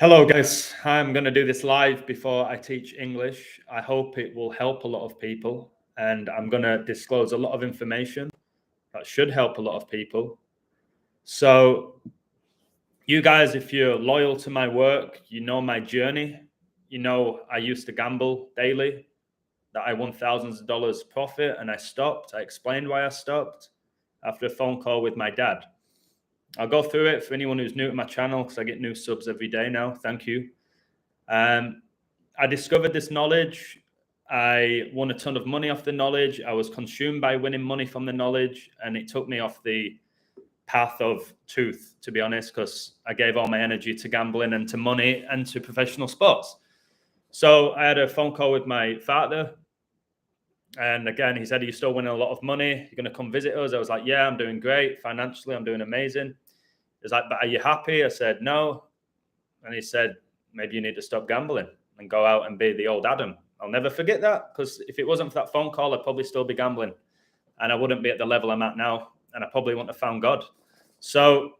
Hello, guys. I'm going to do this live before I teach English. I hope it will help a lot of people, and I'm going to disclose a lot of information that should help a lot of people. So, you guys, if you're loyal to my work, you know my journey. You know, I used to gamble daily, that I won thousands of dollars profit, and I stopped. I explained why I stopped after a phone call with my dad. I'll go through it for anyone who's new to my channel because I get new subs every day now. Thank you. I discovered this knowledge. I won a ton of money off the knowledge. I was consumed by winning money from the knowledge, and it took me off the path of truth, to be honest, because I gave all my energy to gambling and to money and to professional sports. So I had a phone call with my father. And again, he said, "Are you still winning a lot of money? You're going to come visit us?" I was like, "Yeah, I'm doing great. Financially, I'm doing amazing." He's like, "But are you happy?" I said, "No." And he said, "Maybe you need to stop gambling and go out and be the old Adam." I'll never forget that, because if it wasn't for that phone call, I'd probably still be gambling and I wouldn't be at the level I'm at now. And I probably wouldn't have found God. So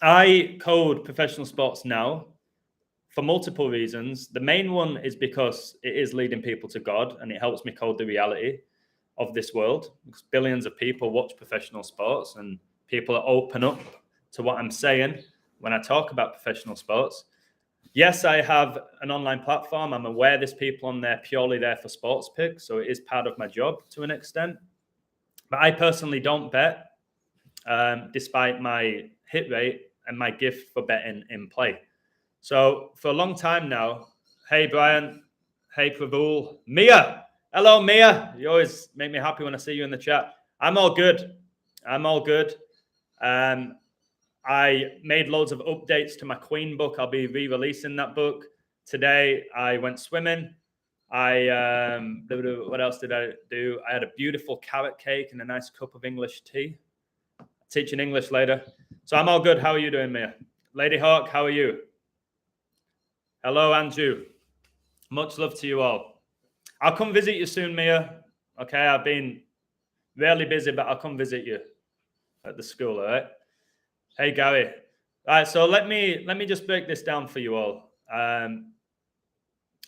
I code professional sports now for multiple reasons. The main one is because it is leading people to God, and it helps me code the reality of this world, because billions of people watch professional sports and people open up to what I'm saying when I talk about professional sports. Yes, I have an online platform. I'm aware there's people on there purely there for sports picks, so it is part of my job to an extent. But I personally don't bet, despite my hit rate and my gift for betting in play. So for a long time now, hey Brian, hey Prabul, Mia, hello Mia. You always make me happy when I see you in the chat. I'm all good. I'm all good. I made loads of updates to my Queen book. I'll be re-releasing that book today. I went swimming. What else did I do? I had a beautiful carrot cake and a nice cup of English tea. Teaching English later. So I'm all good. How are you doing, Mia? Lady Hawk, how are you? Hello, Andrew. Much love to you all. I'll come visit you soon, Mia. Okay, I've been really busy, but I'll come visit you at the school, all right? Hey, Gary. All right, so let me just break this down for you all.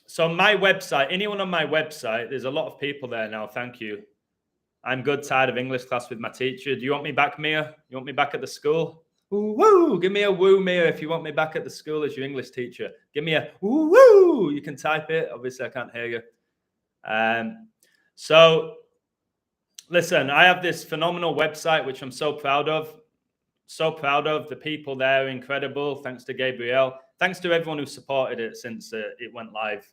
So my website, anyone on my website, there's a lot of people there now. Thank you. I'm good, tired of English class with my teacher. Do you want me back, Mia? You want me back at the school? Woo, woo. Give me a woo, Mia, if you want me back at the school as your English teacher. Give me a woo, woo. You can type it. Obviously, I can't hear you. So listen, I have this phenomenal website, which I'm so proud of. So proud of. The people there are incredible. Thanks to Gabrielle. Thanks to everyone who supported it since it went live.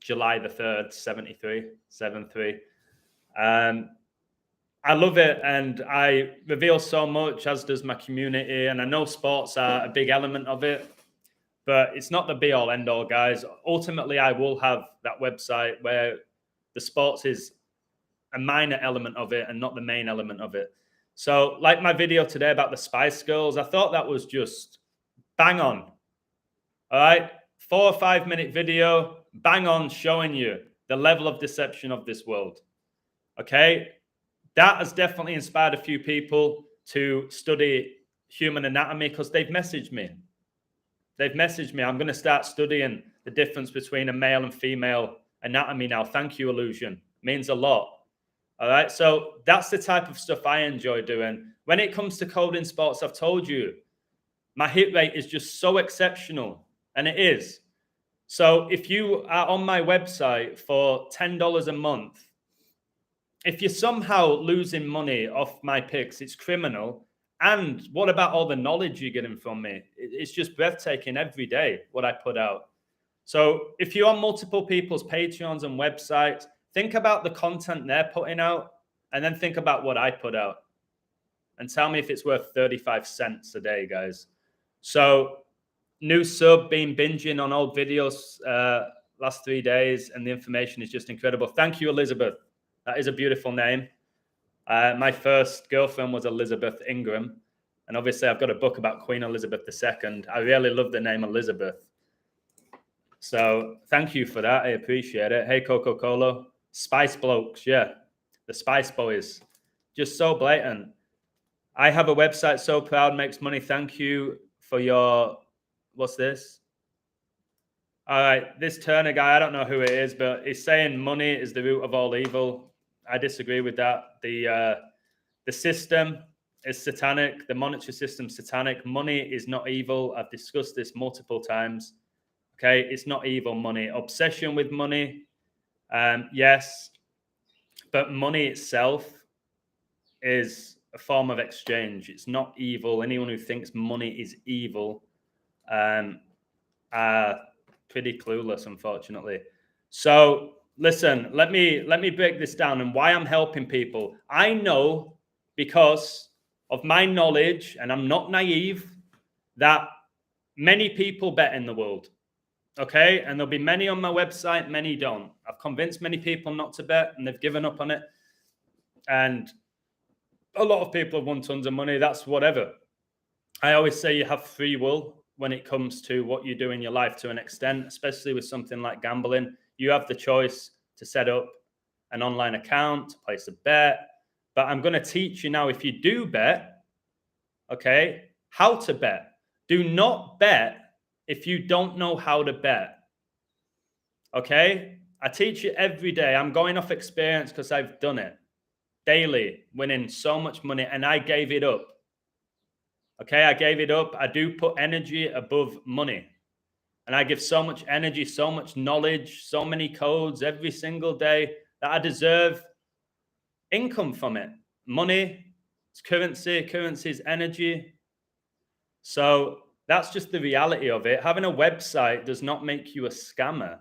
July the 3rd, 73. I love it, and I reveal so much, as does my community. And I know sports are a big element of it, but it's not the be-all, end-all, guys. Ultimately, I will have that website where the sports is a minor element of it and not the main element of it. So like my video today about the Spice Girls, I thought that was just bang on. All right. 4 or 5 minute video, bang on, showing you the level of deception of this world. Okay. That has definitely inspired a few people to study human anatomy, because they've messaged me. They've messaged me. I'm going to start studying the difference between a male and female anatomy now. Thank you, Illusion. It means a lot. All right. So that's the type of stuff I enjoy doing. When it comes to coding sports, I've told you, my hit rate is just so exceptional. And it is. So if you are on my website for $10 a month, if you're somehow losing money off my picks, it's criminal. And what about all the knowledge you're getting from me? It's just breathtaking every day, what I put out. So if you're on multiple people's Patreons and websites, think about the content they're putting out, and then think about what I put out. And tell me if it's worth 35 cents a day, guys. So new sub, been binging on old videos last 3 days, and the information is just incredible. Thank you, Elizabeth. That is a beautiful name. My first girlfriend was Elizabeth Ingram. And obviously, I've got a book about Queen Elizabeth II. I really love the name Elizabeth. So thank you for that. I appreciate it. Hey, Coca-Cola. Spice Blokes. Yeah. The Spice Boys. Just so blatant. I have a website, so proud, makes money. Thank you for your What's this? All right, this Turner guy, I don't know who it is, but he's saying money is the root of all evil. I disagree with that. The system is satanic. The monetary system satanic. Money is not evil. I've discussed this multiple times. Okay, it's not evil, money. Obsession with money, yes, but money itself is a form of exchange. It's not evil. Anyone who thinks money is evil are pretty clueless, unfortunately. So listen, let me break this down and why I'm helping people. I know because of my knowledge, and I'm not naive, that many people bet in the world. Okay, and there'll be many on my website, many don't. I've convinced many people not to bet, and they've given up on it. And a lot of people have won tons of money. That's whatever. I always say you have free will when it comes to what you do in your life to an extent, especially with something like gambling. You have the choice to set up an online account, to place a bet. But I'm going to teach you now, if you do bet, okay, how to bet. Do not bet if you don't know how to bet. Okay? I teach you every day. I'm going off experience because I've done it daily, winning so much money, and I gave it up. Okay, I gave it up. I do put energy above money. And I give so much energy, so much knowledge, so many codes every single day that I deserve income from it. Money, it's currency, currency is energy. So that's just the reality of it. Having a website does not make you a scammer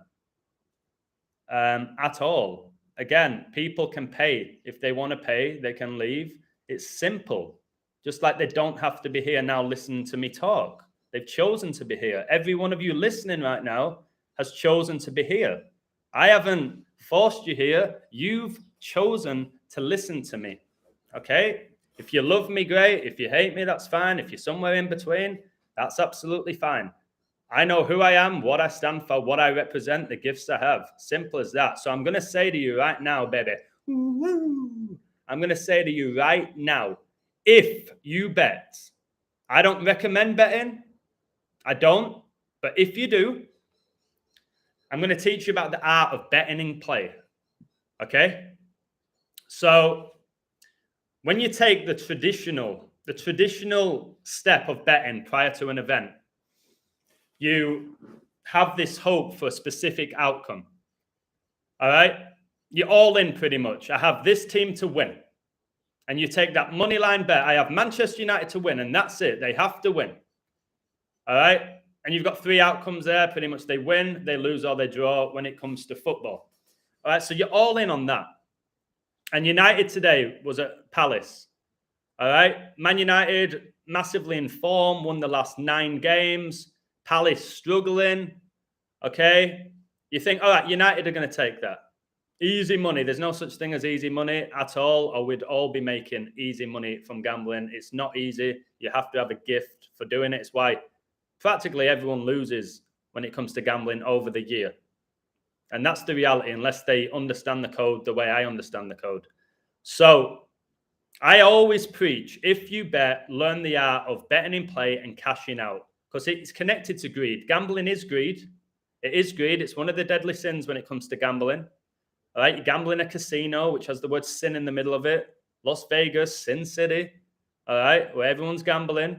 at all. Again, people can pay. If they want to pay, they can leave. It's simple. Just like they don't have to be here now listening to me talk. They've chosen to be here. Every one of you listening right now has chosen to be here. I haven't forced you here. You've chosen to listen to me. Okay? If you love me, great. If you hate me, that's fine. If you're somewhere in between, that's absolutely fine. I know who I am, what I stand for, what I represent, the gifts I have. Simple as that. So I'm going to say to you right now, baby, I'm going to say to you right now, if you bet, I don't recommend betting. I don't. But if you do, I'm going to teach you about the art of betting in play. Okay? So when you take the traditional step of betting prior to an event, you have this hope for a specific outcome. All right? You're all in pretty much. I have this team to win. And you take that money line bet. I have Manchester United to win, and that's it. They have to win. All right? And you've got three outcomes there. Pretty much they win, they lose, or they draw when it comes to football. All right? So you're all in on that. And United today was at Palace. All right? Man United, massively in form, won the last 9 games. Palace struggling. Okay? You think, all right, United are going to take that. Easy money. There's no such thing as easy money at all, or we'd all be making easy money from gambling. It's not easy. You have to have a gift for doing it. It's why practically everyone loses when it comes to gambling over the year. And that's the reality, unless they understand the code the way I understand the code. So I always preach, if you bet, learn the art of betting in play and cashing out, because it's connected to greed. Gambling is greed. It is greed. It's one of the deadly sins when it comes to gambling. All right, you gamble in a casino, which has the word sin in the middle of it. Las Vegas, Sin City. All right, where everyone's gambling.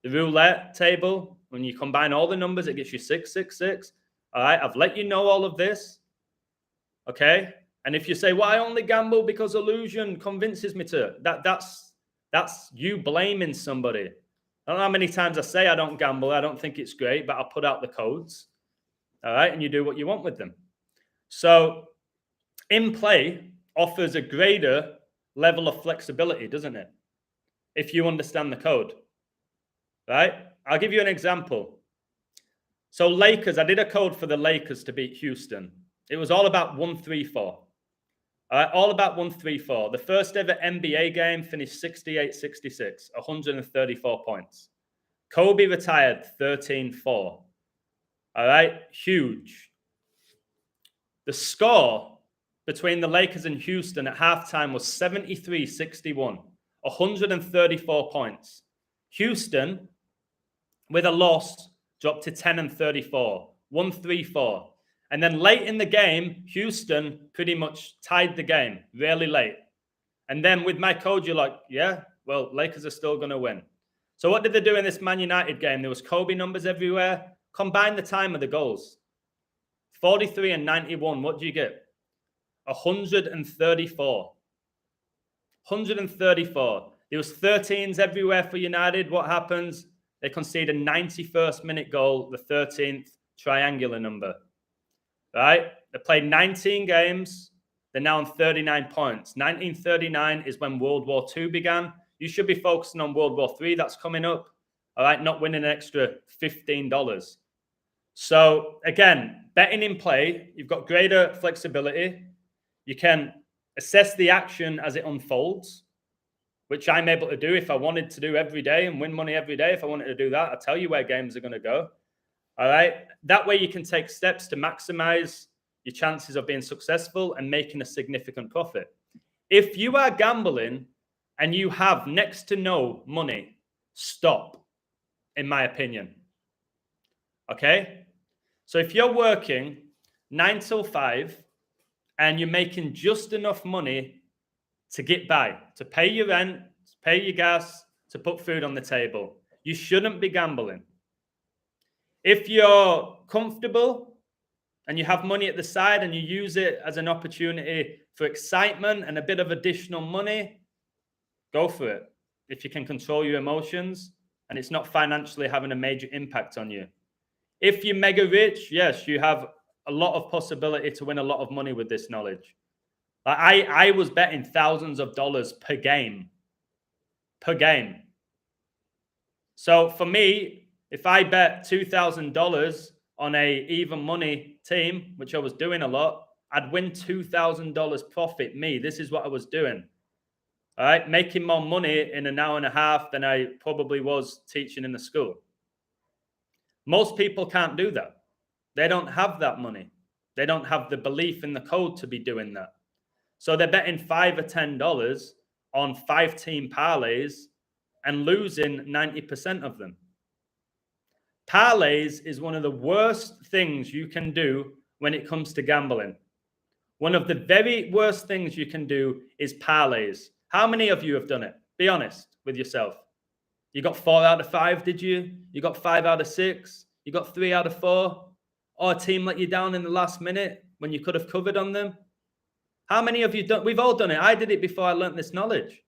The roulette table, when you combine all the numbers, it gets you 666. All right, I've let you know all of this. Okay, and if you say, well, I only gamble because illusion convinces me to, that's you blaming somebody. I don't know how many times I say I don't gamble. I don't think it's great, but I'll put out the codes. All right, and you do what you want with them. So in play offers a greater level of flexibility, doesn't it? If you understand the code, right? I'll give you an example. So Lakers, I did a code for the Lakers to beat Houston. It was all about 134. All about 134. The first ever NBA game finished 68-66, 134 points. Kobe retired 13-4. All right, huge. The score between the Lakers and Houston at halftime was 73-61, 134 points. Houston, with a loss, dropped to 10 and 34, 1-3-4. And then late in the game, Houston pretty much tied the game, really late. And then with my code, you're like, yeah, well, Lakers are still going to win. So what did they do in this Man United game? There was Kobe numbers everywhere. Combine the time of the goals. 43 and 91. What do you get? 134. 134. There was 13s everywhere for United. What happens? They concede a 91st minute goal, the 13th triangular number. Right? They played 19 games. They're now on 39 points. 1939 is when World War II began. You should be focusing on World War III. That's coming up. All right? Not winning an extra $15. So again, betting in play, you've got greater flexibility. You can assess the action as it unfolds, which I'm able to do if I wanted to do every day and win money every day. If I wanted to do that, I'll tell you where games are going to go. All right. That way you can take steps to maximize your chances of being successful and making a significant profit. If you are gambling and you have next to no money, stop, in my opinion. Okay. So if you're working 9 till 5 and you're making just enough money to get by, to pay your rent, to pay your gas, to put food on the table, you shouldn't be gambling. If you're comfortable and you have money at the side and you use it as an opportunity for excitement and a bit of additional money, go for it. If you can control your emotions and it's not financially having a major impact on you. If you're mega rich, yes, you have a lot of possibility to win a lot of money with this knowledge. Like I was betting thousands of dollars per game. So for me, if I bet $2,000 on a even money team, which I was doing a lot, I'd win $2,000 profit. This is what I was doing. All right, making more money in an hour and a half than I probably was teaching in the school. Most people can't do that. They don't have that money. They don't have the belief in the code to be doing that. So they're betting $5 or $10 on 5-team parlays and losing 90% of them. Parlays is one of the worst things you can do when it comes to gambling. One of the very worst things you can do is parlays. How many of you have done it? Be honest with yourself. You got 4 out of 5, did you? You got 5 out of 6? You got 3 out of 4? Or a team let you down in the last minute when you could have covered on them? How many of you done? We've all done it. I did it before I learned this knowledge.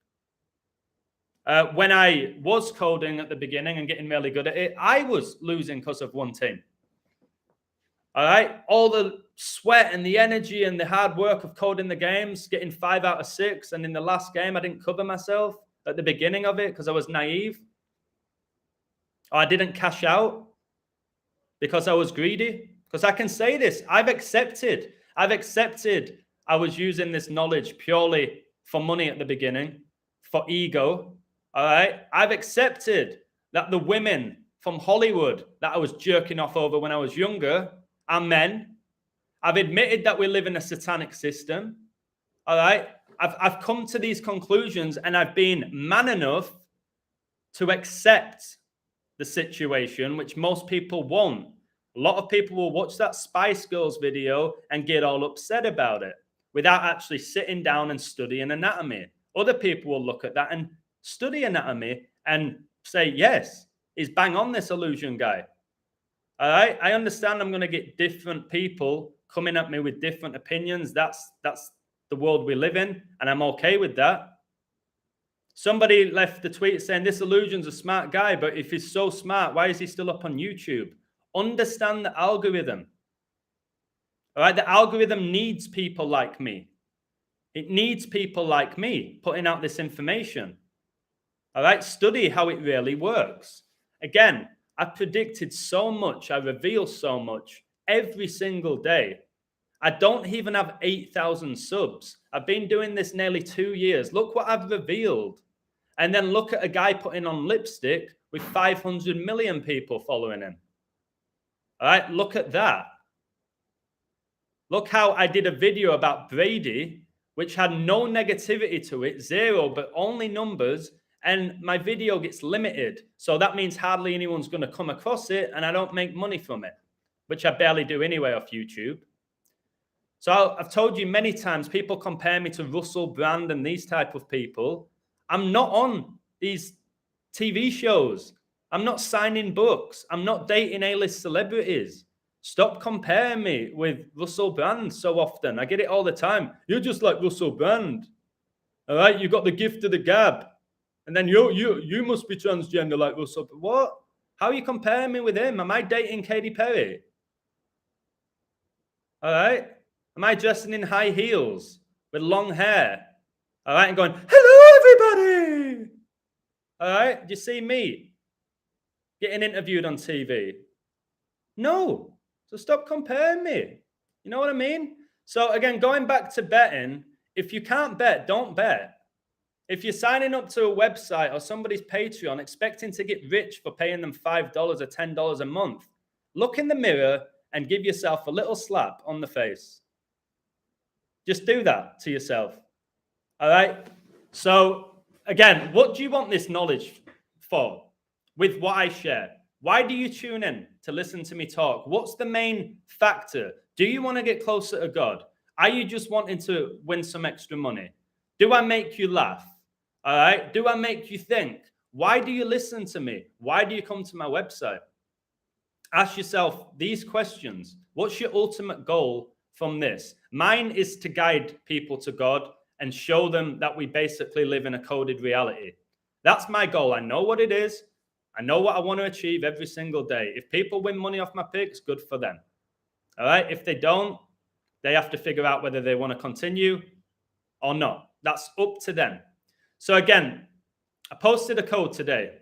When I was coding at the beginning and getting really good at it, I was losing because of one team. All right? All the sweat and the energy and the hard work of coding the games, getting 5 out of 6. And in the last game, I didn't cover myself at the beginning of it because I was naive. Or I didn't cash out because I was greedy. Because I can say this, I've accepted I was using this knowledge purely for money at the beginning, for ego. All right. I've accepted that the women from Hollywood that I was jerking off over when I was younger are men. I've admitted that we live in a satanic system. All right. I've come to these conclusions and I've been man enough to accept the situation, which most people won't. A lot of people will watch that Spice Girls video and get all upset about it without actually sitting down and studying anatomy. Other people will look at that and study anatomy and say, yes, he's bang on, this illusion guy. All right. I understand I'm going to get different people coming at me with different opinions. That's the world we live in, and I'm okay with that. Somebody left the tweet saying this illusion's a smart guy, but if he's so smart, why is he still up on YouTube? Understand the algorithm. All right. The algorithm needs people like me. It needs people like me putting out this information. All right. Study how it really works. Again, I predicted so much. I reveal so much every single day. I don't even have 8,000 subs. I've been doing this nearly 2 years. Look what I've revealed. And then look at a guy putting on lipstick with 500 million people following him. All right. Look at that. Look how I did a video about Brady, which had no negativity to it, 0, but only numbers. and my video gets limited. So that means hardly anyone's going to come across it, and I don't make money from it, which I barely do anyway off YouTube. So I've told you many times, people compare me to Russell Brand and these type of people. I'm not on these TV shows. I'm not signing books. I'm not dating A-list celebrities. Stop comparing me with Russell Brand so often. I get it all the time. You're just like Russell Brand. All right, you got the gift of the gab. And then you must be transgender like Russell. What? How are you comparing me with him? Am I dating Katy Perry? All right. Am I dressing in high heels with long hair? All right, and going, hello, everybody. All right, do you see me getting interviewed on TV? No. So stop comparing me. You know what I mean? So again, going back to betting, if you can't bet, don't bet. If you're signing up to a website or somebody's Patreon expecting to get rich for paying them $5 or $10 a month, look in the mirror and give yourself a little slap on the face. Just do that to yourself. All right? So again, what do you want this knowledge for with what I share? Why do you tune in to listen to me talk? What's the main factor? Do you want to get closer to God? Are you just wanting to win some extra money? Do I make you laugh? All right. Do I make you think? Why do you listen to me? Why do you come to my website? Ask yourself these questions. What's your ultimate goal from this? Mine is to guide people to God and show them that we basically live in a coded reality. That's my goal. I know what it is. I know what I want to achieve every single day. If people win money off my picks, good for them. All right. If they don't, they have to figure out whether they want to continue or not. That's up to them. So again, I posted a code today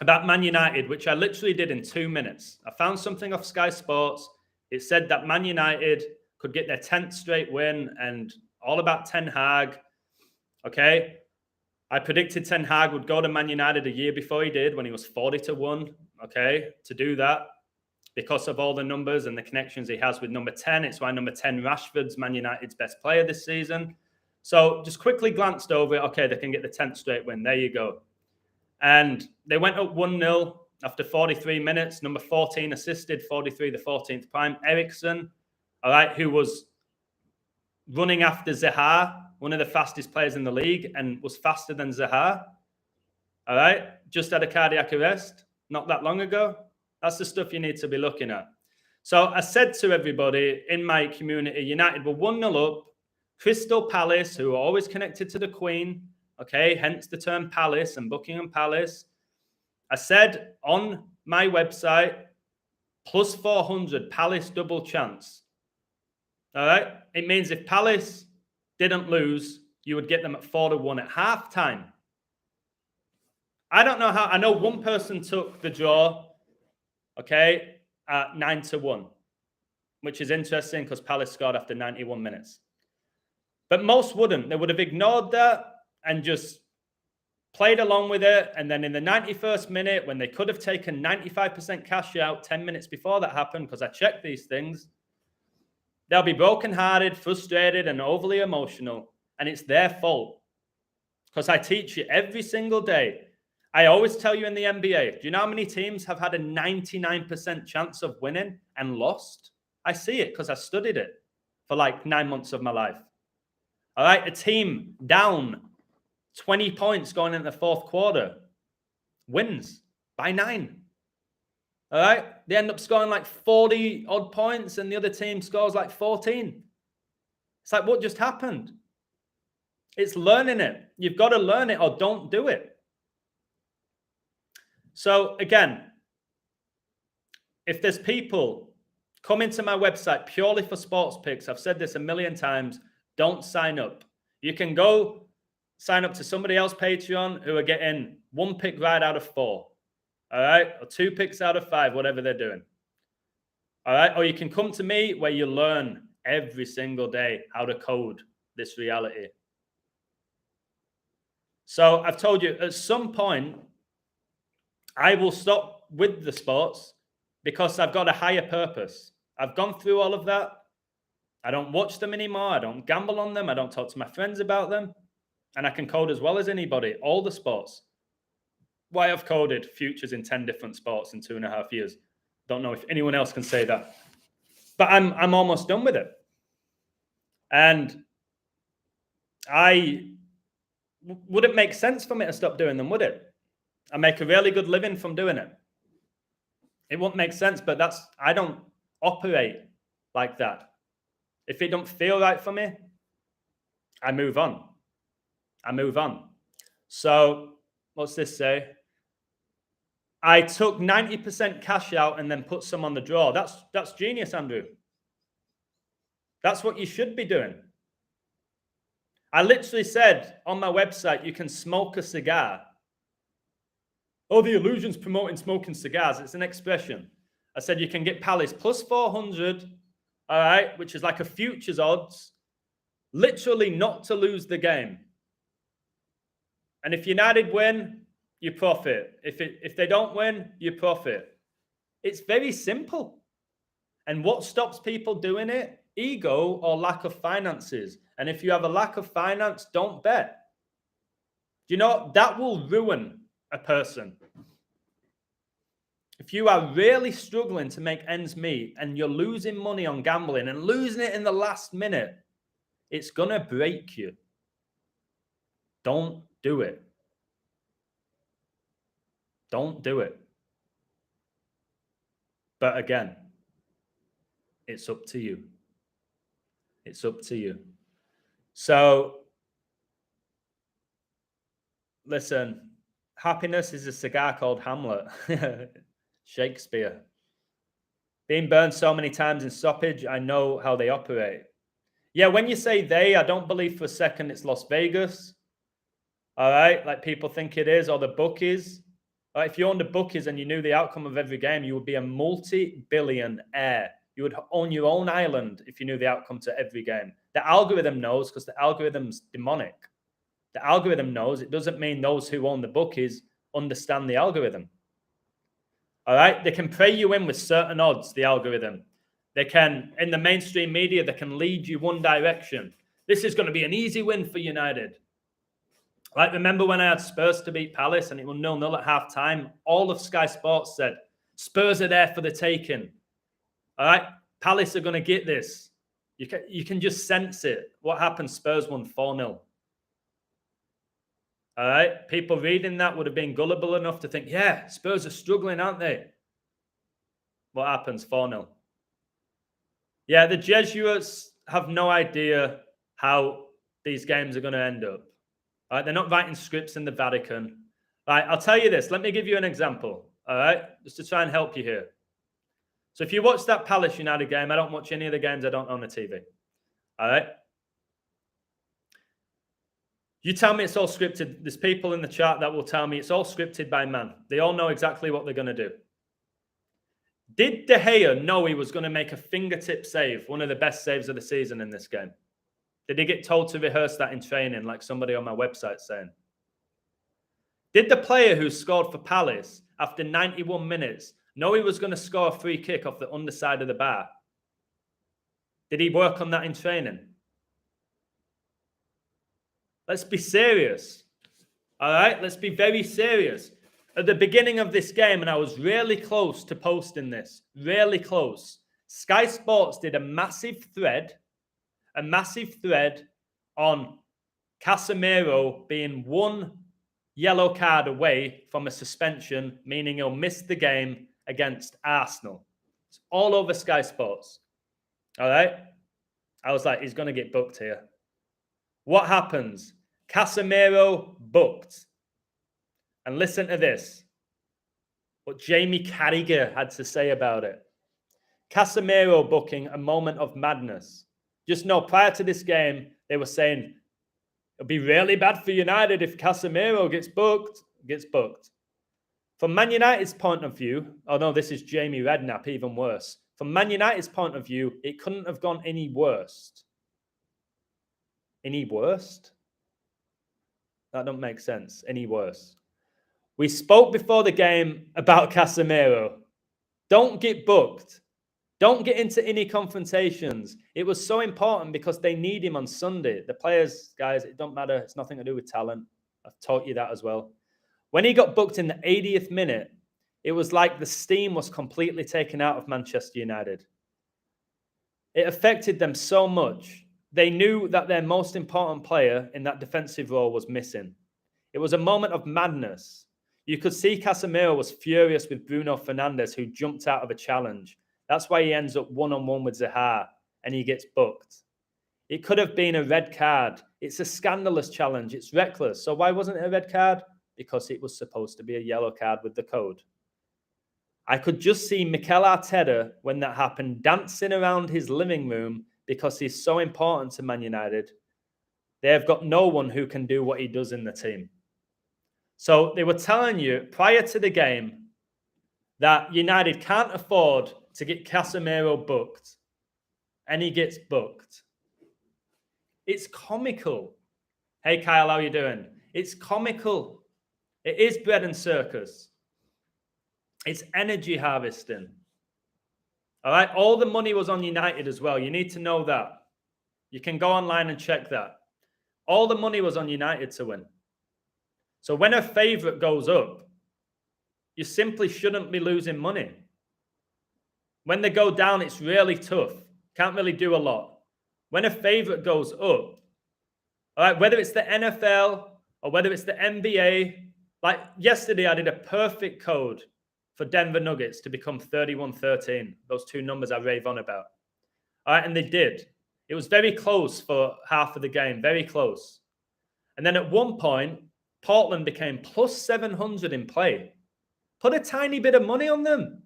about Man United, which I literally did in 2 minutes. I found something off Sky Sports. It said that Man United could get their 10th straight win and all about Ten Hag. Okay. I predicted Ten Hag would go to Man United a year before he did when he was 40-1. Okay. To do that because of all the numbers and the connections he has with number 10. It's why number 10 Rashford's Man United's best player this season. So just quickly glanced over it. Okay, they can get the 10th straight win. There you go. And they went up 1-0 after 43 minutes. Number 14 assisted, 43, the 14th prime. Eriksen, all right, who was running after Zaha, one of the fastest players in the league, and was faster than Zaha. All right, just had a cardiac arrest not that long ago. That's the stuff you need to be looking at. So I said to everybody in my community, United were 1-0 up. Crystal Palace, who are always connected to the Queen, okay, hence the term Palace and Buckingham Palace. I said on my website, plus 400 Palace double chance. All right. It means if Palace didn't lose, you would get them at 4-1 at halftime. I don't know how. I know one person took the draw, okay, at 9-1, which is interesting because Palace scored after 91 minutes. But most wouldn't. They would have ignored that and just played along with it. And then in the 91st minute, when they could have taken 95% cash out 10 minutes before that happened, because I checked these things, they'll be brokenhearted, frustrated, and overly emotional. And it's their fault. Because I teach you every single day. I always tell you in the NBA, do you know how many teams have had a 99% chance of winning and lost? I see it because I studied it for like 9 months of my life. All right, a team down 20 points going into the fourth quarter wins by 9. All right, they end up scoring like 40 odd points and the other team scores like 14. It's like, what just happened? It's learning it. You've got to learn it or don't do it. So again, if there's people coming to my website purely for sports picks, I've said this a million times, don't sign up. You can go sign up to somebody else's Patreon who are getting 1 pick right out of 4. All right. Or 2 picks out of 5, whatever they're doing. All right. Or you can come to me where you learn every single day how to code this reality. So I've told you at some point, I will stop with the sports because I've got a higher purpose. I've gone through all of that. I don't watch them anymore. I don't gamble on them. I don't talk to my friends about them. And I can code as well as anybody, all the sports. Why I've coded futures in 10 different sports in 2.5 years. Don't know if anyone else can say that. But I'm almost done with it. And wouldn't make sense for me to stop doing them, would it? I make a really good living from doing it. It wouldn't make sense, but I don't operate like that. If it don't feel right for me, I move on. So what's this say? I took 90% cash out and then put some on the draw. That's genius, Andrew. That's what you should be doing. I literally said on my website, you can smoke a cigar. Oh, the illusion's promoting smoking cigars. It's an expression. I said you can get Palace plus 400, all right, which is like a futures odds, literally not to lose the game. And if United win, you profit. If they don't win, you profit. It's very simple. And what stops people doing it? Ego or lack of finances. And if you have a lack of finance, don't bet. You know, that will ruin a person. If you are really struggling to make ends meet and you're losing money on gambling and losing it in the last minute, it's going to break you. Don't do it. Don't do it. But again, it's up to you. It's up to you. So, listen, happiness is a cigar called Hamlet. Shakespeare. Being burned so many times in stoppage, I know how they operate. Yeah, when you say they, I don't believe for a second it's Las Vegas. All right, like people think it is, or the bookies. Right, if you owned the bookies and you knew the outcome of every game, you would be a multi-billionaire. You would own your own island if you knew the outcome to every game. The algorithm knows because the algorithm's demonic. The algorithm knows. It doesn't mean those who own the bookies understand the algorithm. All right, they can pray you in with certain odds, the algorithm. They can, in the mainstream media, they can lead you one direction. This is going to be an easy win for United. Like, remember when I had Spurs to beat Palace and it was 0-0 at half-time? All of Sky Sports said, Spurs are there for the taking. All right, Palace are going to get this. You can just sense it. What happened? Spurs won 4-0. All right, people reading that would have been gullible enough to think, yeah, Spurs are struggling, aren't they? What happens? 4-0. Yeah, the Jesuits have no idea how these games are going to end up. All right, they're not writing scripts in the Vatican. All right, I'll tell you this. Let me give you an example. All right, just to try and help you here. So if you watch that Palace United game, I don't watch any of the games I don't own a TV. All right. You tell me it's all scripted. There's people in the chat that will tell me it's all scripted by man. They all know exactly what they're going to do. Did De Gea know he was going to make a fingertip save, one of the best saves of the season in this game? Did he get told to rehearse that in training like somebody on my website saying? Did the player who scored for Palace after 91 minutes know he was going to score a free kick off the underside of the bar? Did he work on that in training? Let's be serious. All right, let's be very serious. At the beginning of this game, and I was really close to posting this, really close, Sky Sports did a massive thread on Casemiro being one yellow card away from a suspension, meaning he'll miss the game against Arsenal. It's all over Sky Sports. All right? I was like, he's going to get booked here. What happens? Casemiro booked. And listen to this. What Jamie Carragher had to say about it. Casemiro booking a moment of madness. Just know, prior to this game, they were saying, it'll be really bad for United if Casemiro gets booked. From Man United's point of view, oh no, this is Jamie Redknapp, even worse. From Man United's point of view, it couldn't have gone any worse. Any worse? That don't make sense. Any worse. We spoke before the game about Casemiro. Don't get booked. Don't get into any confrontations. It was so important because they need him on Sunday. The players, guys, it don't matter. It's nothing to do with talent. I've taught you that as well. When he got booked in the 80th minute, it was like the steam was completely taken out of Manchester United. It affected them so much. They knew that their most important player in that defensive role was missing. It was a moment of madness. You could see Casemiro was furious with Bruno Fernandes, who jumped out of a challenge. That's why he ends up one-on-one with Zaha and he gets booked. It could have been a red card. It's a scandalous challenge. It's reckless. So why wasn't it a red card? Because it was supposed to be a yellow card with the code. I could just see Mikel Arteta, when that happened, dancing around his living room because he's so important to Man United. They have got no one who can do what he does in the team. So they were telling you prior to the game that United can't afford to get Casemiro booked, and he gets booked. It's comical. Hey, Kyle, how you doing? It's comical. It is bread and circus. It's energy harvesting. All right? All the money was on United as well. You need to know that. You can go online and check that. All the money was on United to win. So when a favourite goes up, you simply shouldn't be losing money. When they go down, it's really tough. Can't really do a lot. When a favourite goes up, all right, whether it's the NFL or whether it's the NBA, like yesterday I did a perfect code for Denver Nuggets to become 31-13. Those two numbers I rave on about. All right, and they did. It was very close for half of the game, very close. And then at one point, Portland became plus 700 in play. Put a tiny bit of money on them.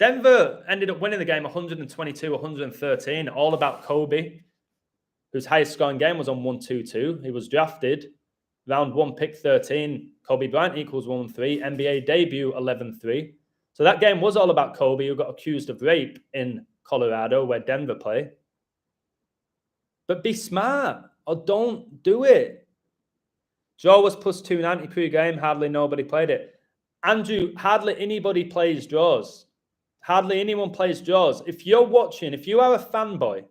Denver ended up winning the game 122-113, all about Kobe, whose highest scoring game was on 122. He was drafted round 1, pick 13. Kobe Bryant equals 113. NBA debut 11-3. So that game was all about Kobe, who got accused of rape in Colorado, where Denver play. But be smart, or don't do it. Joe was plus 290 pre-game. Hardly nobody played it. Andrew, hardly anybody plays draws. Hardly anyone plays draws. If you're watching, if you are a fanboy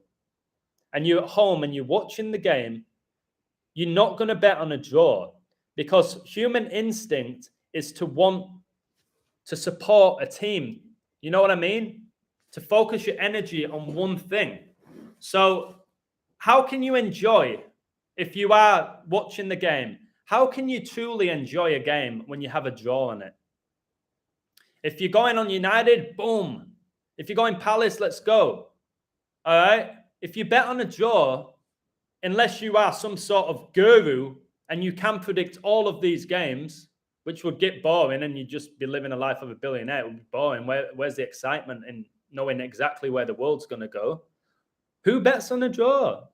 and you're at home and you're watching the game, you're not going to bet on a draw because human instinct is to want to support a team. You know what I mean? To focus your energy on one thing. So how can you enjoy, if you are watching the game, how can you truly enjoy a game when you have a draw on it? If you're going on United, boom. If you're going Palace, let's go. All right? If you bet on a draw, unless you are some sort of guru and you can predict all of these games, which would get boring and you'd just be living a life of a billionaire, it would be boring. Where's the excitement in knowing exactly where the world's going to go? Who bets on a draw?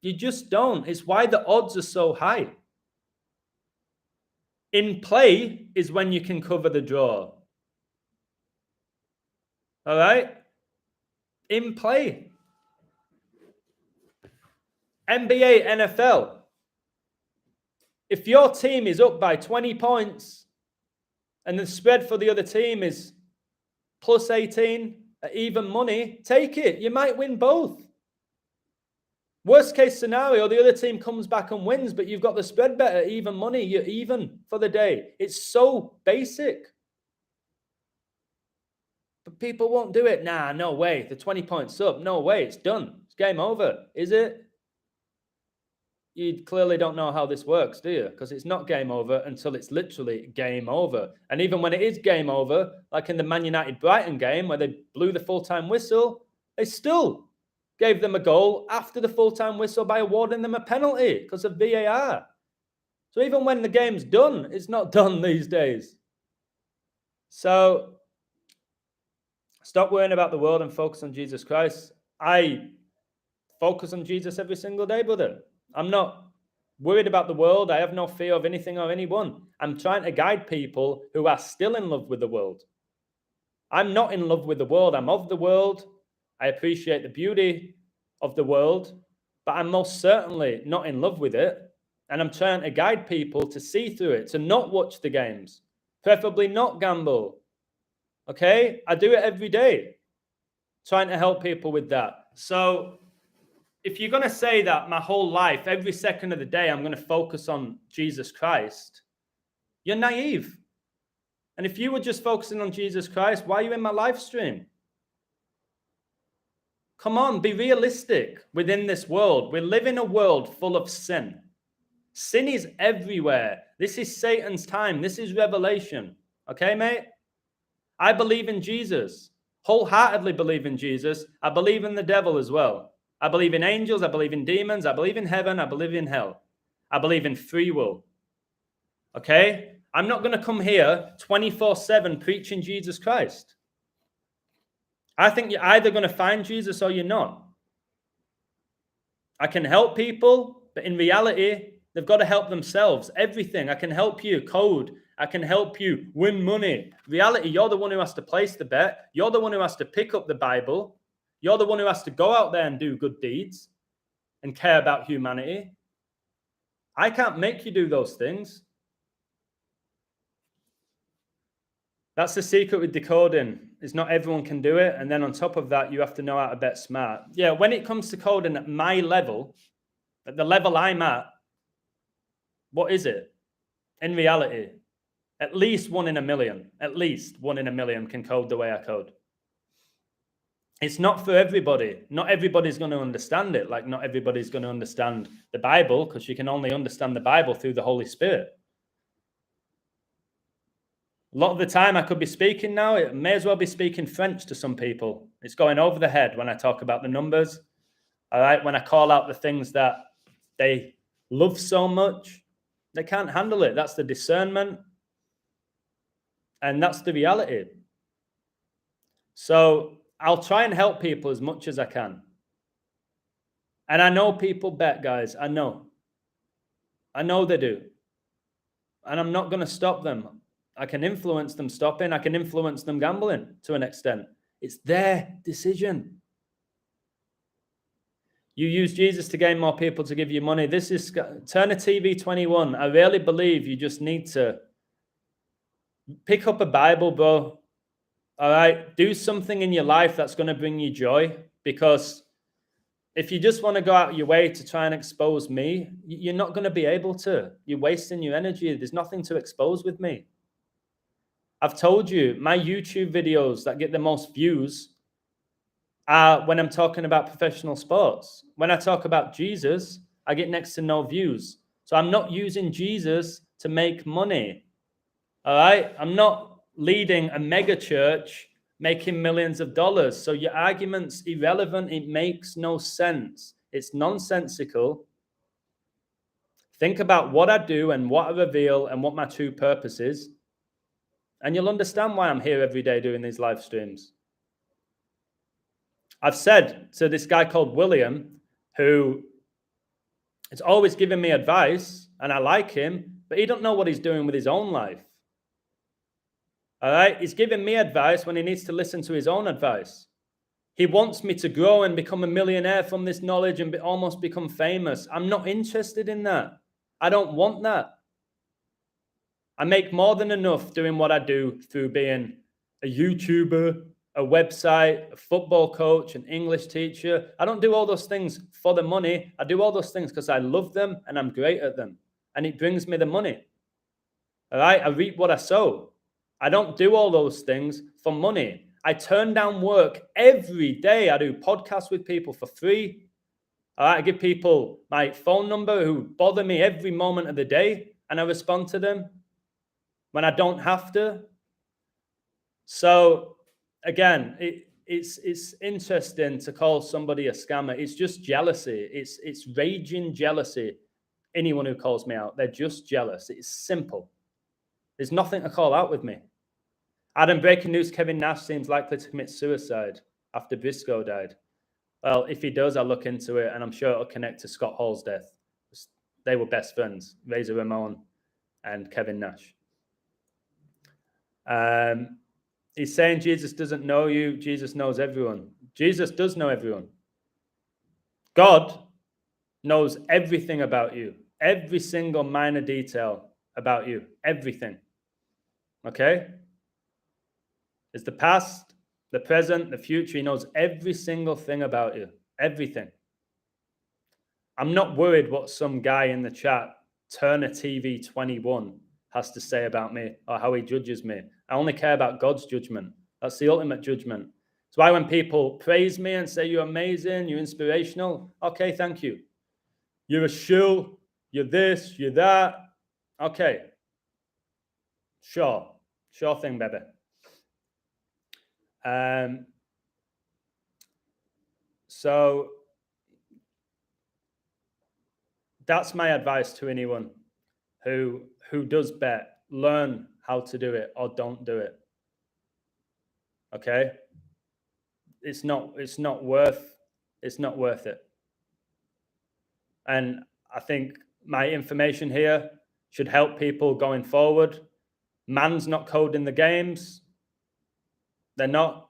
You just don't. It's why the odds are so high. In play is when you can cover the draw. All right? In play. NBA, NFL. If your team is up by 20 points and the spread for the other team is plus 18 at even money, take it. You might win both. Worst case scenario, the other team comes back and wins, but you've got the spread bet at even money. You're even for the day. It's so basic. But people won't do it. Nah, no way. The 20 points up. No way. It's done. It's game over. Is it? You clearly don't know how this works, do you? Because it's not game over until it's literally game over. And even when it is game over, like in the Man United Brighton game where they blew the full-time whistle, they still gave them a goal after the full-time whistle by awarding them a penalty because of VAR. So even when the game's done, it's not done these days. So stop worrying about the world and focus on Jesus Christ. I focus on Jesus every single day, brother. I'm not worried about the world. I have no fear of anything or anyone. I'm trying to guide people who are still in love with the world. I'm not in love with the world. I'm of the world. I appreciate the beauty of the world, but I'm most certainly not in love with it. And I'm trying to guide people to see through it, to not watch the games, preferably not gamble. Okay? I do it every day. Trying to help people with that. So if you're going to say that my whole life, every second of the day, I'm going to focus on Jesus Christ, you're naive. And if you were just focusing on Jesus Christ, why are you in my live stream? Come on, be realistic within this world. We live in a world full of sin. Sin is everywhere. This is Satan's time. This is revelation. Okay, mate? I believe in Jesus. Wholeheartedly believe in Jesus. I believe in the devil as well. I believe in angels. I believe in demons. I believe in heaven. I believe in hell. I believe in free will. Okay? I'm not going to come here 24/7 preaching Jesus Christ. I think you're either going to find Jesus or you're not. I can help people, but in reality, they've got to help themselves. Everything. I can help you code. I can help you win money. Reality, you're the one who has to place the bet. You're the one who has to pick up the Bible. You're the one who has to go out there and do good deeds and care about humanity. I can't make you do those things. That's the secret with decoding, is not everyone can do it. And then on top of that, you have to know how to bet smart. Yeah, when it comes to coding at my level, at the level I'm at, what is it? In reality, at least 1 in a million. At least 1 in a million can code the way I code. It's not for everybody. Not everybody's going to understand it. Like not everybody's going to understand the Bible, because you can only understand the Bible through the Holy Spirit. A lot of the time I could be speaking now, it may as well be speaking French to some people. It's going over the head when I talk about the numbers. All right, when I call out the things that they love so much, they can't handle it. That's the discernment. And that's the reality. So I'll try and help people as much as I can. And I know people bet, guys. I know they do. And I'm not going to stop them. I can influence them stopping. I can influence them gambling to an extent. It's their decision. You use Jesus to gain more people to give you money. This is Turner TV 21. I really believe you just need to pick up a Bible, bro. All right. Do something in your life that's going to bring you joy. Because if you just want to go out your way to try and expose me, you're not going to be able to. You're wasting your energy. There's nothing to expose with me. I've told you, my YouTube videos that get the most views are when I'm talking about professional sports. When I talk about Jesus, I get next to no views. So I'm not using Jesus to make money. All right? I'm not leading a mega church making millions of dollars. So your argument's irrelevant. It makes no sense. It's nonsensical. Think about what I do and what I reveal and what my true purpose is. And you'll understand why I'm here every day doing these live streams. I've said to this guy called William, who is always giving me advice, and I like him, but he don't know what he's doing with his own life. All right? He's giving me advice when he needs to listen to his own advice. He wants me to grow and become a millionaire from this knowledge and almost become famous. I'm not interested in that. I don't want that. I make more than enough doing what I do through being a YouTuber, a website, a football coach, an English teacher. I don't do all those things for the money. I do all those things because I love them and I'm great at them. And it brings me the money. All right? I reap what I sow. I don't do all those things for money. I turn down work every day. I do podcasts with people for free. All right? I give people my phone number who bother me every moment of the day, and I respond to them when I don't have to. So again, it's interesting to call somebody a scammer. It's just jealousy. It's raging jealousy. Anyone who calls me out, they're just jealous. It's simple. There's nothing to call out with me. Adam, breaking news, Kevin Nash seems likely to commit suicide after Briscoe died. Well, if he does, I'll look into it, and I'm sure it'll connect to Scott Hall's death. They were best friends, Razor Ramon and Kevin Nash. He's saying Jesus doesn't know you. Jesus knows everyone. Jesus does know everyone. God knows everything about you. Every single minor detail about you. Everything. Okay? Is the past, the present, the future. He knows every single thing about you, everything. I'm not worried what some guy in the chat, Turner TV 21, has to say about me or how he judges me. I only care about God's judgment. That's the ultimate judgment. That's why when people praise me and say you're amazing, you're inspirational, okay, thank you. You're a shill, you're this, you're that. Okay. Sure thing, baby. So that's my advice to anyone who does bet. Learn how to do it or don't do it. Okay? It's not worth it. And I think my information here should help people going forward. Man's not coding the games. They're not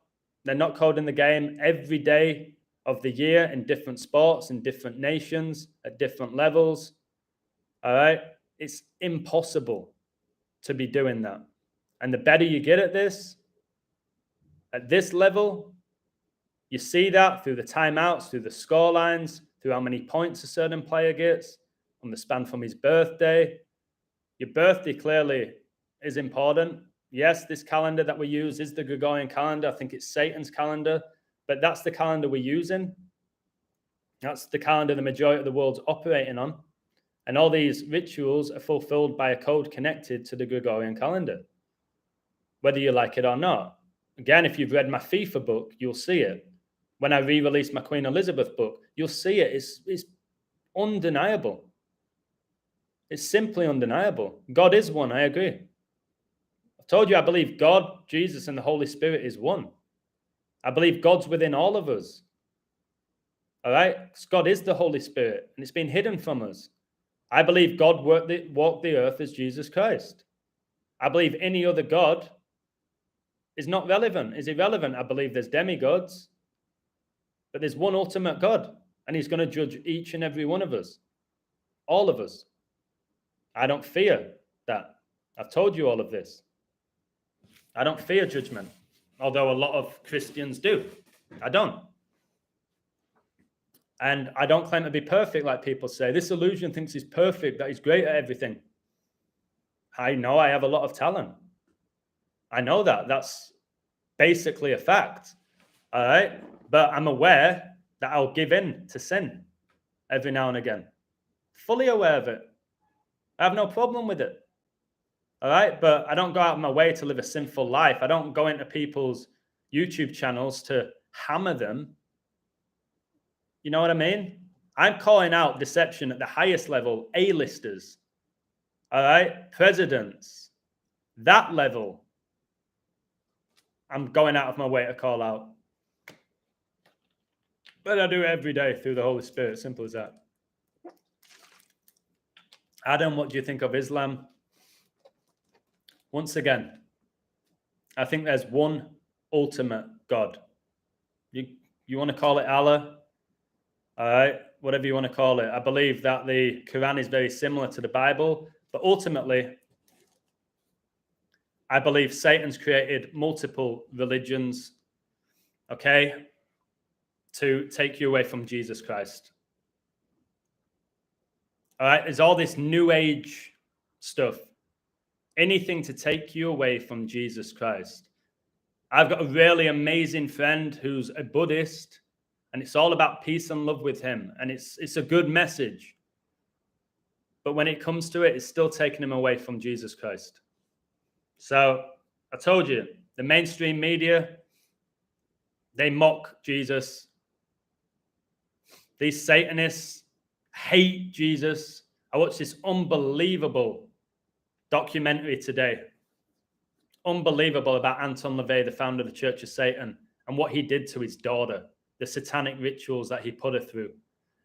coding the game every day of the year in different sports, in different nations, at different levels. All right? It's impossible to be doing that. And the better you get at this level, you see that through the timeouts, through the score lines, through how many points a certain player gets on the span from his birthday. Your birthday clearly is important. Yes, this calendar that we use is the Gregorian calendar. I think it's Satan's calendar, but that's the calendar we're using. That's the calendar the majority of the world's operating on. And all these rituals are fulfilled by a code connected to the Gregorian calendar, whether you like it or not. Again, if you've read my FIFA book, you'll see it. When I re-released my Queen Elizabeth book, you'll see it. It's undeniable. It's simply undeniable. God is one, I agree. I've told you I believe God, Jesus, and the Holy Spirit is one. I believe God's within all of us. All right? Because God is the Holy Spirit, and it's been hidden from us. I believe God walked the earth as Jesus Christ. I believe any other God is not relevant, is irrelevant. I believe there's demigods, but there's one ultimate God, and he's going to judge each and every one of us, all of us. I don't fear that. I've told you all of this. I don't fear judgment, although a lot of Christians do. I don't. And I don't claim to be perfect like people say. This illusion thinks he's perfect, that he's great at everything. I know I have a lot of talent. I know that. That's basically a fact. All right? But I'm aware that I'll give in to sin every now and again. Fully aware of it. I have no problem with it. All right? But I don't go out of my way to live a sinful life. I don't go into people's YouTube channels to hammer them. You know what I mean? I'm calling out deception at the highest level, A-listers. All right? Presidents. That level. I'm going out of my way to call out. But I do it every day through the Holy Spirit. Simple as that. Adam, what do you think of Islam? Once again, I think there's one ultimate God. You want to call it Allah? All right, whatever you want to call it. I believe that the Quran is very similar to the Bible, but ultimately, I believe Satan's created multiple religions, okay, to take you away from Jesus Christ. All right, there's all this new age stuff, anything to take you away from Jesus Christ. I've got a really amazing friend who's a Buddhist, and it's all about peace and love with him, and it's a good message. But when it comes to it, it's still taking him away from Jesus Christ. So I told you, the mainstream media, they mock Jesus. These Satanists hate Jesus. I watched this unbelievable documentary today. Unbelievable, about Anton LaVey, the founder of the Church of Satan, and what he did to his daughter, the satanic rituals that he put her through,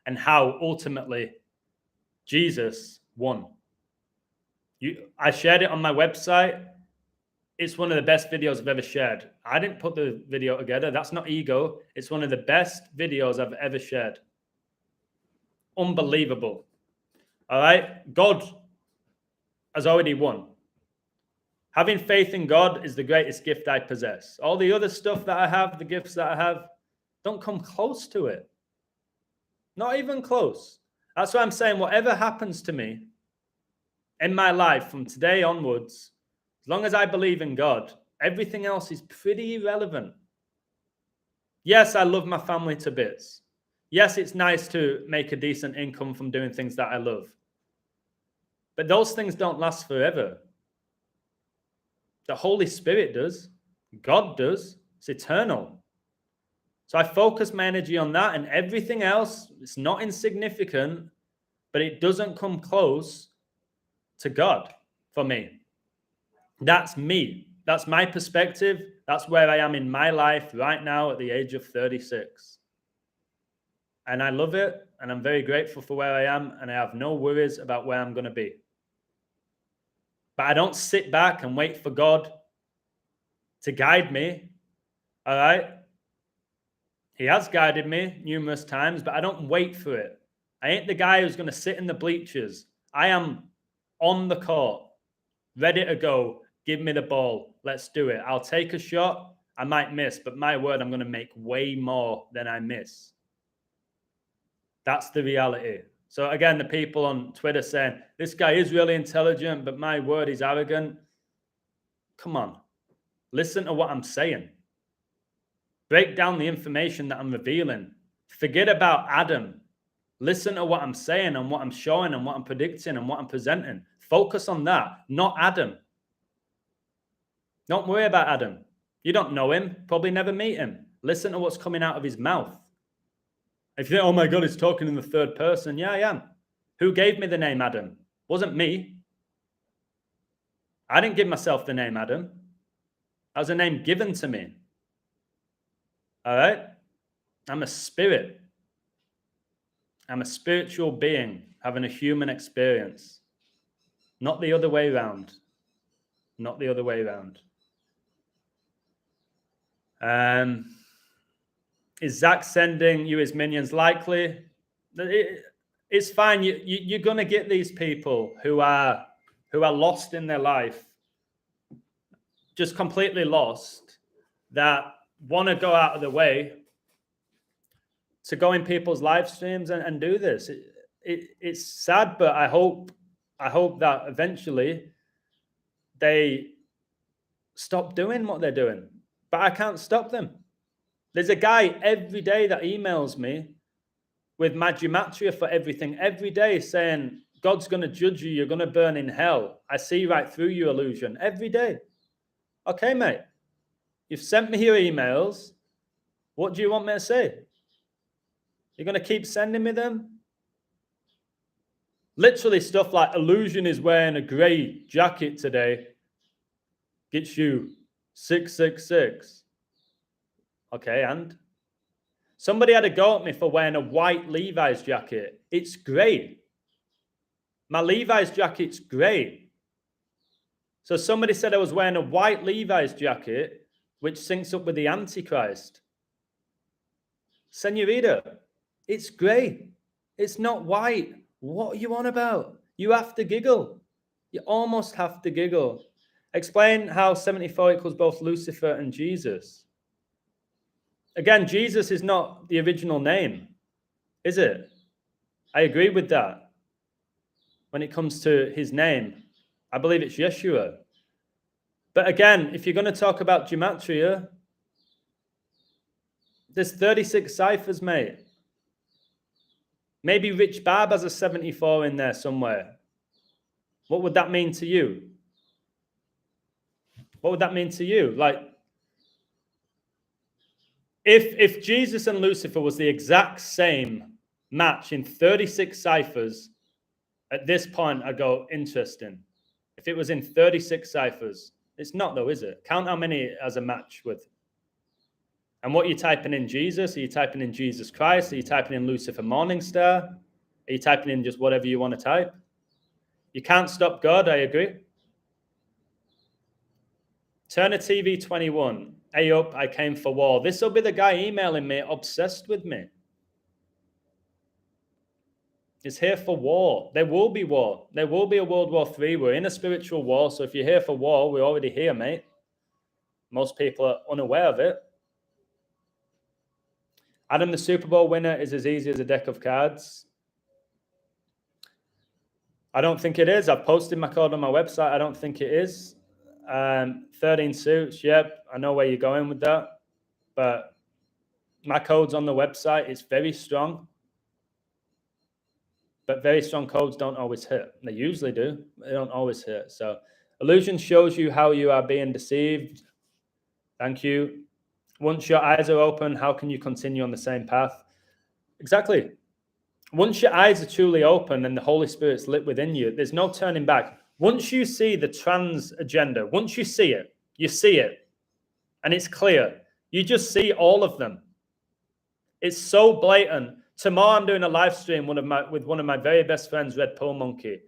and how ultimately Jesus won. I shared it on my website. It's one of the best videos I've ever shared. I didn't put the video together. That's not ego. It's one of the best videos I've ever shared. Unbelievable. All right? God has already won. Having faith in God is the greatest gift I possess. All the other stuff that I have, the gifts that I have, don't come close to it. Not even close. That's why I'm saying whatever happens to me in my life from today onwards, as long as I believe in God, everything else is pretty irrelevant. Yes, I love my family to bits. Yes, it's nice to make a decent income from doing things that I love. But those things don't last forever. The Holy Spirit does. God does. It's eternal. So I focus my energy on that, and everything else, it's not insignificant, but it doesn't come close to God for me. That's me. That's my perspective. That's where I am in my life right now at the age of 36. And I love it, and I'm very grateful for where I am, and I have no worries about where I'm going to be. But I don't sit back and wait for God to guide me. All right? He has guided me numerous times, but I don't wait for it. I ain't the guy who's going to sit in the bleachers. I am on the court, ready to go. Give me the ball. Let's do it. I'll take a shot. I might miss, but my word, I'm going to make way more than I miss. That's the reality. So again, the people on Twitter saying, this guy is really intelligent, but my word, he's arrogant. Come on. Listen to what I'm saying. Break down the information that I'm revealing. Forget about Adam. Listen to what I'm saying and what I'm showing and what I'm predicting and what I'm presenting. Focus on that, not Adam. Don't worry about Adam. You don't know him, probably never meet him. Listen to what's coming out of his mouth. If you think, oh my God, he's talking in the third person. Yeah, I am. Who gave me the name Adam? Wasn't me. I didn't give myself the name Adam. That was a name given to me. All right? I'm a spirit. I'm a spiritual being having a human experience. Not the other way around. Not the other way around. Is Zach sending you his minions? Likely. It's fine. You're going to get these people who are lost in their life, just completely lost, that want to go out of the way to go in people's live streams and do this. It's sad, but I hope that eventually they stop doing what they're doing. But I can't stop them. There's a guy every day that emails me with my Gematria for everything, every day saying, God's going to judge you. You're going to burn in hell. I see right through you, illusion. Every day. Okay, mate. You've sent me your emails. What do you want me to say? You're going to keep sending me them? Literally stuff like illusion is wearing a grey jacket today. Gets you 666. Okay, and? Somebody had a go at me for wearing a white Levi's jacket. It's grey. My Levi's jacket's grey. So somebody said I was wearing a white Levi's jacket, which syncs up with the Antichrist. Senorita, it's grey. It's not white. What are you on about? You have to giggle. You almost have to giggle. Explain how 74 equals both Lucifer and Jesus. Again, Jesus is not the original name, is it? I agree with that. When it comes to his name, I believe it's Yeshua. But again, if you're going to talk about Gematria, there's 36 ciphers, mate. Maybe Rich Barb has a 74 in there somewhere. What would that mean to you? What would that mean to you? Like, if Jesus and Lucifer was the exact same match in 36 ciphers, at this point, I go, interesting. If it was in 36 ciphers, it's not though, is it? Count how many as a match with. And what are you typing in Jesus? Are you typing in Jesus Christ? Are you typing in Lucifer Morningstar? Are you typing in just whatever you want to type? You can't stop God, I agree. Turner TV 21. Hey up, I came for war. This will be the guy emailing me, obsessed with me. It's here for war. There will be war. There will be a World War III. We're in a spiritual war. So if you're here for war, we're already here, mate. Most people are unaware of it. Adam, the Super Bowl winner is as easy as a deck of cards. I don't think it is. I've posted my code on my website. I don't think it is. 13 suits. Yep, I know where you're going with that. But my code's on the website. It's very strong. But very strong codes don't always hit. They usually do. They don't always hit. So illusion shows you how you are being deceived. Thank you. Once your eyes are open, how can you continue on the same path? Exactly. Once your eyes are truly open and the Holy Spirit's lit within you, there's no turning back. Once you see the trans agenda, once you see it, and it's clear. You just see all of them. It's so blatant. Tomorrow I'm doing a live stream with one of my very best friends, Red Pill Monkey.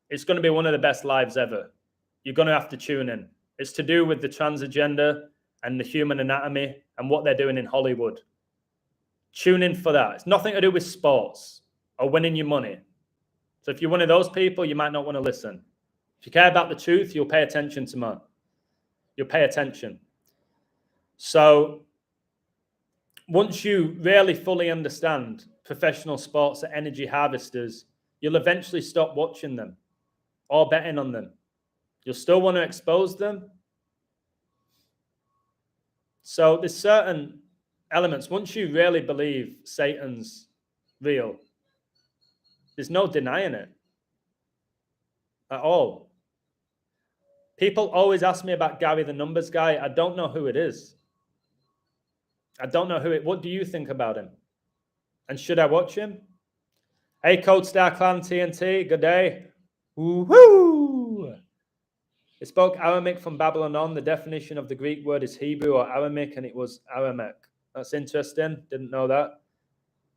It's going to be one of the best lives ever. You're going to have to tune in. It's to do with the trans agenda and the human anatomy and what they're doing in Hollywood. Tune in for that. It's nothing to do with sports or winning your money. So if you're one of those people, you might not want to listen. If you care about the truth, you'll pay attention tomorrow. You'll pay attention. So once you really fully understand professional sports are energy harvesters, you'll eventually stop watching them or betting on them. You'll still want to expose them. So there's certain elements. Once you really believe Satan's real, there's no denying it at all. People always ask me about Gary the Numbers Guy. I don't know who it is. I don't know what do you think about him? And should I watch him? Hey, Code Star Clan TNT, good day. Woohoo! It spoke Aramaic from Babylon on. The definition of the Greek word is Hebrew or Aramaic, and it was Aramaic. That's interesting. Didn't know that.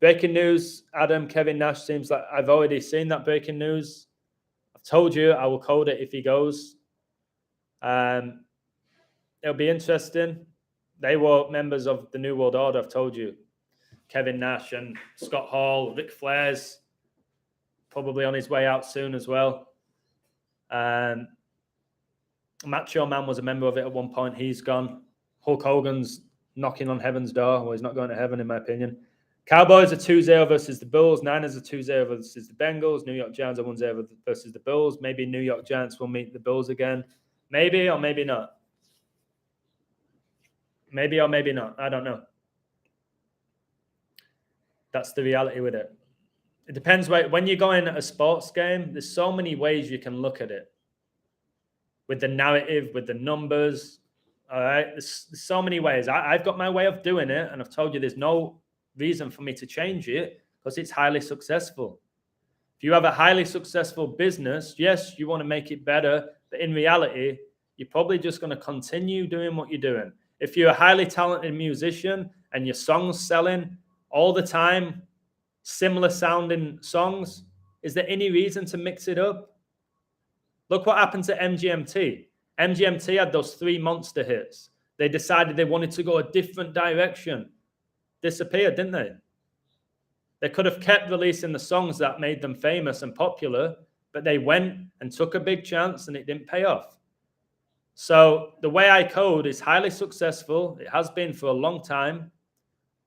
Breaking news, Adam, Kevin Nash seems like I've already seen that breaking news. I've told you I will code it if he goes. It'll be interesting. They were members of the New World Order, I've told you. Kevin Nash and Scott Hall, Ric Flair's probably on his way out soon as well. Macho Man was a member of it at one point. He's gone. Hulk Hogan's knocking on heaven's door. Well, he's not going to heaven, in my opinion. Cowboys are 2-0 versus the Bulls. Niners are 2-0 versus the Bengals. New York Giants are 1-0 versus the Bulls. Maybe New York Giants will meet the Bulls again. Maybe or maybe not. Maybe or maybe not. I don't know. That's the reality with it. It depends. When you're going at a sports game, there's so many ways you can look at it. With the narrative, with the numbers. All right. There's so many ways. I've got my way of doing it. And I've told you there's no reason for me to change it because it's highly successful. If you have a highly successful business, yes, you want to make it better. But in reality, you're probably just going to continue doing what you're doing. If you're a highly talented musician and your song's selling all the time, similar sounding songs, is there any reason to mix it up? Look what happened to MGMT. MGMT had those 3 monster hits. They decided they wanted to go a different direction. Disappeared, didn't they? They could have kept releasing the songs that made them famous and popular, but they went and took a big chance and it didn't pay off. So the way I code is highly successful. It has been for a long time.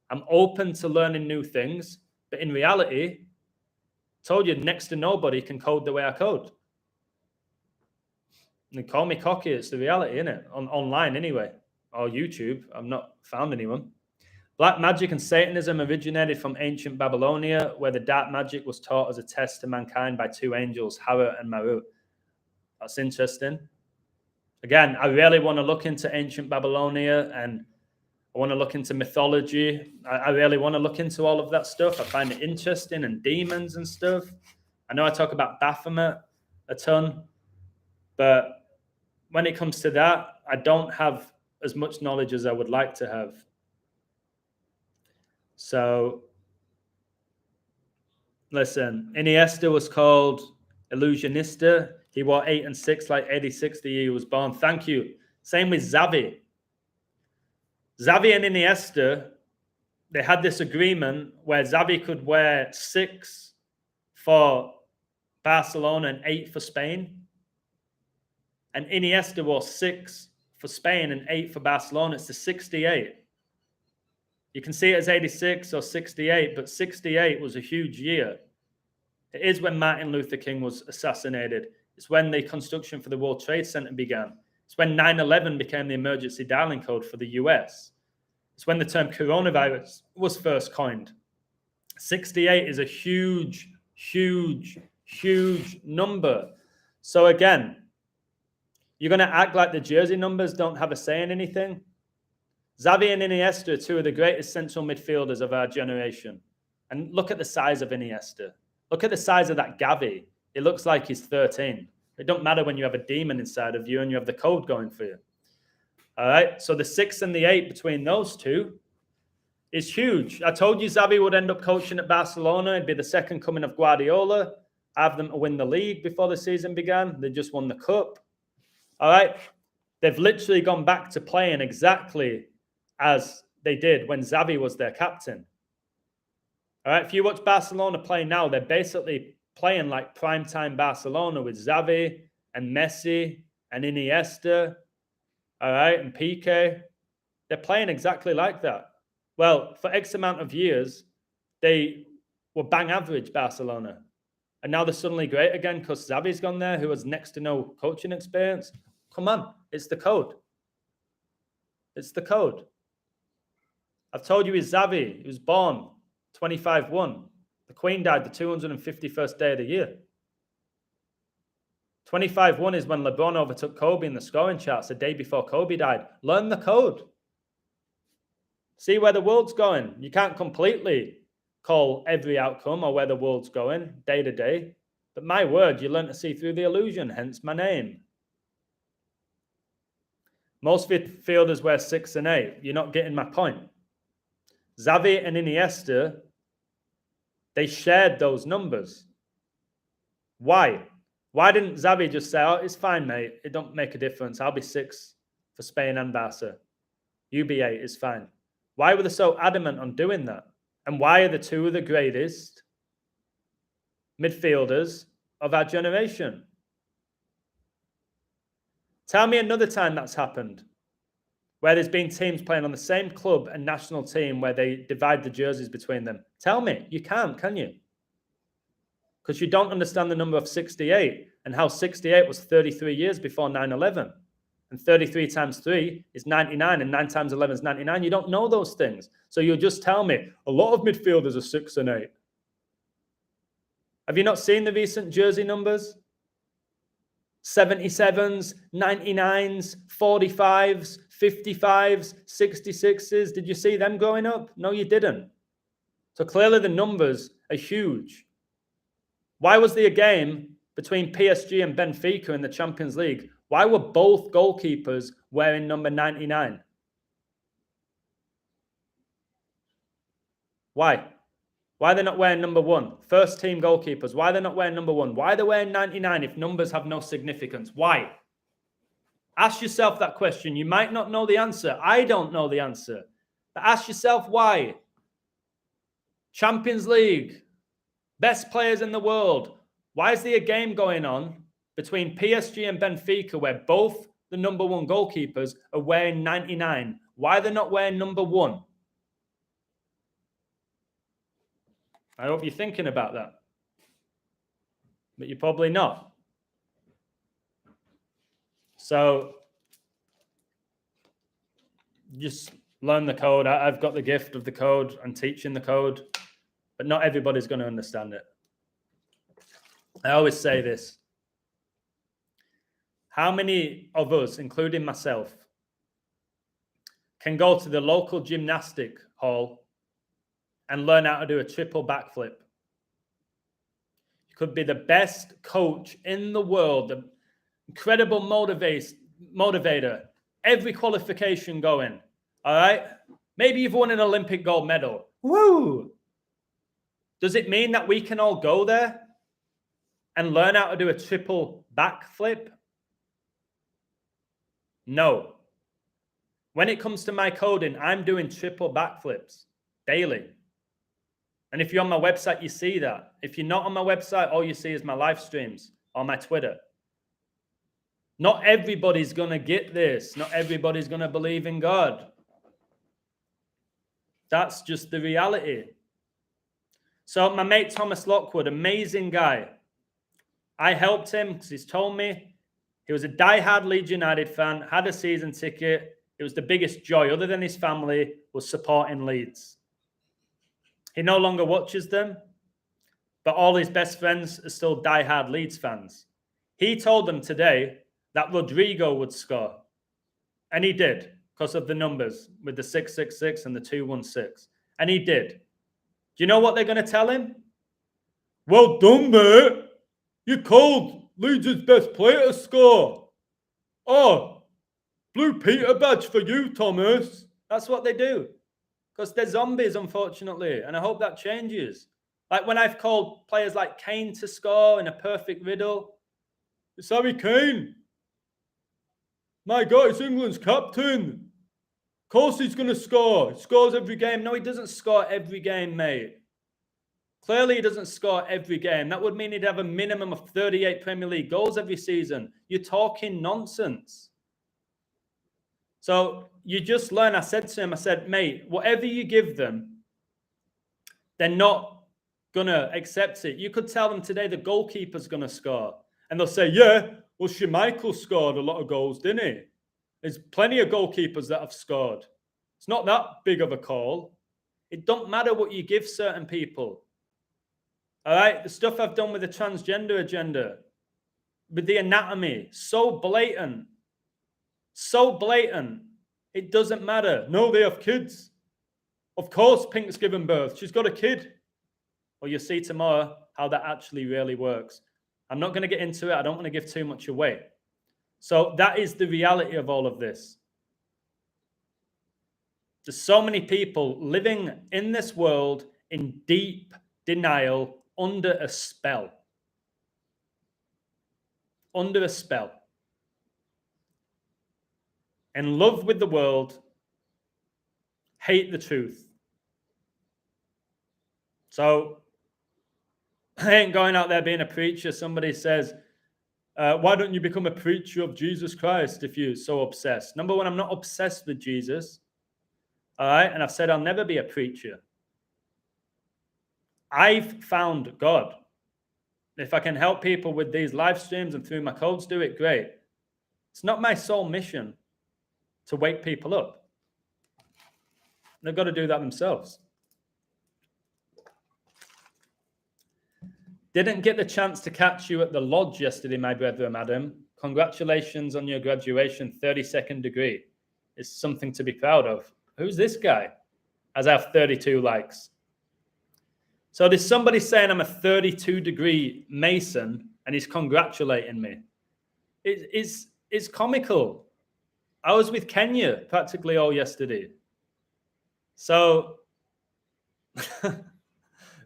I'm open to learning new things, but in reality, I told you next to nobody can code the way I code. And call me cocky, it's the reality, isn't it? Online anyway, or YouTube. I've not found anyone. Black magic and Satanism originated from ancient Babylonia, where the dark magic was taught as a test to mankind by 2 angels, Harut and Marut. That's interesting. Again, I really want to look into ancient Babylonia and I want to look into mythology. I really want to look into all of that stuff. I find it interesting, and demons and stuff. I know I talk about Baphomet a ton, but when it comes to that, I don't have as much knowledge as I would like to have. So, listen, Iniesta was called Illusionista. He wore 8 and 6 like 86 the year he was born. Thank you. Same with Xavi. Xavi and Iniesta, they had this agreement where Xavi could wear 6 for Barcelona and 8 for Spain. And Iniesta wore 6 for Spain and 8 for Barcelona. It's the 68. You can see it as 86 or 68, but 68 was a huge year. It is when Martin Luther King was assassinated. It's when the construction for the World Trade Center began. It's when 9/11 became the emergency dialing code for the US. It's when the term coronavirus was first coined. 68 is a huge, huge, huge number. So again, you're going to act like the jersey numbers don't have a say in anything? Xavi and Iniesta are 2 of the greatest central midfielders of our generation. And look at the size of Iniesta. Look at the size of that Gavi. It looks like he's 13. It don't matter when you have a demon inside of you and you have the code going for you. All right, so the 6 and the 8 between those 2 is huge. I told you Xavi would end up coaching at Barcelona. It'd be the second coming of Guardiola. Have them to win the league before the season began. They just won the cup. All right, they've literally gone back to playing exactly as they did when Xavi was their captain. All right, if you watch Barcelona play now, they're basically playing like primetime Barcelona with Xavi and Messi and Iniesta, all right, and Piqué. They're playing exactly like that. Well, for X amount of years, they were bang average Barcelona. And now they're suddenly great again because Xavi's gone there, who has next to no coaching experience. Come on, it's the code. It's the code. I've told you he's Xavi. He was born 25-1. The Queen died the 251st day of the year. 25-1 is when LeBron overtook Kobe in the scoring charts the day before Kobe died. Learn the code. See where the world's going. You can't completely call every outcome or where the world's going day to day. But my word, you learn to see through the illusion, hence my name. Most midfielders wear 6 and 8. You're not getting my point. Xavi and Iniesta, they shared those numbers. Why? Why didn't Xavi just say, oh, it's fine, mate. It don't make a difference. I'll be 6 for Spain and Barca. You be 8, it's fine. Why were they so adamant on doing that? And why are the 2 of the greatest midfielders of our generation? Tell me another time that's happened, where there's been teams playing on the same club and national team where they divide the jerseys between them. Tell me. You can't, can you? Because you don't understand the number of 68 and how 68 was 33 years before 9/11. And 33 times 3 is 99 and 9 times 11 is 99. You don't know those things. So you'll just tell me, a lot of midfielders are 6 and 8. Have you not seen the recent jersey numbers? 77s, 99s, 45s, 55s, 66s. Did you see them going up? No, you didn't. So clearly the numbers are huge. Why was there a game between PSG and Benfica in the Champions League? Why were both goalkeepers wearing number 99? Why? Why are they not wearing number 1? First team goalkeepers. Why are they not wearing number 1? Why are they wearing 99 if numbers have no significance? Why? Ask yourself that question. You might not know the answer. I don't know the answer. But ask yourself why. Champions League. Best players in the world. Why is there a game going on between PSG and Benfica where both the number 1 goalkeepers are wearing 99? Why are they not wearing number 1? I hope you're thinking about that. But you're probably not. So just learn the code. I've got the gift of the code and teaching the code, but not everybody's going to understand it. I always say this. How many of us, including myself, can go to the local gymnastic hall and learn how to do a triple backflip? You could be the best coach in the world, the incredible motivator, every qualification going, all right? Maybe you've won an Olympic gold medal. Woo! Does it mean that we can all go there and learn how to do a triple backflip? No. When it comes to my coding, I'm doing triple backflips daily. And if you're on my website, you see that. If you're not on my website, all you see is my live streams or my Twitter. Not everybody's going to get this. Not everybody's going to believe in God. That's just the reality. So my mate Thomas Lockwood, amazing guy. I helped him because he's told me he was a diehard Leeds United fan, had a season ticket. It was the biggest joy, other than his family, was supporting Leeds. He no longer watches them, but all his best friends are still diehard Leeds fans. He told them today that Rodrigo would score. And he did, because of the numbers with the 666 and the 216. And he did. Do you know what they're going to tell him? Well done, mate. You called Leeds' best player to score. Oh, Blue Peter badge for you, Thomas. That's what they do. Because they're zombies, unfortunately. And I hope that changes. Like when I've called players like Kane to score in a perfect riddle. It's Harry Kane. My God, it's England's captain. Of course he's going to score. He scores every game. No, he doesn't score every game, mate. Clearly, he doesn't score every game. That would mean he'd have a minimum of 38 Premier League goals every season. You're talking nonsense. So you just learn. I said to him, I said, mate, whatever you give them, they're not going to accept it. You could tell them today the goalkeeper's going to score. And they'll say, yeah, well, Schmeichel scored a lot of goals, didn't he? There's plenty of goalkeepers that have scored. It's not that big of a call. It don't matter what you give certain people. All right? The stuff I've done with the transgender agenda, with the anatomy, so blatant. So blatant. It doesn't matter. No, they have kids. Of course, Pink's given birth. She's got a kid. Well, you'll see tomorrow how that actually really works. I'm not going to get into it. I don't want to give too much away. So that is the reality of all of this. There's so many people living in this world in deep denial, under a spell. Under a spell. In love with the world, hate the truth. So I ain't going out there being a preacher. Somebody says, why don't you become a preacher of Jesus Christ if you're so obsessed? Number one, I'm not obsessed with Jesus. All right. And I've said I'll never be a preacher. I've found God. If I can help people with these live streams and through my codes do it, great. It's not my sole mission to wake people up. They've got to do that themselves. Didn't get the chance to catch you at the lodge yesterday, my brethren, madam. Congratulations on your graduation, 32nd degree. It's something to be proud of. Who's this guy? As I have 32 likes. So there's somebody saying I'm a 32-degree Mason, and he's congratulating me. It's comical. I was with Kenya practically all yesterday. So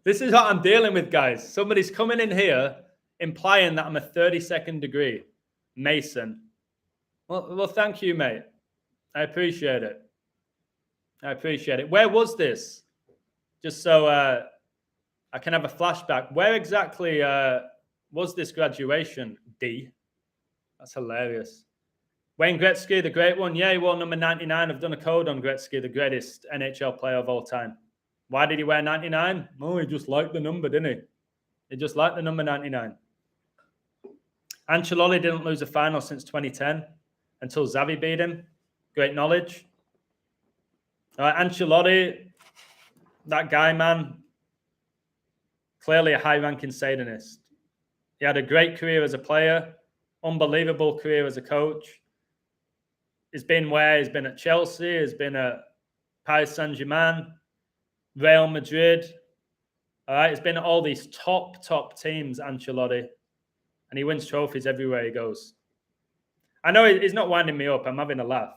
this is what I'm dealing with, guys. Somebody's coming in here implying that I'm a 32nd degree Mason. Well, thank you, mate. I appreciate it. I appreciate it. Where was this? Just so I can have a flashback. Where exactly was this graduation, D? That's hilarious. Wayne Gretzky, the great one. Yeah, he wore number 99. I've done a code on Gretzky, the greatest NHL player of all time. Why did he wear 99? Oh, he just liked the number, didn't he? He just liked the number 99. Ancelotti didn't lose a final since 2010 until Xavi beat him. Great knowledge. Ancelotti, that guy, man, clearly a high-ranking Satanist. He had a great career as a player, unbelievable career as a coach. He's been where? He's been at Chelsea, he's been at Paris Saint-Germain, Real Madrid. All right, he's been at all these top teams, Ancelotti, and he wins trophies everywhere he goes. I know he's not winding me up. I'm having a laugh.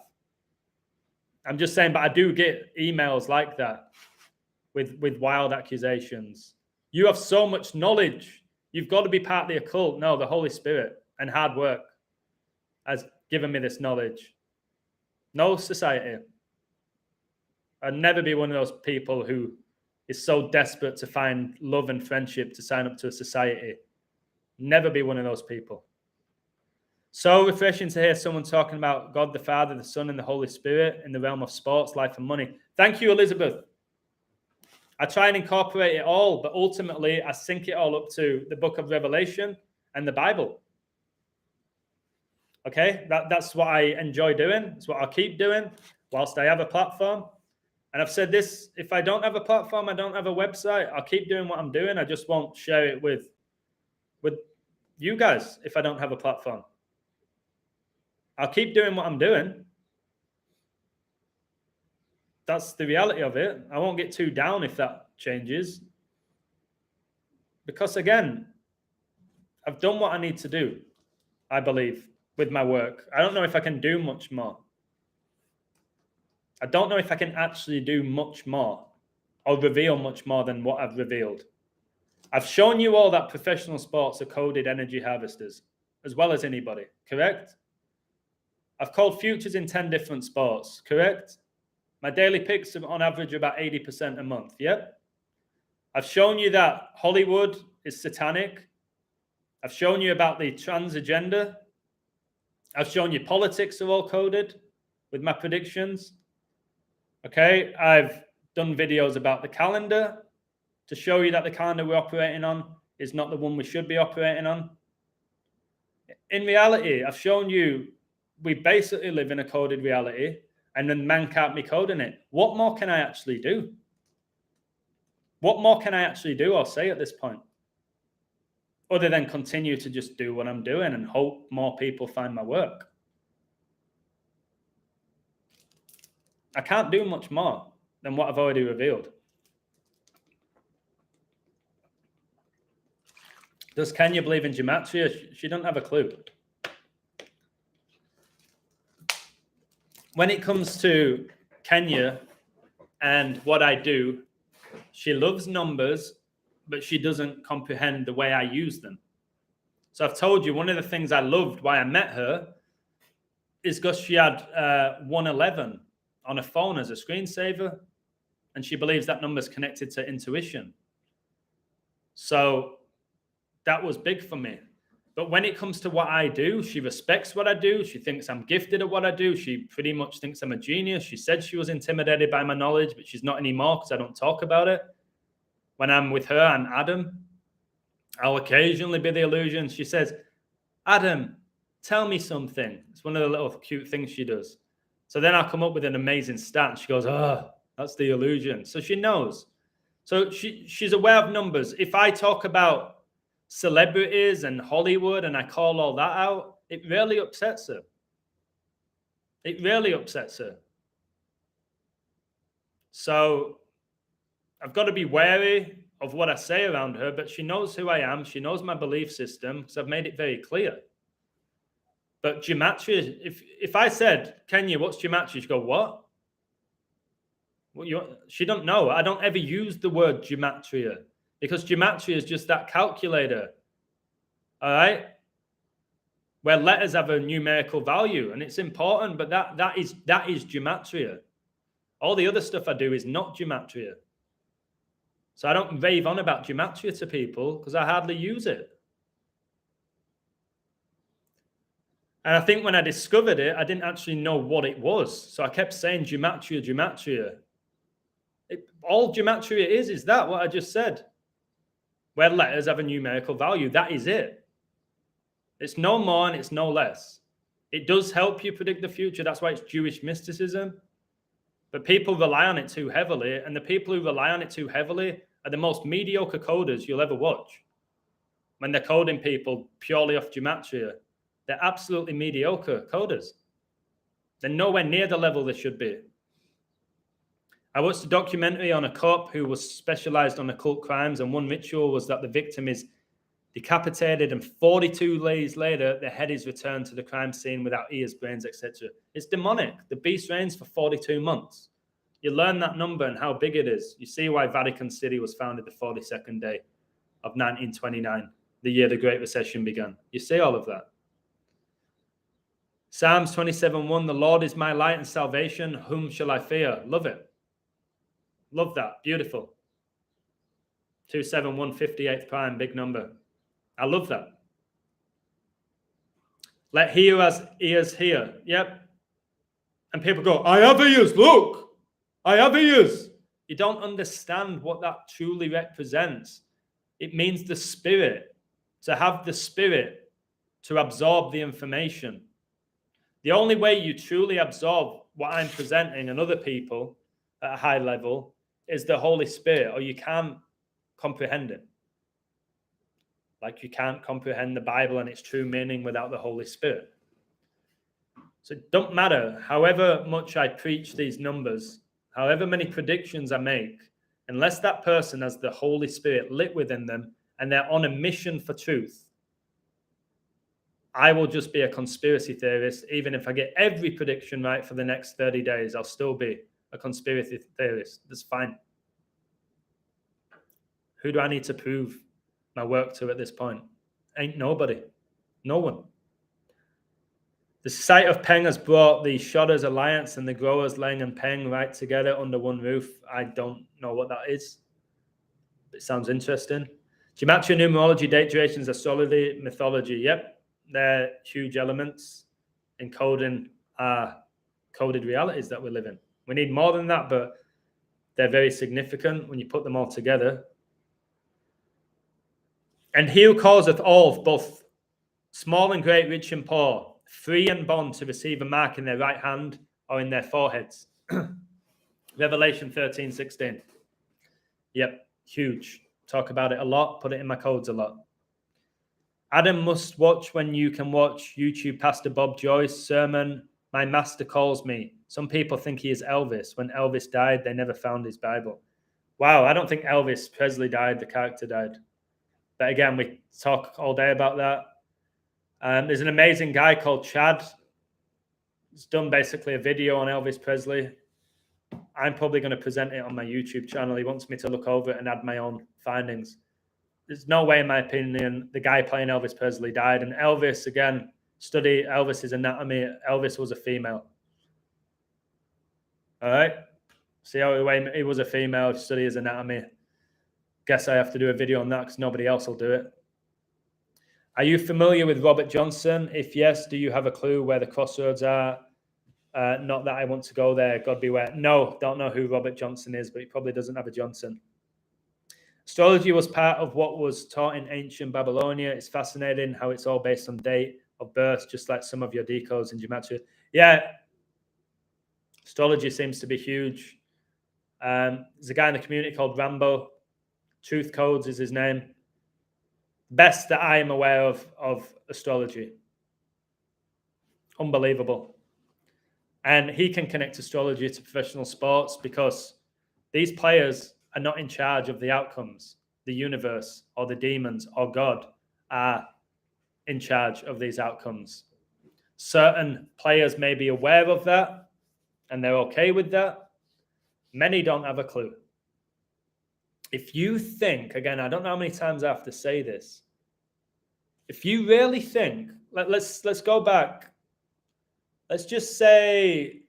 I'm just saying, but I do get emails like that with wild accusations. You have so much knowledge. You've got to be part of the occult. No, the Holy Spirit and hard work has given me this knowledge. No society. I'd never be one of those people who is so desperate to find love and friendship to sign up to a society. Never be one of those people. So refreshing to hear someone talking about God the Father, the Son, and the Holy Spirit in the realm of sports, life, and money. Thank you, Elizabeth. I try and incorporate it all, but ultimately I sync it all up to the book of Revelation and the Bible. Okay, that's what I enjoy doing. It's what I'll keep doing whilst I have a platform. And I've said this, if I don't have a platform, I don't have a website, I'll keep doing what I'm doing. I just won't share it with you guys if I don't have a platform. I'll keep doing what I'm doing. That's the reality of it. I won't get too down if that changes. Because again, I've done what I need to do, I believe, with my work. I don't know if I can do much more. I don't know if I can actually do much more or reveal much more than what I've revealed. I've shown you all that professional sports are coded energy harvesters, as well as anybody, correct? I've called futures in 10 different sports, correct? My daily picks are on average about 80% a month, yep? I've shown you that Hollywood is satanic. I've shown you about the trans agenda. I've shown you politics are all coded with my predictions. Okay, I've done videos about the calendar to show you that the calendar we're operating on is not the one we should be operating on. In reality, I've shown you we basically live in a coded reality and then man can't be coding it. What more can I actually do? What more can I actually do or say at this point? Other than continue to just do what I'm doing and hope more people find my work. I can't do much more than what I've already revealed. Does Kenya believe in Gematria? She doesn't have a clue. When it comes to Kenya and what I do, she loves numbers, but she doesn't comprehend the way I use them. So I've told you one of the things I loved why I met her is because she had 111 on a phone as a screensaver, and she believes that number is connected to intuition. So that was big for me. But when it comes to what I do, she respects what I do. She thinks I'm gifted at what I do. She pretty much thinks I'm a genius. She said she was intimidated by my knowledge, but she's not anymore because I don't talk about it. When I'm with her and Adam, I'll occasionally be the illusion. She says, Adam, tell me something. It's one of the little cute things she does. So then I'll come up with an amazing stat. And she goes, oh, that's the illusion. So she knows. So she's aware of numbers. If I talk about celebrities and Hollywood and I call all that out, it really upsets her. It really upsets her. So I've got to be wary of what I say around her, but she knows who I am. She knows my belief system because I've made it very clear. But Gematria, if I said, Kenya, what's Gematria? She'd go, what? She don't know. I don't ever use the word Gematria because Gematria is just that calculator. All right? Where letters have a numerical value and it's important, but that is Gematria. All the other stuff I do is not Gematria. So I don't rave on about Gematria to people because I hardly use it. And I think when I discovered it, I didn't actually know what it was. So I kept saying Gematria, Gematria. All Gematria is that, what I just said. Where letters have a numerical value. That is it. It's no more and it's no less. It does help you predict the future. That's why it's Jewish mysticism. But people rely on it too heavily. And the people who rely on it too heavily are the most mediocre coders you'll ever watch. When they're coding people purely off Gematria. They're absolutely mediocre coders. They're nowhere near the level they should be. I watched a documentary on a cop who was specialized on occult crimes, and one ritual was that the victim is decapitated and 42 days later, the head is returned to the crime scene without ears, brains, etc. It's demonic. The beast reigns for 42 months. You learn that number and how big it is. You see why Vatican City was founded the 42nd day of 1929, the year the Great Recession began. You see all of that. Psalms 27:1, the Lord is my light and salvation. Whom shall I fear? Love it. Love that. Beautiful. 27158th prime, big number. I love that. Let he who has ears hear. Yep. And people go, I have ears, look. I have ears. You don't understand what that truly represents. It means the spirit, to have the spirit to absorb the information. The only way you truly absorb what I'm presenting and other people at a high level is the Holy Spirit, or you can't comprehend it. Like you can't comprehend the Bible and its true meaning without the Holy Spirit. So it don't matter however much I preach these numbers, however many predictions I make, unless that person has the Holy Spirit lit within them and they're on a mission for truth, I will just be a conspiracy theorist. Even if I get every prediction right for the next 30 days, I'll still be a conspiracy theorist. That's fine. Who do I need to prove my work to at this point? Ain't nobody. No one. The Society of Peng has brought the Shodders Alliance and the Growers, Leng and Peng right together under one roof. I don't know what that is. It sounds interesting. Gematria, numerology, date durations, astrology, mythology. Yep, they're huge elements in coding coded realities that we live in. We need more than that, but they're very significant when you put them all together. And he who causeth all, both small and great, rich and poor, free and bond, to receive a mark in their right hand or in their foreheads. Revelation 13:16. Yep, huge. Talk about it a lot, put it in my codes a lot. Adam must watch when you can watch YouTube Pastor Bob Joyce sermon, My Master Calls Me. Some people think he is Elvis. When Elvis died, they never found his Bible. Wow, I don't think Elvis Presley died, the character died. But again, we talk all day about that. There's an amazing guy called Chad. He's done basically a video on Elvis Presley. I'm probably going to present it on my YouTube channel. He wants me to look over it and add my own findings. There's no way, in my opinion, the guy playing Elvis Presley died. And Elvis, again, study Elvis's anatomy. Elvis was a female. All right? See how he was a female, study his anatomy. Guess I have to do a video on that because nobody else will do it. Are you familiar with Robert Johnson? If yes, do you have a clue where the crossroads are? Not that I want to go there. God beware. No, don't know who Robert Johnson is, but he probably doesn't have a Johnson. Astrology was part of what was taught in ancient Babylonia. It's fascinating how it's all based on date of birth, just like some of your decodes in Gematria. Yeah, astrology seems to be huge. There's a guy in the community called Rambo. Truth Codes is his name. Best that I am aware of astrology. Unbelievable. And he can connect astrology to professional sports because these players are not in charge of the outcomes. The universe or the demons or God are in charge of these outcomes. Certain players may be aware of that and they're okay with that. Many don't have a clue. If you think, again, I don't know how many times I have to say this. If you really think, let's go back. Let's just say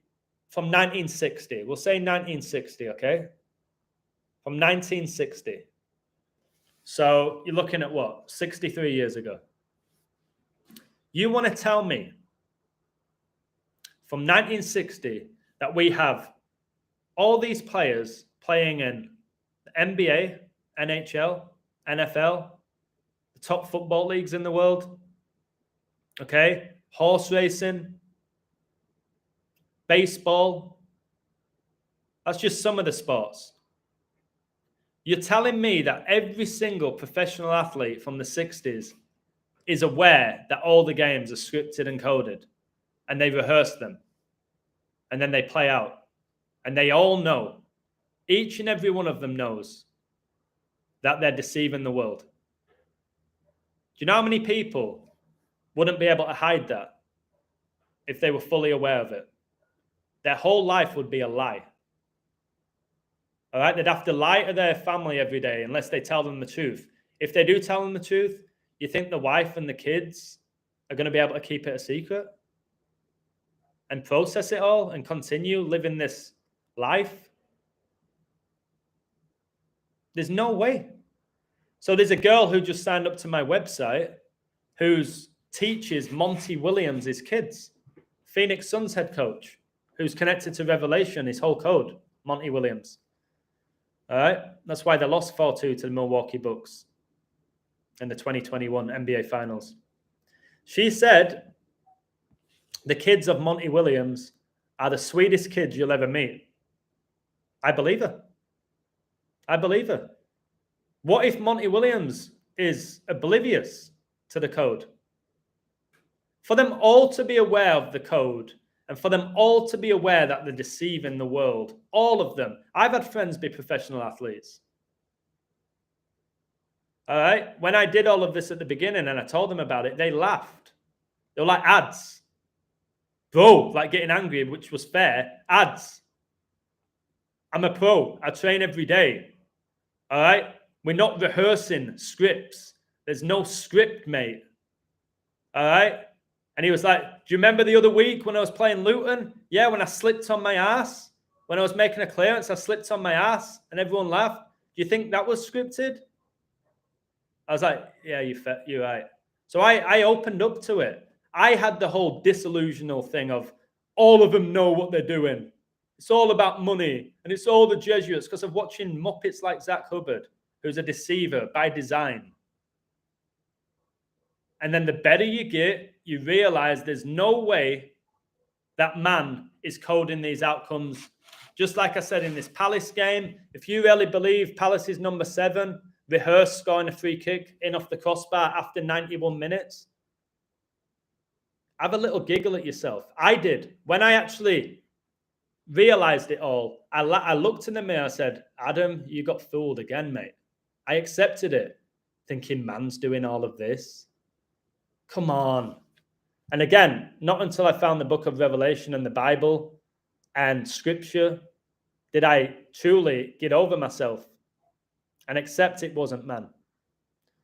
from 1960. We'll say 1960, okay? From 1960. So you're looking at what? 63 years ago. You want to tell me from 1960 that we have all these players playing in the NBA, NHL, NFL, the top football leagues in the world, okay? Horse racing, baseball. That's just some of the sports. You're telling me that every single professional athlete from the 60s is aware that all the games are scripted and coded and they rehearse them and then they play out and they all know, each and every one of them knows that they're deceiving the world. Do you know how many people wouldn't be able to hide that if they were fully aware of it? Their whole life would be a lie. All right, they'd have to lie to their family every day unless they tell them the truth. If they do tell them the truth, you think the wife and the kids are going to be able to keep it a secret and process it all and continue living this life? There's no way. So there's a girl who just signed up to my website who teaches Monty Williams his kids. Phoenix Suns head coach, who's connected to Revelation, his whole code, Monty Williams. All right? That's why they lost 4-2 to the Milwaukee Bucks in the 2021 NBA Finals. She said the kids of Monty Williams are the sweetest kids you'll ever meet. I believe her. I believe her. What if Monty Williams is oblivious to the code? For them all to be aware of the code and for them all to be aware that they're deceiving the world, all of them. I've had friends be professional athletes. All right? When I did all of this at the beginning and I told them about it, they laughed. They were like, ads. Bro, like getting angry, which was fair. Ads. I'm a pro. I train every day. All right? We're not rehearsing scripts. There's no script, mate. All right? And he was like, do you remember the other week when I was playing Luton? Yeah, when I slipped on my ass. When I was making a clearance, I slipped on my ass and everyone laughed. Do you think that was scripted? I was like, yeah, you're right. So I opened up to it. I had the whole disillusional thing of all of them know what they're doing. It's all about money. And it's all the Jesuits because of watching Muppets like Zach Hubbard, who's a deceiver by design. And then the better you get, you realize there's no way that man is coding these outcomes. Just like I said in this Palace game, if you really believe Palace is number 7, rehearse scoring a free kick in off the crossbar after 91 minutes. Have a little giggle at yourself. I did. When I actually realized it all, I looked in the mirror, I said, Adam, you got fooled again, mate. I accepted it, thinking man's doing all of this. Come on. And again, not until I found the book of Revelation and the Bible and scripture did I truly get over myself and accept it wasn't man.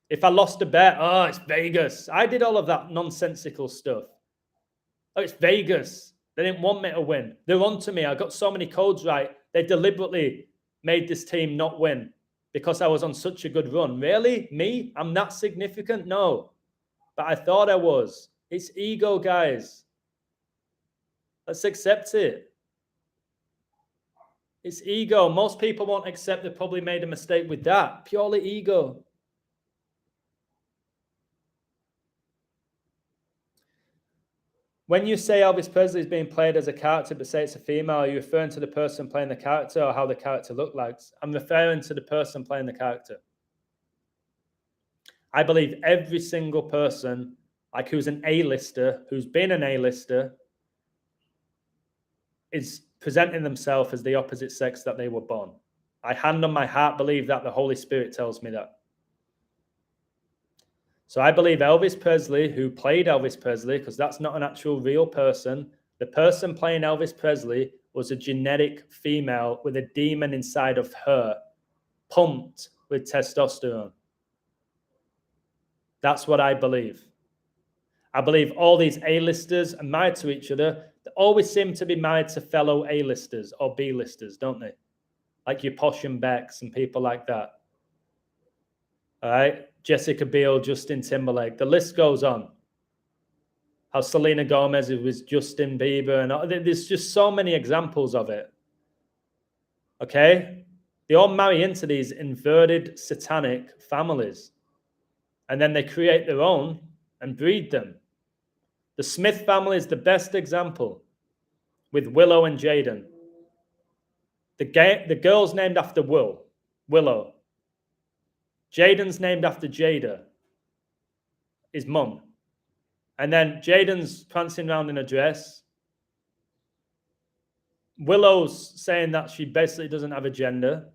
If I lost a bet, oh, it's Vegas. I did all of that nonsensical stuff. Oh, it's Vegas. They didn't want me to win. They're on to me. I got so many codes right. They deliberately made this team not win because I was on such a good run. Really? Me? I'm that significant? No. But I thought I was. It's ego, guys. Let's accept it. It's ego. Most people won't accept they probably made a mistake with that. Purely ego. When you say Elvis Presley is being played as a character but say it's a female, are you referring to the person playing the character or how the character looked like? I'm referring to the person playing the character. I believe every single person, like who's an A-lister, who's been an A-lister, is presenting themselves as the opposite sex that they were born. I hand on my heart believe that. The Holy Spirit tells me that. So I believe Elvis Presley, who played Elvis Presley, because that's not an actual real person, the person playing Elvis Presley was a genetic female with a demon inside of her, pumped with testosterone. That's what I believe. I believe all these A-listers are married to each other. They always seem to be married to fellow A-listers or B-listers, don't they? Like your Posh and Becks and people like that. All right? Jessica Biel, Justin Timberlake. The list goes on. How Selena Gomez was Justin Bieber. And there's just so many examples of it. Okay? They all marry into these inverted satanic families. And then they create their own and breed them. The Smith family is the best example with Willow and Jaden. The girl's named after Willow. Jaden's named after Jada, his mum. And then Jaden's prancing around in a dress. Willow's saying that she basically doesn't have a gender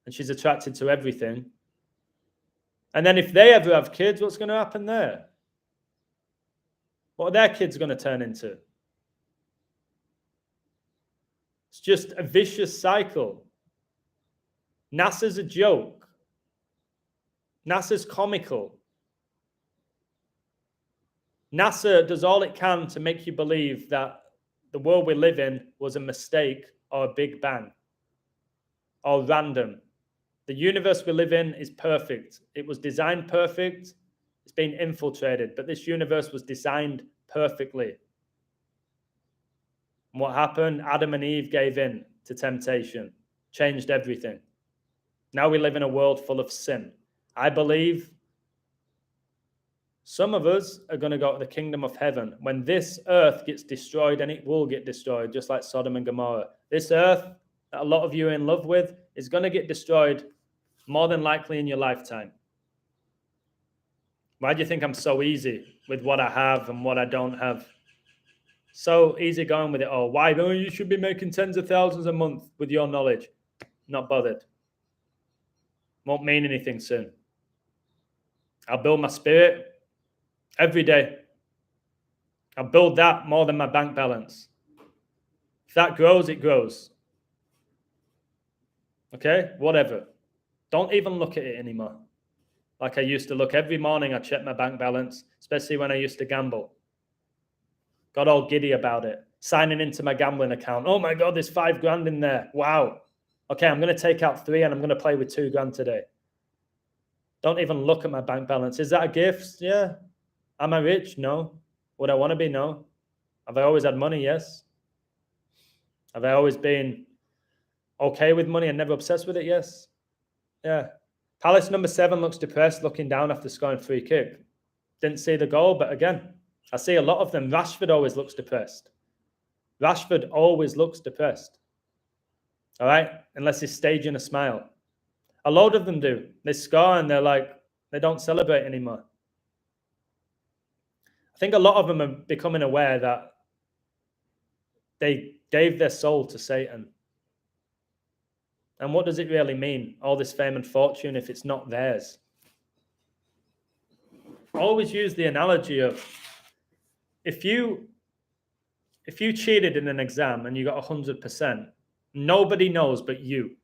and she's attracted to everything. And then if they ever have kids, what's going to happen there? What are their kids going to turn into? It's just a vicious cycle. NASA's a joke. NASA's comical. NASA does all it can to make you believe that the world we live in was a mistake or a big bang or random. The universe we live in is perfect. It was designed perfect. It's been infiltrated, but this universe was designed perfectly. And what happened? Adam and Eve gave in to temptation, changed everything. Now we live in a world full of sin. I believe some of us are going to go to the kingdom of heaven when this earth gets destroyed, and it will get destroyed, just like Sodom and Gomorrah. This earth that a lot of you are in love with is going to get destroyed more than likely in your lifetime. Why do you think I'm so easy with what I have and what I don't have? So easy going with it all. Why? Oh, you should be making tens of thousands a month with your knowledge. Not bothered. Won't mean anything soon. I'll build my spirit every day. I'll build that more than my bank balance. If that grows, it grows. Okay? Whatever. Don't even look at it anymore. Like I used to look every morning, I check my bank balance, especially when I used to gamble. Got all giddy about it. Signing into my gambling account. Oh my God, there's $5,000 in there. Wow. Okay, I'm going to take out 3 and I'm going to play with $2,000 today. Don't even look at my bank balance. Is that a gift? Yeah. Am I rich? No. Would I want to be? No. Have I always had money? Yes. Have I always been okay with money and never obsessed with it? Yes. Yeah. Palace number 7 looks depressed, looking down after scoring free kick. Didn't see the goal, but again, I see a lot of them. Rashford always looks depressed. Rashford always looks depressed. All right? Unless he's staging a smile. A load of them do. They score and they're like, they don't celebrate anymore. I think a lot of them are becoming aware that they gave their soul to Satan. And what does it really mean? All this fame and fortune if it's not theirs? I always use the analogy of if you cheated in an exam and you got 100%, nobody knows but you.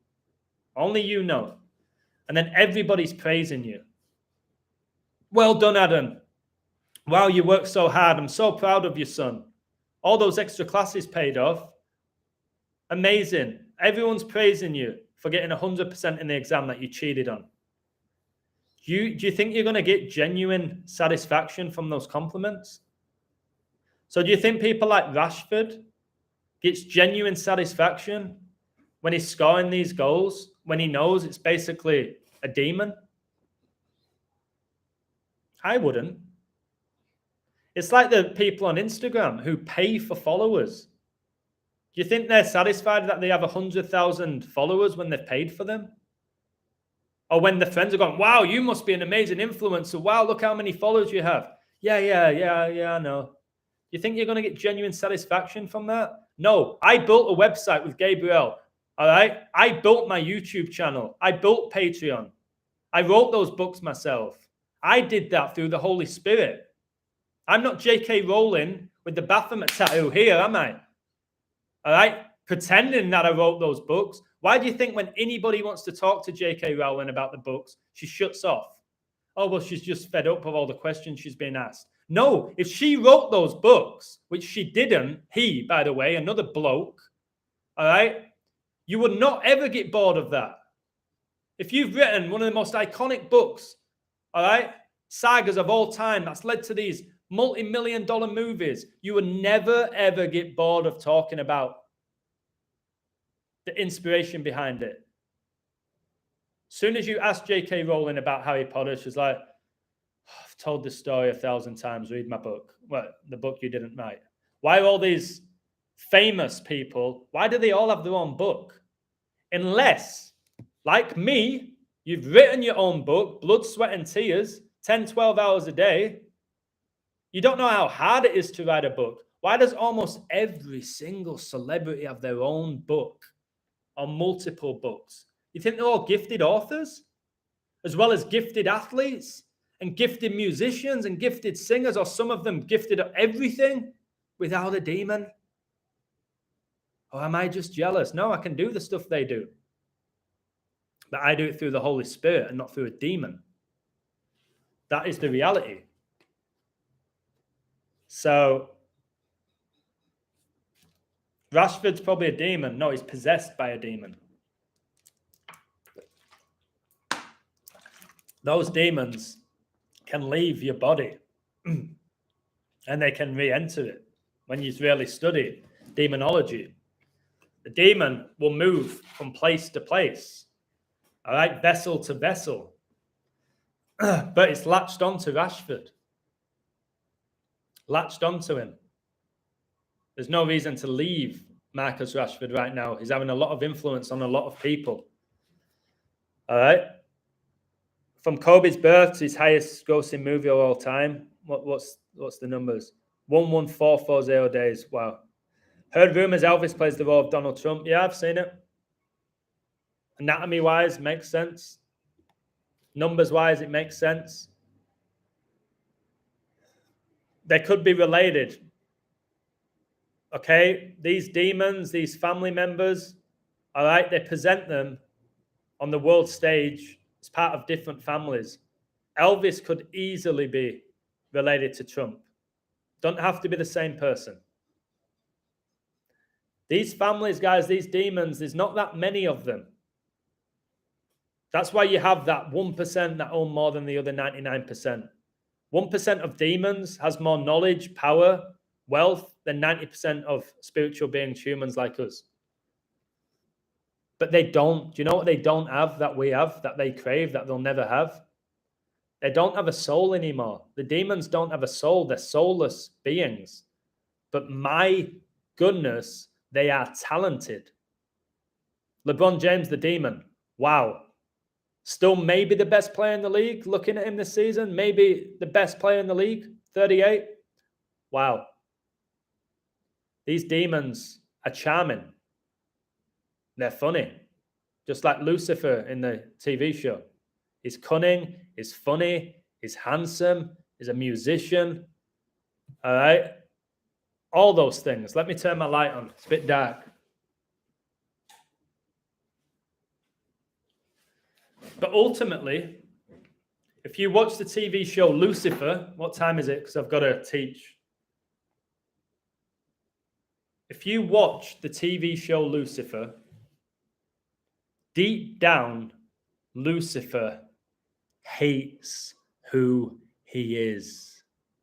Only you know. And then everybody's praising you. Well done, Adam. Wow, you worked so hard. I'm so proud of you, son. All those extra classes paid off. Amazing. Everyone's praising you for getting 100% in the exam that you cheated on. Do you think you're going to get genuine satisfaction from those compliments? So do you think people like Rashford gets genuine satisfaction when he's scoring these goals, when he knows it's basically a demon? I wouldn't. It's like the people on Instagram who pay for followers. Do you think they're satisfied that they have 100,000 followers when they've paid for them? Or when the friends are going, wow, you must be an amazing influencer. Wow, look how many followers you have. Yeah, I know. You think you're going to get genuine satisfaction from that? No, I built a website with Gabriel. All right. I built my YouTube channel. I built Patreon. I wrote those books myself. I did that through the Holy Spirit. I'm not J.K. Rowling with the Baphomet tattoo here, am I? All right. Pretending that I wrote those books. Why do you think when anybody wants to talk to J.K. Rowling about the books, she shuts off? Oh, well, she's just fed up of all the questions she's been asked. No, if she wrote those books, which she didn't, he, by the way, another bloke, all right, you would not ever get bored of that. If you've written one of the most iconic books, all right, sagas of all time that's led to these multi-million-dollar movies, you would never, ever get bored of talking about the inspiration behind it. As soon as you ask J.K. Rowling about Harry Potter, she's like, I've told this story 1,000 times. Read my book. Well, the book you didn't write. Why are all these famous people, why do they all have their own book? Unless, like me, you've written your own book, blood, sweat, and tears, 10, 12 hours a day. You don't know how hard it is to write a book. Why does almost every single celebrity have their own book or multiple books? You think they're all gifted authors, as well as gifted athletes and gifted musicians and gifted singers, or some of them gifted at everything without a demon? Or am I just jealous? No, I can do the stuff they do. But I do it through the Holy Spirit and not through a demon. That is the reality. So, Rashford's probably a demon. No, he's possessed by a demon. those demons can leave your body and they can re-enter it. When you really study demonology, the demon will move from place to place, all right, vessel to vessel. But it's latched onto Rashford, latched onto him. There's no reason to leave Marcus Rashford right now. He's having a lot of influence on a lot of people. All right. From Kobe's birth to his highest grossing movie of all time, what's the numbers? 11440 days. Wow. Heard rumors Elvis plays the role of Donald Trump. Yeah, I've seen it. Anatomy-wise, makes sense. Numbers-wise, it makes sense. They could be related. Okay, these demons, these family members, all right, they present them on the world stage as part of different families. Elvis could easily be related to Trump. Don't have to be the same person. These families, guys, these demons, there's not that many of them. That's why you have that 1% that own more than the other 99%. 1% of demons has more knowledge, power, wealth than 90% of spiritual beings, humans like us. But they don't. Do you know what they don't have that we have, that they crave, that they'll never have? They don't have a soul anymore. The demons don't have a soul. They're soulless beings. But my goodness, they are talented. LeBron James, the demon. Wow. Still maybe the best player in the league. Looking at him this season, maybe the best player in the league. 38. Wow. These demons are charming. They're funny. Just like Lucifer in the TV show. He's cunning, he's funny, he's handsome, he's a musician. All right? All those things. Let me turn my light on. It's a bit dark. But ultimately, if you watch the TV show Lucifer, what time is it? Because I've got to teach. If you watch the TV show Lucifer, deep down, Lucifer hates who he is.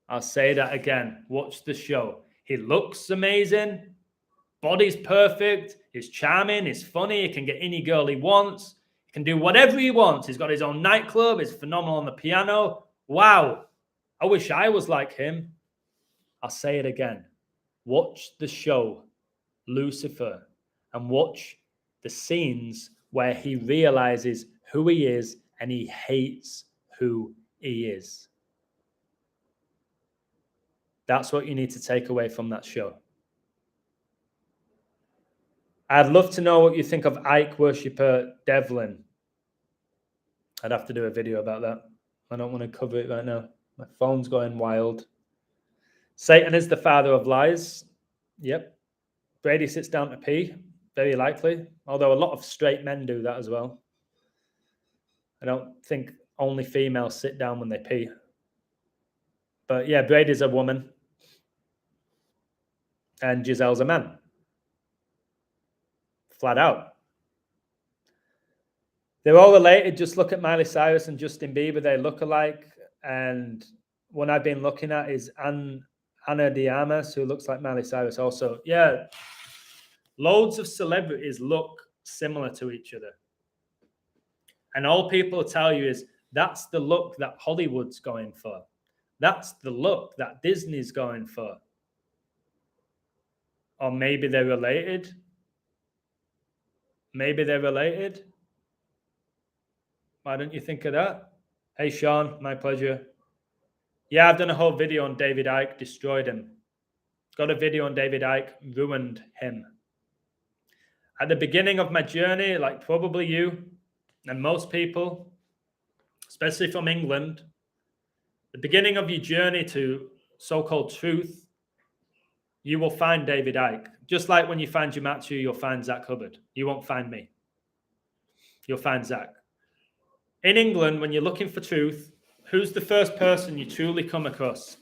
I'll say that again. Watch the show. He looks amazing. Body's perfect. He's charming. He's funny. He can get any girl he wants. He can do whatever he wants. He's got his own nightclub. He's phenomenal on the piano. Wow. I wish I was like him. I'll say it again. Watch the show Lucifer and watch the scenes where he realizes who he is and he hates who he is. That's what you need to take away from that show. I'd love to know what you think of Ike worshipper Devlin. I'd have to do a video about that. I don't want to cover it right now. My phone's going wild. Satan is the father of lies. Yep. Brady sits down to pee. Very likely. Although a lot of straight men do that as well. I don't think only females sit down when they pee. But yeah, Brady's a woman. And Giselle's a man. Flat out. They're all related. Just look at Miley Cyrus and Justin Bieber. They look alike. And one I've been looking at is Ana de Armas, who looks like Miley Cyrus also. Yeah. Loads of celebrities look similar to each other. And all people tell you is that's the look that Hollywood's going for. That's the look that Disney's going for. Or maybe they're related. Maybe they're related. Why don't you think of that? Hey, Sean, my pleasure. Yeah, I've done a whole video on David Icke, destroyed him. Got a video on David Icke, ruined him. At the beginning of my journey, like probably you and most people, especially from England, the beginning of your journey to so-called truth, you will find David Icke. Just like when you find Gematria, you'll find Zach Hubbard. You won't find me. You'll find Zach. In England, when you're looking for truth, who's the first person you truly come across?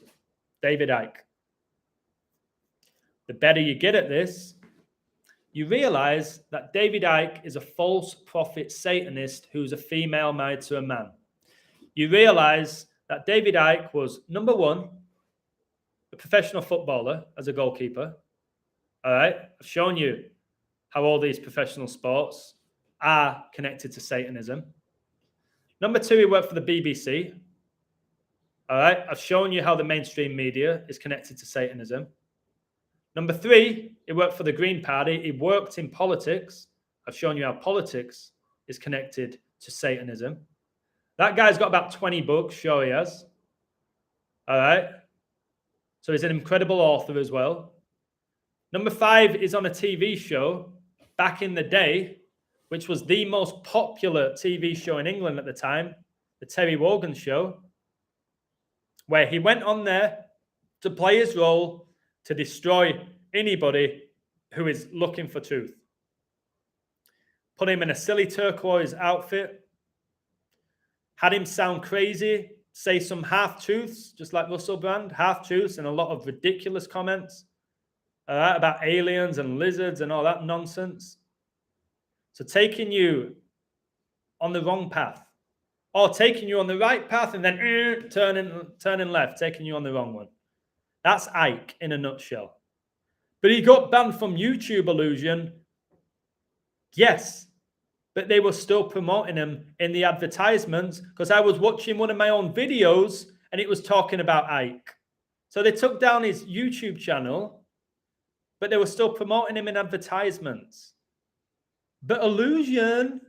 David Icke. The better you get at this, you realize that David Icke is a false prophet Satanist who's a female married to a man. you realize that David Icke was, number one, a professional footballer as a goalkeeper. All right. I've shown you how all these professional sports are connected to Satanism. Number two, he worked for the BBC. All right. I've shown you how the mainstream media is connected to Satanism. Number three, he worked for the Green Party. He worked in politics. I've shown you how politics is connected to Satanism. That guy's got about 20 books. Sure he has. All right. So he's an incredible author as well. Number five is on a TV show back in the day, which was the most popular TV show in England at the time, the Terry Wogan Show, where he went on there to play his role to destroy anybody who is looking for truth. Put him in a silly turquoise outfit, had him sound crazy, say some half-truths, just like Russell Brand, half-truths and a lot of ridiculous comments about aliens and lizards and all that nonsense. So taking you on the wrong path, or taking you on the right path and then turning left, taking you on the wrong one. That's Icke in a nutshell. But he got banned from YouTube, Illusion. Yes, but they were still promoting him in the advertisements because I was watching one of my own videos and it was talking about Icke. So they took down his YouTube channel, but they were still promoting him in advertisements. But Illusion,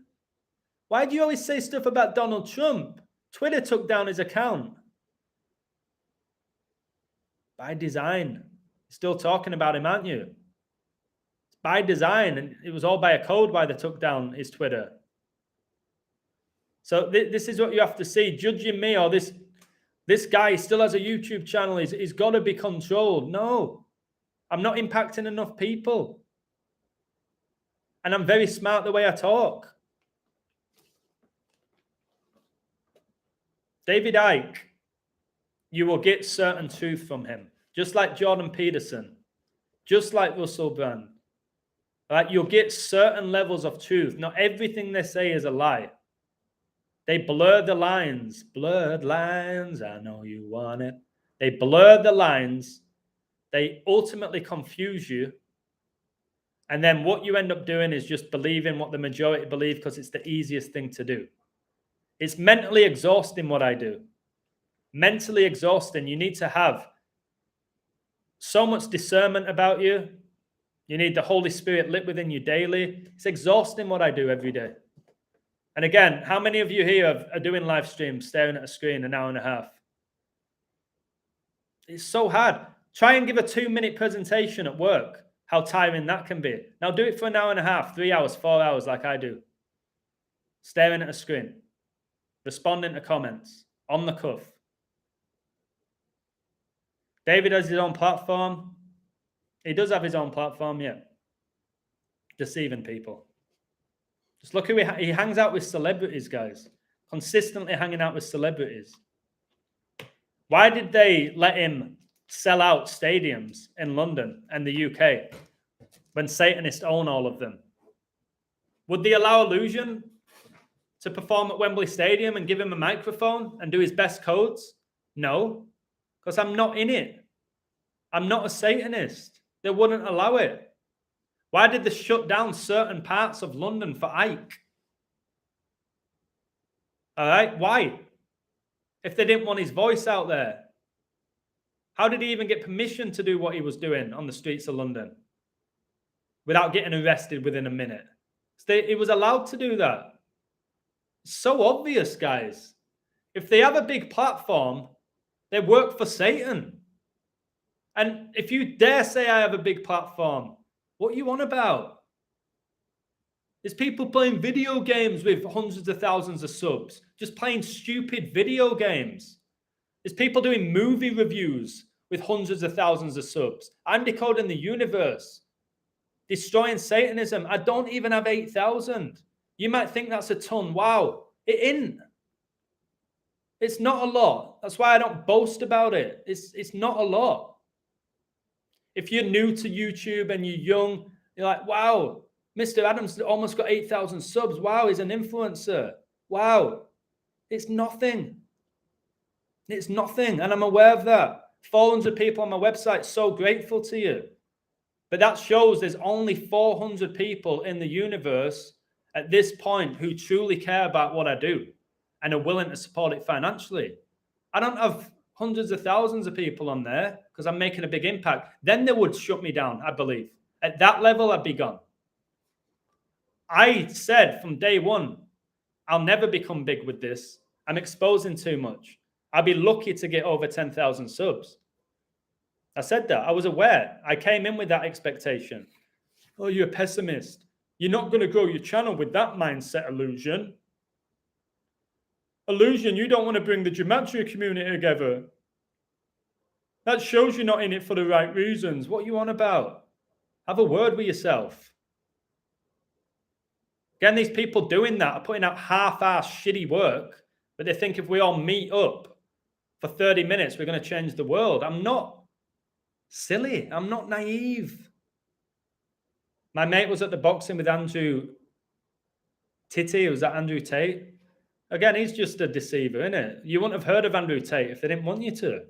why do you always say stuff about Donald Trump? Twitter took down his account. By design. Still talking about him, aren't you? It's by design, and it was all by a code why they took down his Twitter. So this is what you have to see. Judging me or this guy still has a YouTube channel, he's got to be controlled. No, I'm not impacting enough people. And I'm very smart the way I talk. David Icke, you will get certain truth from him. Just like Jordan Peterson, just like Russell Brand. Right? You'll get certain levels of truth. Not everything they say is a lie. They blur the lines. Blurred lines, I know you want it. They blur the lines. They ultimately confuse you. And then what you end up doing is just believing what the majority believe because it's the easiest thing to do. It's mentally exhausting what I do. Mentally exhausting. You need to have so much discernment about you. You need the Holy Spirit lit within you daily. It's exhausting what I do every day. And again, how many of you here are doing live streams, staring at a screen an hour and a half? It's so hard. Try and give a 2-minute presentation at work. How tiring that can be. Now do it for an hour and a half, 3 hours, 4 hours like I do. Staring at a screen. Responding to comments. On the cuff. David has his own platform. He does have his own platform, yeah. Deceiving people. Just look who he hangs out with celebrities, guys. Consistently hanging out with celebrities. Why did they let him sell out stadiums in London and the UK when Satanists own all of them? Would they allow Illusion to perform at Wembley Stadium and give him a microphone and do his best codes? No, because I'm not in it. I'm not a Satanist. They wouldn't allow it. Why did they shut down certain parts of London for Icke? All right, why? If they didn't want his voice out there. How did he even get permission to do what he was doing on the streets of London without getting arrested within a minute? He was allowed to do that. It's so obvious, guys. If they have a big platform, they work for Satan. And if you dare say I have a big platform, what are you on about? There's people playing video games with hundreds of thousands of subs, just playing stupid video games. There's people doing movie reviews with hundreds of thousands of subs. I'm decoding the universe, destroying Satanism. I don't even have 8,000. You might think that's a ton. Wow, it isn't. It's not a lot. That's why I don't boast about it. It's not a lot. If you're new to YouTube and you're young, you're like, wow, Mr. Adams almost got 8,000 subs. Wow, he's an influencer. Wow, it's nothing. It's nothing, and I'm aware of that. 400 people on my website, so grateful to you. But that shows there's only 400 people in the universe at this point who truly care about what I do and are willing to support it financially. I don't have hundreds of thousands of people on there because I'm making a big impact. Then they would shut me down, I believe. At that level, I'd be gone. I said from day one, I'll never become big with this. I'm exposing too much. I'd be lucky to get over 10,000 subs. I said that. I was aware. I came in with that expectation. Oh, you're a pessimist. You're not going to grow your channel with that mindset, Illusion. Illusion, you don't want to bring the Gematria community together. That shows you're not in it for the right reasons. What are you on about? Have a word with yourself. Again, these people doing that are putting out half-ass shitty work, but they think if we all meet up for 30 minutes, we're going to change the world. I'm not silly. I'm not naive. My mate was at the boxing with Andrew Titty. Was that Andrew Tate? Again, he's just a deceiver, isn't it? You wouldn't have heard of Andrew Tate if they didn't want you to.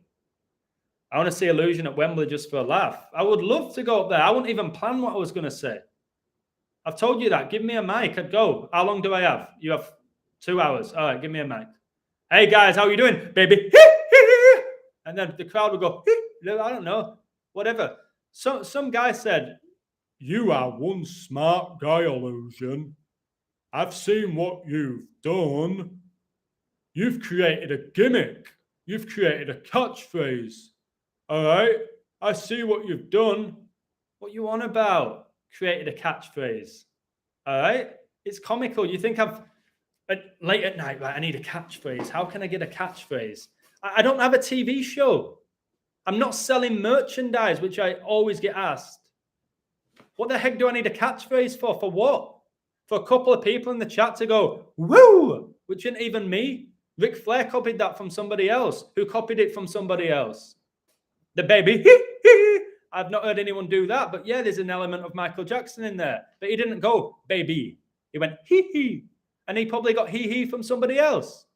I want to see Illusion at Wembley just for a laugh. I would love to go up there. I wouldn't even plan what I was going to say. I've told you that. Give me a mic. I'd go. How long do I have? You have 2 hours. All right, give me a mic. Hey, guys, how are you doing, baby? And then the crowd would go, I don't know, whatever. So some guy said, you are one smart guy, Illusion. I've seen what you've done. You've created a gimmick. You've created a catchphrase. All right? I see what you've done. What you on about? Created a catchphrase. All right? It's comical. You think I've... late at night, right? I need a catchphrase. How can I get a catchphrase? I don't have a TV show. I'm not selling merchandise, which I always get asked. What the heck do I need a catchphrase for? For what? For a couple of people in the chat to go, woo, which isn't even me. Ric Flair copied that from somebody else. Who copied it from somebody else? The baby. I've not heard anyone do that, but yeah, there's an element of Michael Jackson in there. But he didn't go, baby. He went, hee hee. And he probably got hee hee from somebody else.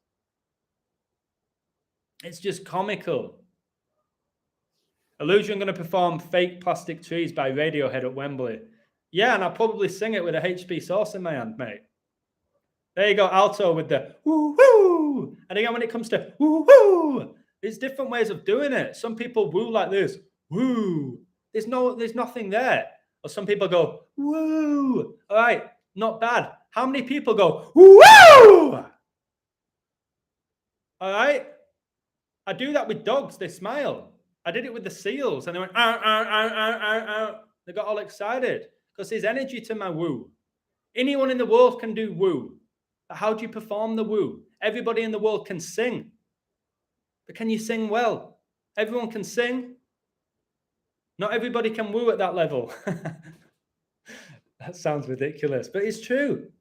It's just comical. Illusion going to perform Fake Plastic Trees by Radiohead at Wembley. Yeah, and I'll probably sing it with a HP sauce in my hand, mate. There you go, alto with the woo-woo. And again, when it comes to woo-woo, there's different ways of doing it. Some people woo like this, woo. There's nothing there. Or some people go, woo. All right, not bad. How many people go, woo? All right. I do that with dogs. They smile. I did it with the seals, and they went, ow, ow, ow, ow, ow, ow. They got all excited because there's energy to my woo. Anyone in the world can do woo. But how do you perform the woo? Everybody in the world can sing. But can you sing well? Everyone can sing. Not everybody can woo at that level. That sounds ridiculous, but it's true.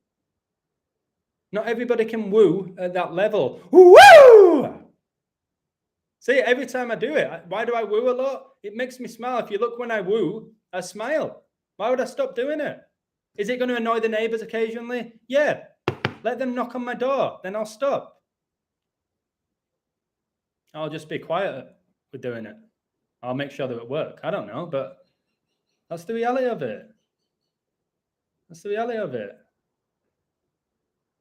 Not everybody can woo at that level. Woo! See, every time I do it, why do I woo a lot? It makes me smile. If you look when I woo, I smile. Why would I stop doing it? Is it going to annoy the neighbors occasionally? Yeah. Let them knock on my door. Then I'll stop. I'll just be quiet with doing it. I'll make sure that it works. I don't know, but that's the reality of it. That's the reality of it.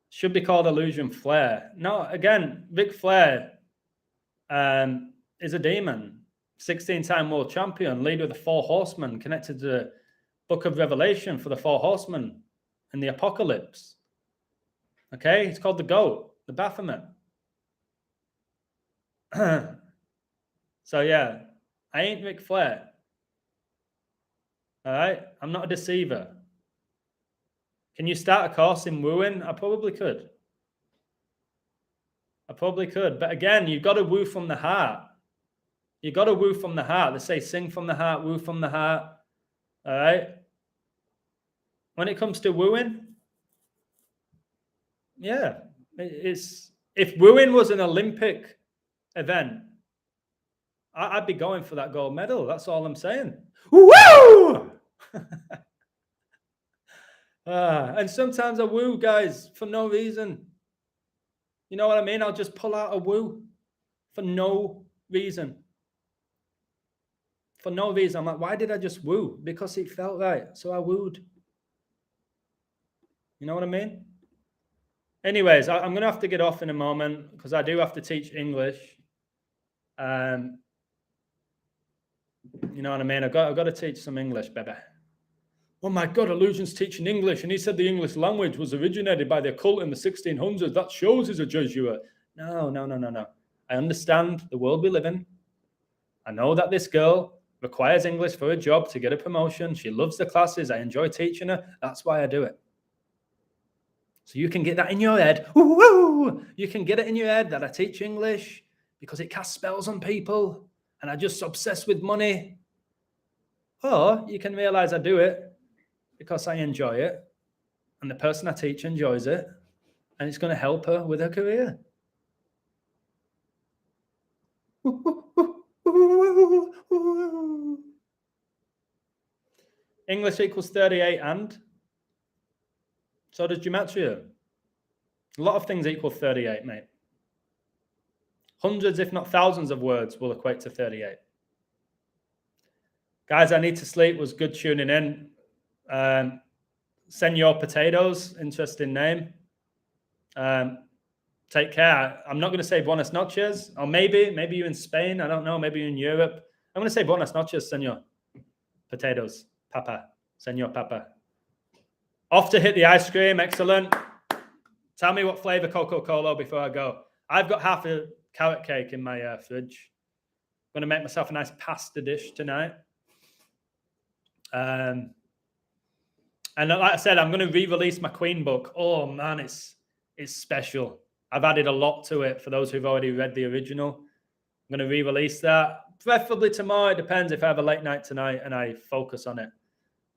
Should be called Illusion Flair. No, again, Ric Flair is a demon. 16-time world champion, leader of the Four Horsemen, connected to the Book of Revelation for the Four Horsemen and the Apocalypse. Okay, it's called the GOAT, the Baphomet. So yeah, I ain't Ric Flair. All right, I'm not a deceiver. Can you start a course in wooing? I probably could. But again, you've got to woo from the heart. You've got to woo from the heart. They say sing from the heart, woo from the heart. All right. When it comes to wooing, yeah, it's if wooing was an Olympic event, I'd be going for that gold medal. That's all I'm saying. Woo! And sometimes I woo guys for no reason. You know what I mean? I'll just pull out a woo for no reason. For no reason. I'm like, why did I just woo? Because it felt right. So I wooed. You know what I mean? Anyways, I'm going to have to get off in a moment because I do have to teach English. You know what I mean? I've got to teach some English, baby. Oh my God, Illusion's teaching English. And he said the English language was originated by the occult in the 1600s. That shows he's a Jesuit. No. I understand the world we live in. I know that this girl requires English for a job to get a promotion. She loves the classes. I enjoy teaching her. That's why I do it. So you can get that in your head. Woo! You can get it in your head that I teach English because it casts spells on people and I just obsessed with money. Or you can realize I do it because I enjoy it and the person I teach enjoys it and it's going to help her with her career. English equals 38 and so does Gematria. A lot of things equal 38, mate. Hundreds, if not thousands of words will equate to 38. Guys, I need to sleep. Was good tuning in. Senor Potatoes, interesting name. Take care. I'm not going to say buenas noches. Or maybe you're in Spain. I don't know. Maybe you're in Europe. I'm going to say buenas noches, Senor Potatoes. Papa. Senor Papa. Off to hit the ice cream. Excellent. Tell me what flavor Coca-Cola before I go. I've got half a carrot cake in my fridge. I'm going to make myself a nice pasta dish tonight. And like I said, I'm going to re-release my Queen book. Oh, man, it's special. I've added a lot to it for those who've already read the original. I'm going to re-release that. Preferably tomorrow. It depends if I have a late night tonight and I focus on it.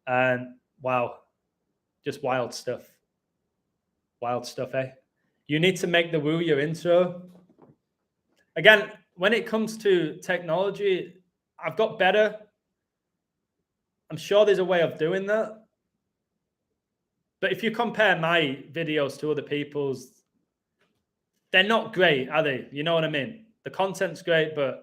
And wow, just wild stuff. Wild stuff, eh? You need to make the woo your intro. Again, when it comes to technology, I've got better. I'm sure there's a way of doing that. But if you compare my videos to other people's, they're not great, are they? You know what I mean? The content's great, but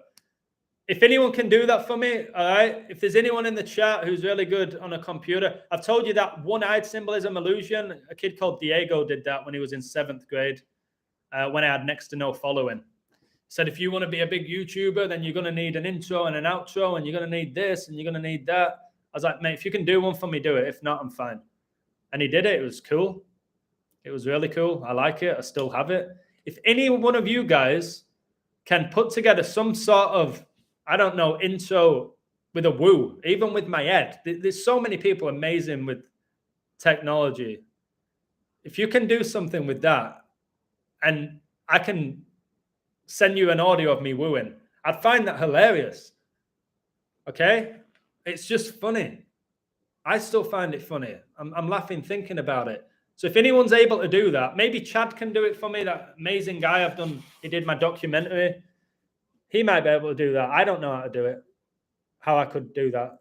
if anyone can do that for me, all right? If there's anyone in the chat who's really good on a computer, I've told you that one-eyed symbolism illusion. A kid called Diego did that when he was in 7th grade, when I had next to no following. He said, if you want to be a big YouTuber, then you're going to need an intro and an outro, and you're going to need this, and you're going to need that. I was like, mate, if you can do one for me, do it. If not, I'm fine. And he did it. It was cool. It was really cool. I like it. I still have it. If any one of you guys can put together some sort of, I don't know, intro with a woo, even with my head. There's so many people amazing with technology. If you can do something with that, and I can send you an audio of me wooing, I'd find that hilarious. Okay? It's just funny. I still find it funny. I'm laughing thinking about it. So if anyone's able to do that, maybe Chad can do it for me, that amazing guy he did my documentary. He might be able to do that. I don't know how to do it, how I could do that.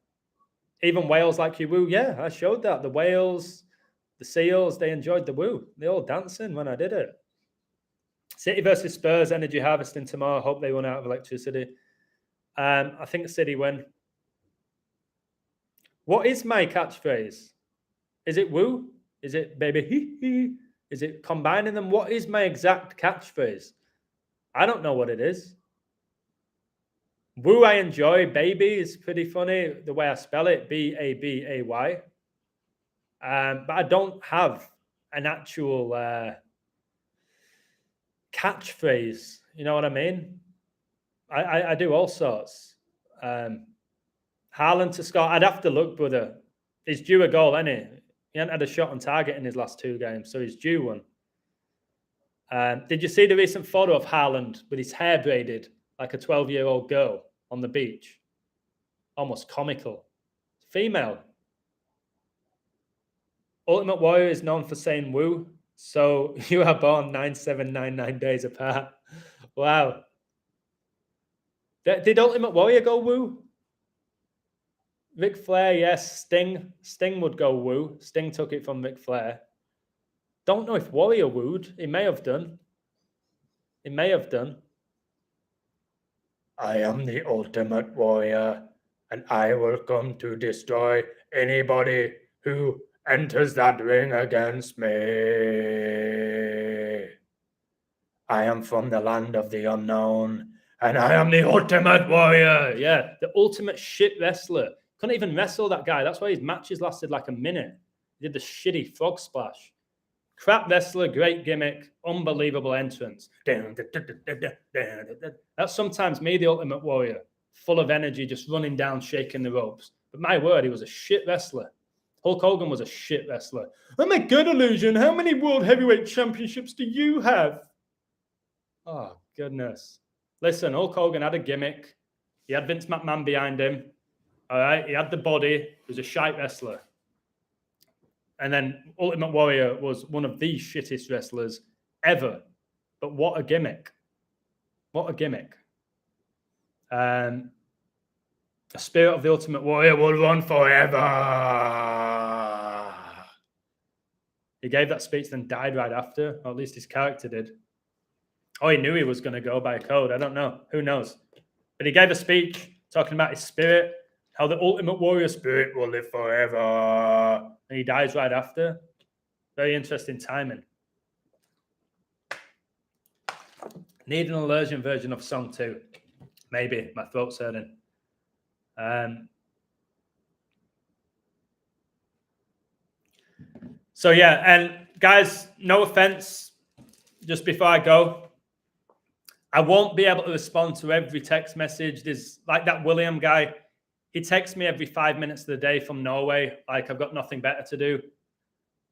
Even whales like you woo. Yeah, I showed that. The whales, the seals, they enjoyed the woo. They all dancing when I did it. City versus Spurs, energy harvesting tomorrow. Hope they run out of electricity. I think City win. What is my catchphrase? Is it woo? Is it baby hee hee? Is it combining them? What is my exact catchphrase? I don't know what it is. Woo I enjoy. Baby is pretty funny. The way I spell it, B-A-B-A-Y. But I don't have an actual catchphrase. You know what I mean? I do all sorts. Haaland to score. I'd have to look, brother. He's due a goal, isn't he? He hasn't had a shot on target in his last 2 games, so he's due one. Did you see the recent photo of Haaland with his hair braided like a 12-year-old girl on the beach? Almost comical. Female. Ultimate Warrior is known for saying woo. So you are born 9799 days apart. Wow. Did Ultimate Warrior go woo? Ric Flair, yes. Sting would go woo. Sting took it from Ric Flair. Don't know if Warrior wooed. He may have done. He may have done. I am the ultimate warrior, and I will come to destroy anybody who enters that ring against me. I am from the land of the unknown, and I am the ultimate warrior. Yeah, the ultimate shit wrestler. Couldn't even wrestle that guy. That's why his matches lasted like a minute. He did the shitty frog splash. Crap wrestler, great gimmick, unbelievable entrance. That's sometimes me, the ultimate warrior, full of energy, just running down, shaking the ropes. But my word, he was a shit wrestler. Hulk Hogan was a shit wrestler. Oh my God, Illusion, how many World Heavyweight Championships do you have? Oh, goodness. Listen, Hulk Hogan had a gimmick. He had Vince McMahon behind him. All right. He had the body. He was a shite wrestler. And then Ultimate Warrior was one of the shittest wrestlers ever. But what a gimmick. What a gimmick. The spirit of the Ultimate Warrior will run forever. He gave that speech, then died right after, or at least his character did. Oh, he knew he was going to go by code. I don't know. Who knows? But he gave a speech talking about his spirit, how the Ultimate Warrior spirit will live forever. And he dies right after. Very interesting timing. Need an Illusion version of song 2. Maybe. My throat's hurting. So, yeah. And guys, no offense. Just before I go, I won't be able to respond to every text message. There's like that William guy. He texts me every 5 minutes of the day from Norway. Like I've got nothing better to do.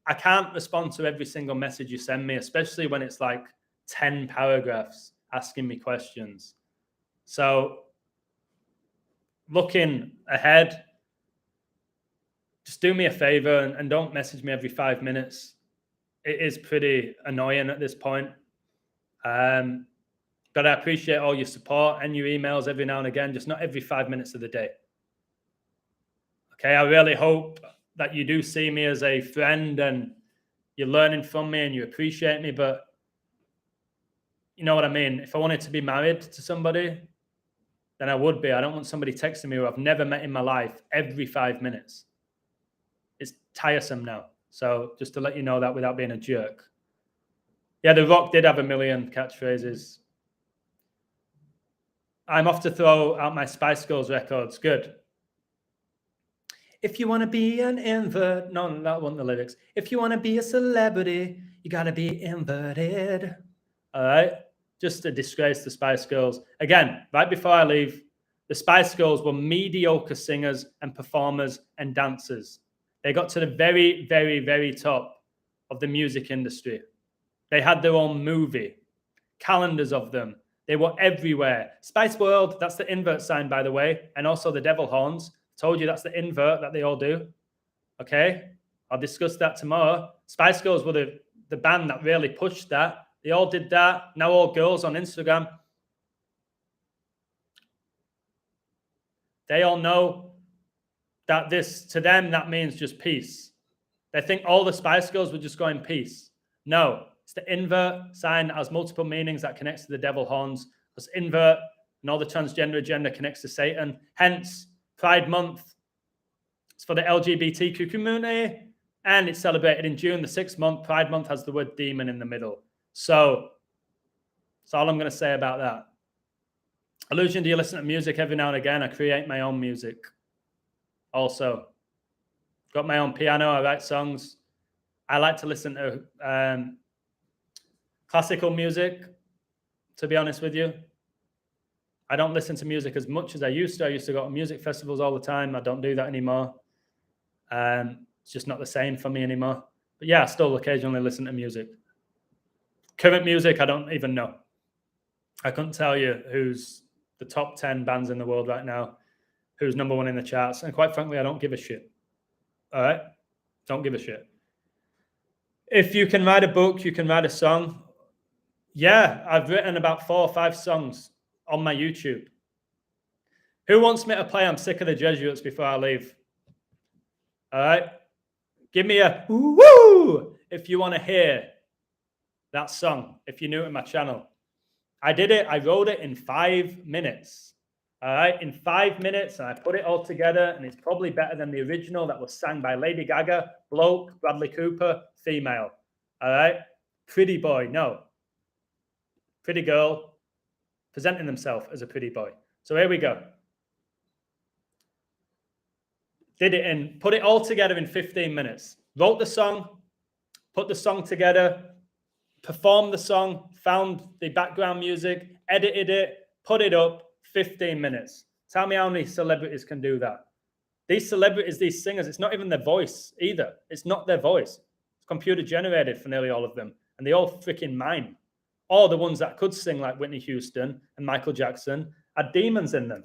I can't respond to every single message you send me, especially when it's like 10 paragraphs asking me questions. So looking ahead, just do me a favor and don't message me every 5 minutes. It is pretty annoying at this point. But I appreciate all your support and your emails every now and again, just not every 5 minutes of the day. Okay, I really hope that you do see me as a friend and you're learning from me and you appreciate me, but you know what I mean? If I wanted to be married to somebody, then I would be. I don't want somebody texting me who I've never met in my life every 5 minutes. It's tiresome now. So just to let you know that without being a jerk. Yeah, The Rock did have 1 million catchphrases. I'm off to throw out my Spice Girls records. Good. If you want to be an invert, no, that wasn't the lyrics. If you want to be a celebrity, you got to be inverted. All right. Just a disgrace to Spice Girls. Again, right before I leave, the Spice Girls were mediocre singers and performers and dancers. They got to the very, very, very top of the music industry. They had their own movie, calendars of them. They were everywhere. Spice World, that's the invert sign, by the way, and also the devil horns. Told you that's the invert that they all do. Okay? I'll discuss that tomorrow. Spice Girls were the band that really pushed that. They all did that. Now all girls on Instagram. They all know that this, to them, that means just peace. They think all the Spice Girls were just going peace. No. It's the invert sign that has multiple meanings that connects to the devil horns. It's invert and all the transgender agenda connects to Satan. Hence, Pride Month. It's for the LGBTQ community and it's celebrated in June, the 6th month. Pride Month has the word demon in the middle. So that's all I'm going to say about that. Illusion, do you listen to music every now and again? I create my own music. Also, got my own piano. I write songs. I like to listen to classical music, to be honest with you. I don't listen to music as much as I used to. I used to go to music festivals all the time. I don't do that anymore. It's just not the same for me anymore. But yeah, I still occasionally listen to music. Current music, I don't even know. I couldn't tell you who's the top 10 bands in the world right now, who's number 1 in the charts. And quite frankly, I don't give a shit. All right? Don't give a shit. If you can write a book, you can write a song. Yeah, I've written about 4 or 5 songs on my YouTube. Who wants me to play I'm Sick of the Jesuits before I leave? All right? Give me a woo if you want to hear that song, if you're new to my channel. I did it. I wrote it in 5 minutes. All right, in 5 minutes, and I put it all together, and it's probably better than the original that was sang by Lady Gaga, bloke, Bradley Cooper, female. All right, pretty boy, no, pretty girl, presenting themselves as a pretty boy. So here we go. Did it in, put it all together in 15 minutes. Wrote the song, put the song together, performed the song, found the background music, edited it, put it up, 15 minutes. Tell me how many celebrities can do that. These celebrities, these singers, it's not even their voice either. It's not their voice. It's computer generated for nearly all of them. And they all freaking mime. All the ones that could sing like Whitney Houston and Michael Jackson had demons in them.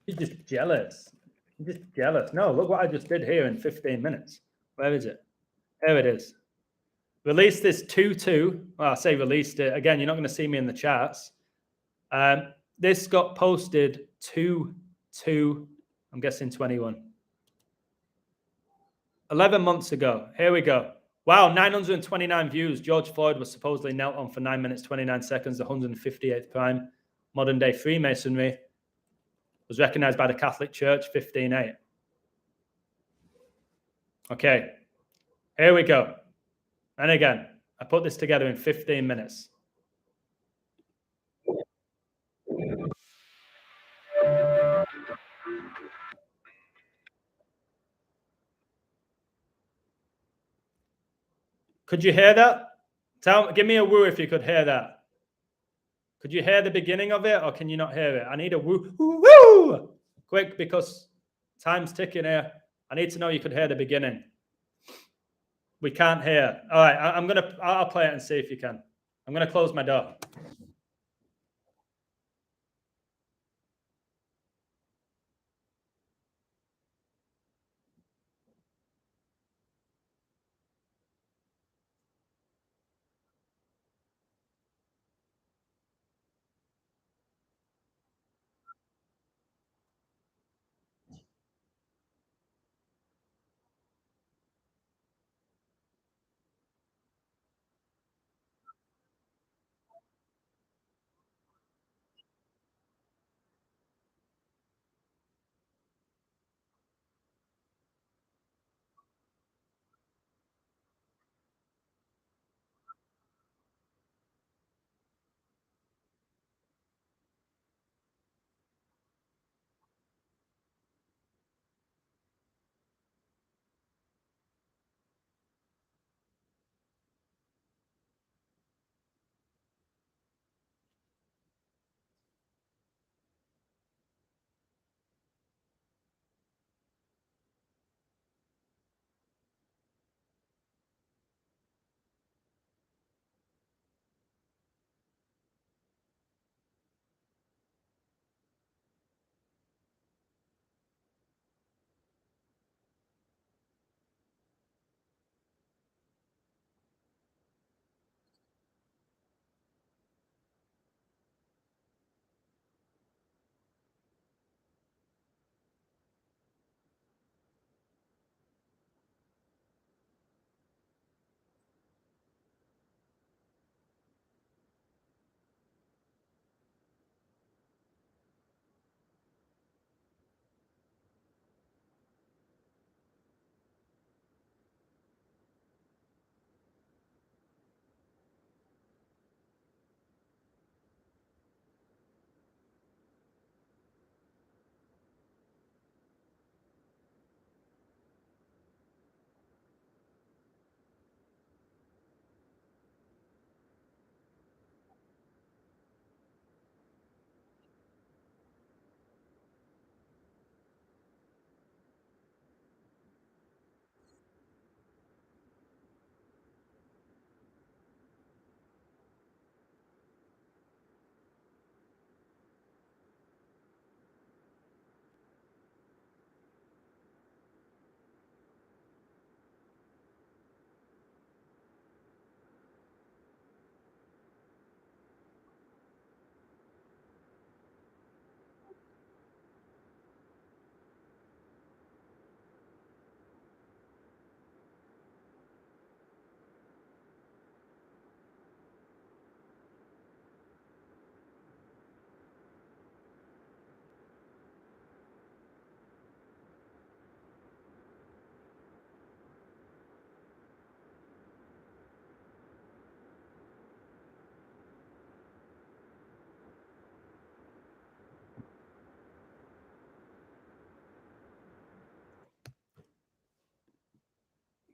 You're just jealous. You're just jealous. No, look what I just did here in 15 minutes. Where is it? Here it is. Released this 2-2. Well, I say released it. Again, you're not going to see me in the charts. This got posted 2-2, I'm guessing 21. 11 months ago. Here we go. Wow, 929 views. George Floyd was supposedly knelt on for 9 minutes, 29 seconds, the 158th prime. Modern day Freemasonry was recognized by the Catholic Church, 15:8. Okay, here we go. And again, I put this together in 15 minutes. Could you hear that? Give me a woo if you could hear that. Could you hear the beginning of it, or can you not hear it? I need a woo, woo, quick, because time's ticking here. I need to know you could hear the beginning. We can't hear. All right, I'll play it and see if you can. I'm gonna close my door.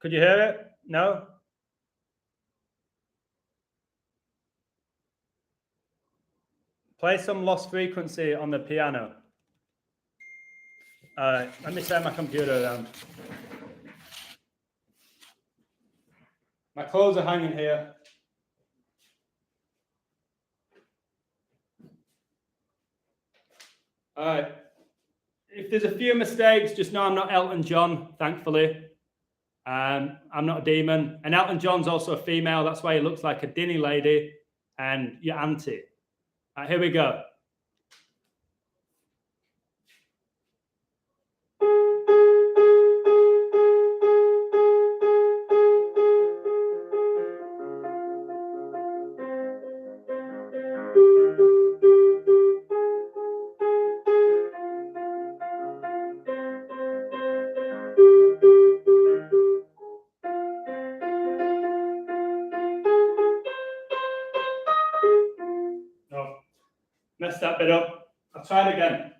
Could you hear it? No? Play some lost frequency on the piano. All right, let me turn my computer around. My clothes are hanging here. All right. If there's a few mistakes, just know I'm not Elton John, thankfully. I'm not a demon. And Elton John's also a female. That's why he looks like a dinny lady and your auntie. All right, here we go. Oh, messed that bit up. I'll try it again.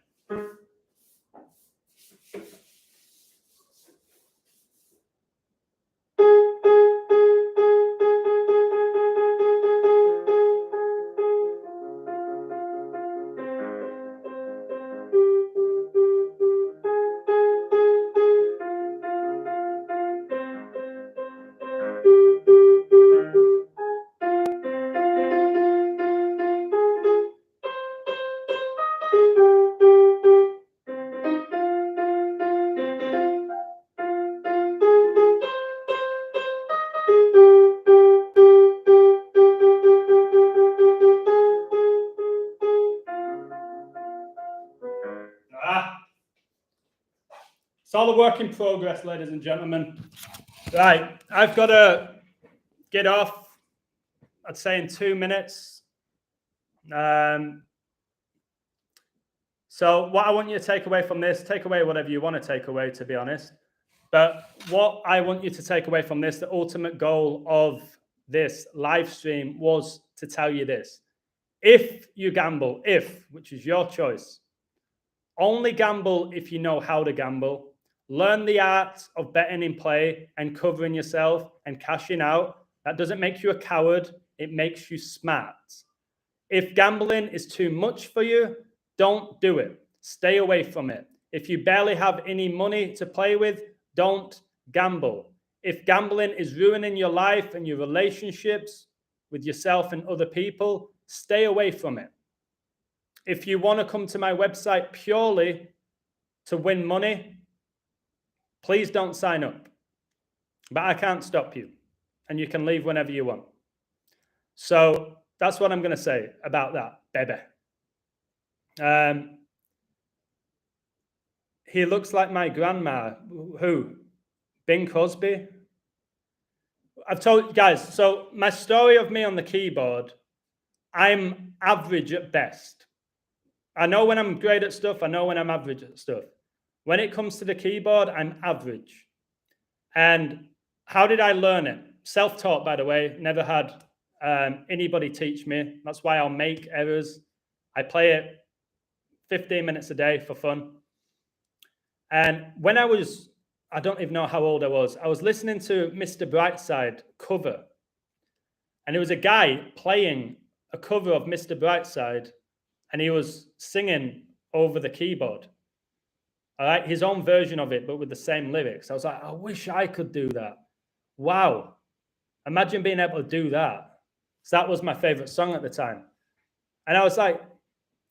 It's all a work in progress, ladies and gentlemen. Right, I've got to get off, I'd say in 2 minutes. So what I want you to take away from this, take away whatever you want to take away, to be honest. But what I want you to take away from this, the ultimate goal of this live stream was to tell you this. If you gamble, which is your choice, only gamble if you know how to gamble. Learn the art of betting in play and covering yourself and cashing out. That doesn't make you a coward. It makes you smart. If gambling is too much for you, don't do it. Stay away from it. If you barely have any money to play with, don't gamble. If gambling is ruining your life and your relationships with yourself and other people, stay away from it. If you want to come to my website purely to win money, please don't sign up. But I can't stop you. And you can leave whenever you want. So that's what I'm going to say about that, baby. He looks like my grandma. Who? Bing Crosby? I've told you guys, so my story of me on the keyboard, I'm average at best. I know when I'm great at stuff. I know when I'm average at stuff. When it comes to the keyboard, I'm average. And how did I learn it? Self-taught, by the way. Never had anybody teach me. That's why I'll make errors. I play it 15 minutes a day for fun. And when I don't even know how old I was listening to Mr. Brightside cover. And it was a guy playing a cover of Mr. Brightside, and he was singing over the keyboard. All right, his own version of it, but with the same lyrics. I was like, I wish I could do that. Wow. Imagine being able to do that. So that was my favorite song at the time. And I was like,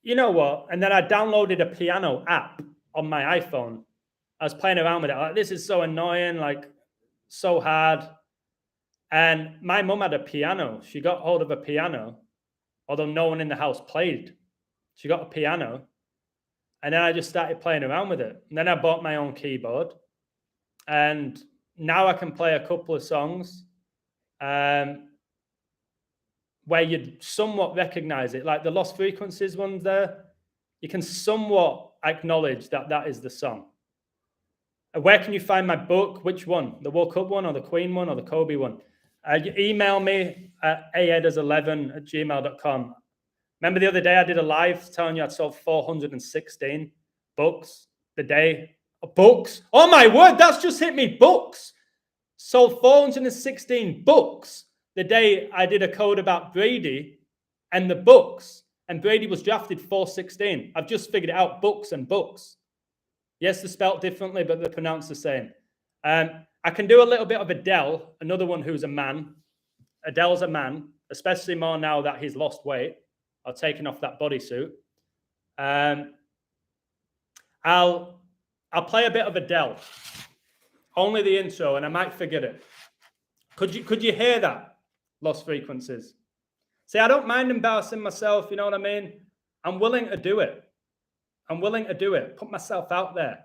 you know what? And then I downloaded a piano app on my iPhone. I was playing around with it. Like, this is so annoying, like so hard. And my mum had a piano. She got hold of a piano, although no one in the house played. She got a piano. And then I just started playing around with it. And then I bought my own keyboard. And now I can play a couple of songs where you'd somewhat recognize it. Like the Lost Frequencies ones there, you can somewhat acknowledge that that is the song. Where can you find my book? Which one? The Woke Up one or the Queen one or the Kobe one? You email me at aeders11@gmail.com. Remember the other day I did a live telling you I'd sold 416 books the day. Books? Oh my word, that's just hit me. Books. sold 416 books the day I did a code about Brady and the books. And Brady was drafted 416. I've just figured it out, books and books. Yes, they're spelled differently, but they're pronounced the same. I can do a little bit of Adele, another one who's a man. Adele's a man, especially more now that he's lost weight or taken off that bodysuit. I'll play a bit of Adele. Only the intro, and I might forget it. Could you hear that? Lost frequencies. See, I don't mind embarrassing myself, you know what I mean? I'm willing to do it. I'm willing to do it. Put myself out there.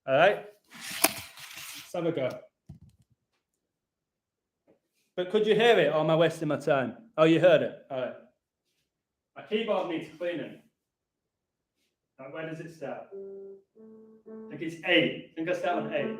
All right? Let's have a go. But could you hear it, or am I wasting my time? Oh, you heard it. All right. My keyboard needs cleaning. Now, where does it start? I think it's A. I think I start on A.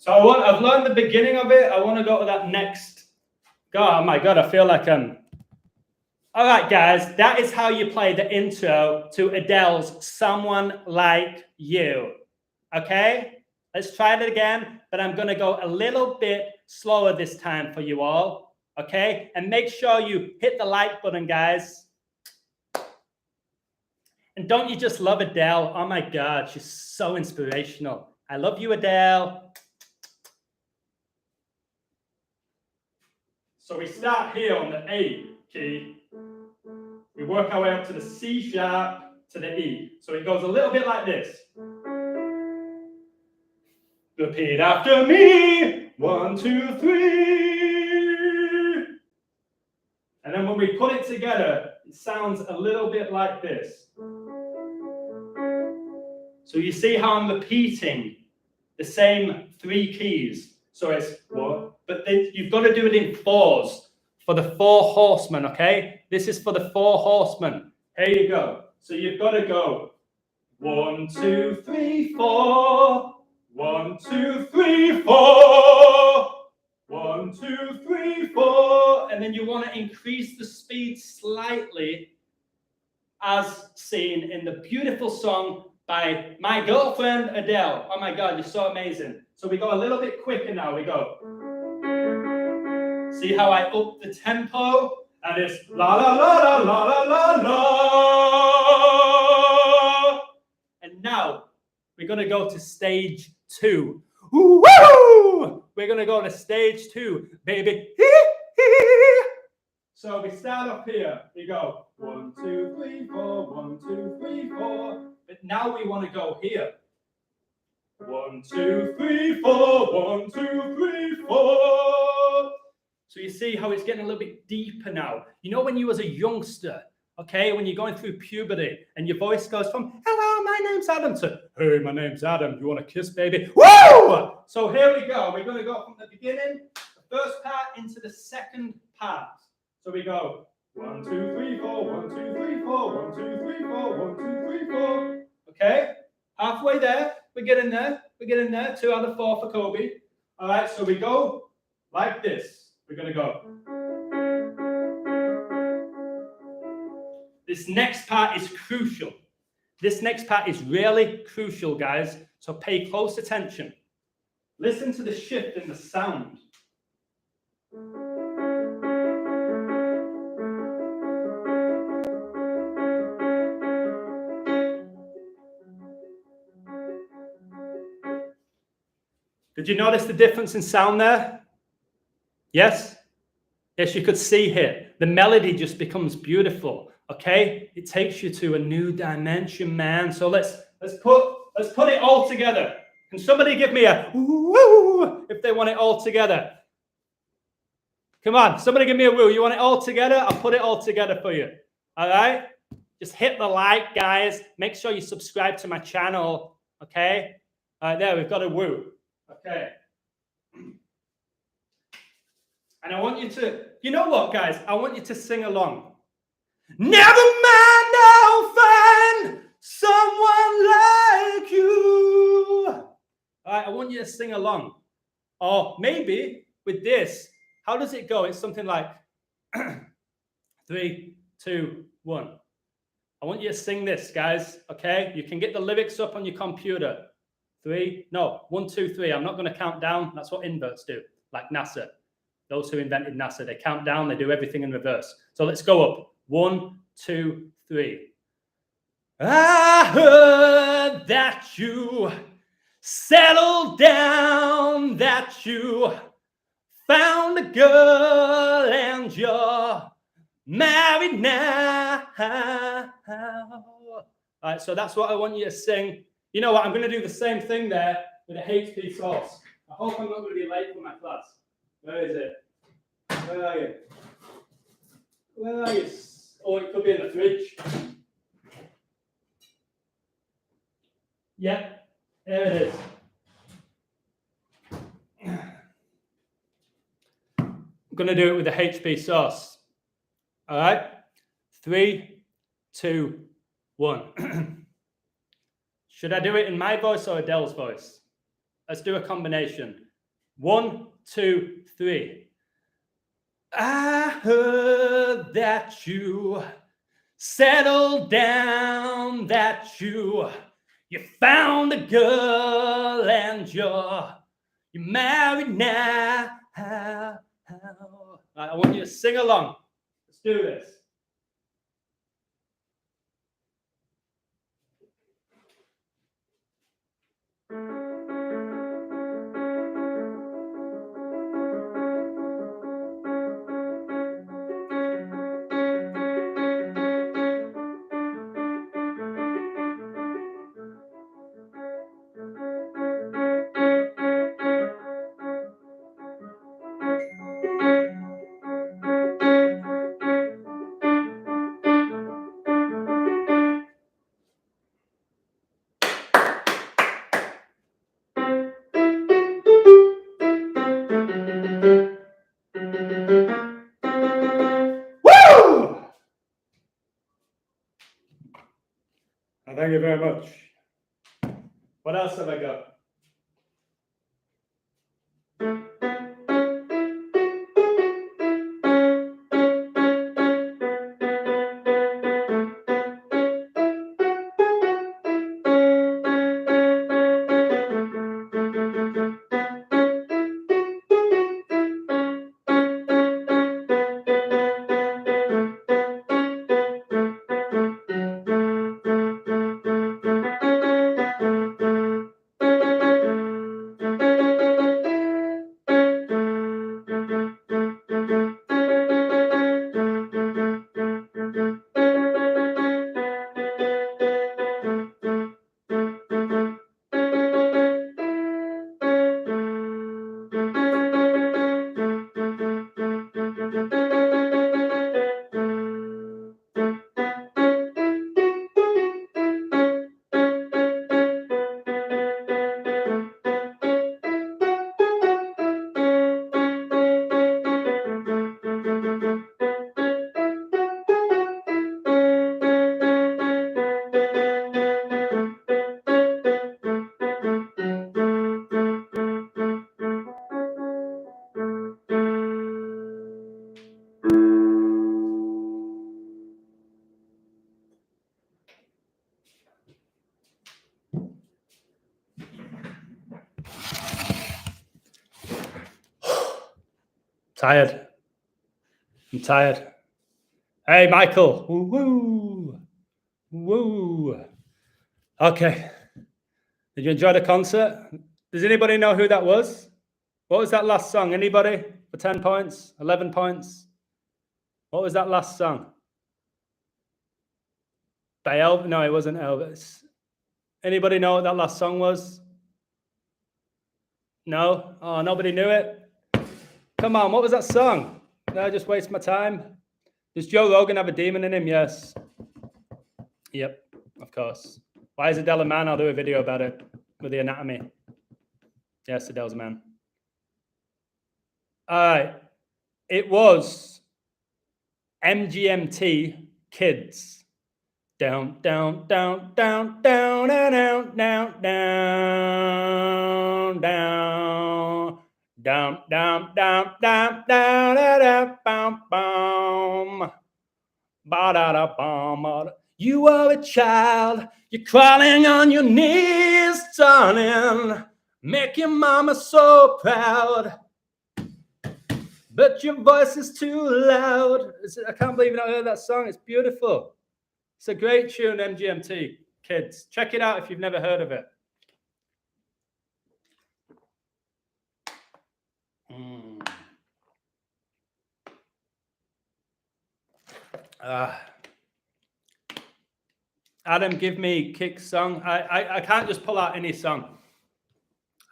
So I've learned the beginning of it. I want to go to that next. God, oh my God, I feel like I'm. All right, guys, that is how you play the intro to Adele's Someone Like You. Okay? Let's try it again, but I'm going to go a little bit slower this time for you all. Okay? And make sure you hit the like button, guys. And don't you just love Adele? Oh my God, she's so inspirational. I love you, Adele. So we start here on the A key. We work our way up to the C sharp to the E. So it goes a little bit like this. Repeat after me. 1, 2, 3. And then when we put it together, it sounds a little bit like this. So you see how I'm repeating the same 3 keys. So it's what? But then you've got to do it in 4s for the 4 horsemen, okay? This is for the 4 horsemen. Here you go. So you've got to go 1, 2, 3, 4. 1, 2, 3, 4. 1, 2, 3, 4. And then you want to increase the speed slightly, as seen in the beautiful song by my girlfriend Adele. Oh my God, you're so amazing. So we go a little bit quicker now. We go. See how I up the tempo? And it's la la la la la la la la. And now we're going to go to stage 2. Woo! We're going to go to stage 2, baby. So we start up here. We go 1, 2, 3, 4. 1, 2, 3, 4. But now we want to go here. 1, 2, 3, 4. 1, 2, 3, 4. So you see how it's getting a little bit deeper now. You know when you was a youngster, okay, when you're going through puberty and your voice goes from, hello, my name's Adam, to, hey, my name's Adam, you want to kiss, baby? Woo! So here we go. We're going to go from the beginning, the first part, into the second part. So we go 1, 2, 3, 4, 1, 2, 3, 4, 1, 2, 3, 4, 1, 2, 3, 4. Okay, halfway there. We're getting there. We're getting there. 2 out of 4 for Kobe. All right, so we go like this. We're going to go. This next part is crucial. This next part is really crucial, guys. So pay close attention. Listen to the shift in the sound. Did you notice the difference in sound there? Yes? Yes, you could see here. The melody just becomes beautiful. Okay? It takes you to a new dimension, man. So let's put it all together. Can somebody give me a woo if they want it all together? Come on, somebody give me a woo. You want it all together? I'll put it all together for you. All right? Just hit the like, guys. Make sure you subscribe to my channel. Okay? All right, there, we've got a woo. Okay. And I want you to, you know what, guys? I want you to sing along. Never mind, I'll find someone like you. All right, I want you to sing along. Or maybe with this, how does it go? It's something like 3, 2, 1. I want you to sing this, guys. Okay, you can get the lyrics up on your computer. 1, 2, 3. I'm not going to count down. That's what inverts do, like NASA. Those who invented NASA, they count down. They do everything in reverse. So let's go up. 1, 2, 3. I heard that you settled down, that you found a girl and you're married now. All right, so that's what I want you to sing. You know what? I'm going to do the same thing there with a HP source. I hope I'm not going to be late for my class. Where is it? Where are you? Where are you? Oh, it could be in the fridge. Yep, there it is. I'm going to do it with a HP source. All right, 3, 2, 1. Should I do it in my voice or Adele's voice? Let's do a combination. 1, 2, 3. I heard that you settled down, that you found a girl and you're married now. I want you to sing along. Let's do this. Woo! Thank you very much. What else have I got? Tired. I'm tired. Hey, Michael. Woo. Woo. Okay. Did you enjoy the concert? Does anybody know who that was? What was that last song? Anybody? For 10 points? 11 points? What was that last song? By Elvis? No, it wasn't Elvis. Anybody know what that last song was? No? Oh, nobody knew it? Come on, what was that song? Did I just waste my time? Does Joe Rogan have a demon in him? Yes. Yep, of course. Why is Adele a man? I'll do a video about it with the anatomy. Yes, Adele's a man. All right. It was MGMT Kids. Down, down, down, down, down, down, down, down, down, down, down, down, down, down, down, bam, bam, ba da da bam. You are a child, you're crawling on your knees, darling. Make your mama so proud, but your voice is too loud. I can't believe I heard that song. It's beautiful. It's a great tune, MGMT Kids. Check it out if you've never heard of it. Adam, give me Kick's song. I can't just pull out any song.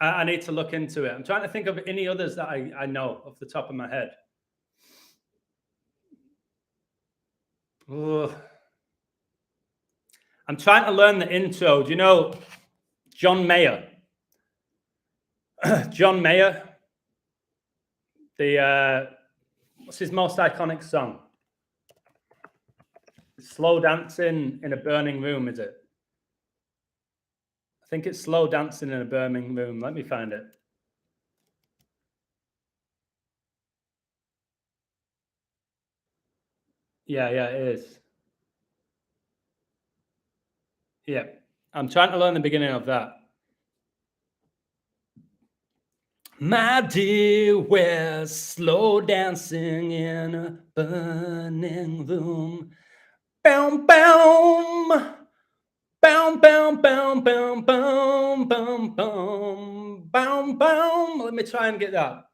I need to look into it. I'm trying to think of any others that I know off the top of my head. Ugh. I'm trying to learn the intro. Do you know John Mayer? John Mayer. What's his most iconic song? Slow Dancing in a Burning Room, is it? I think it's Slow Dancing in a Burning Room. Let me find it. Yeah, it is. Yeah. I'm trying to learn the beginning of that. My dear, we're slow dancing in a burning room. Boom, boom. Boom, boom, boom, boom, boom, boom, boom, boom, boom. Let me try and get that.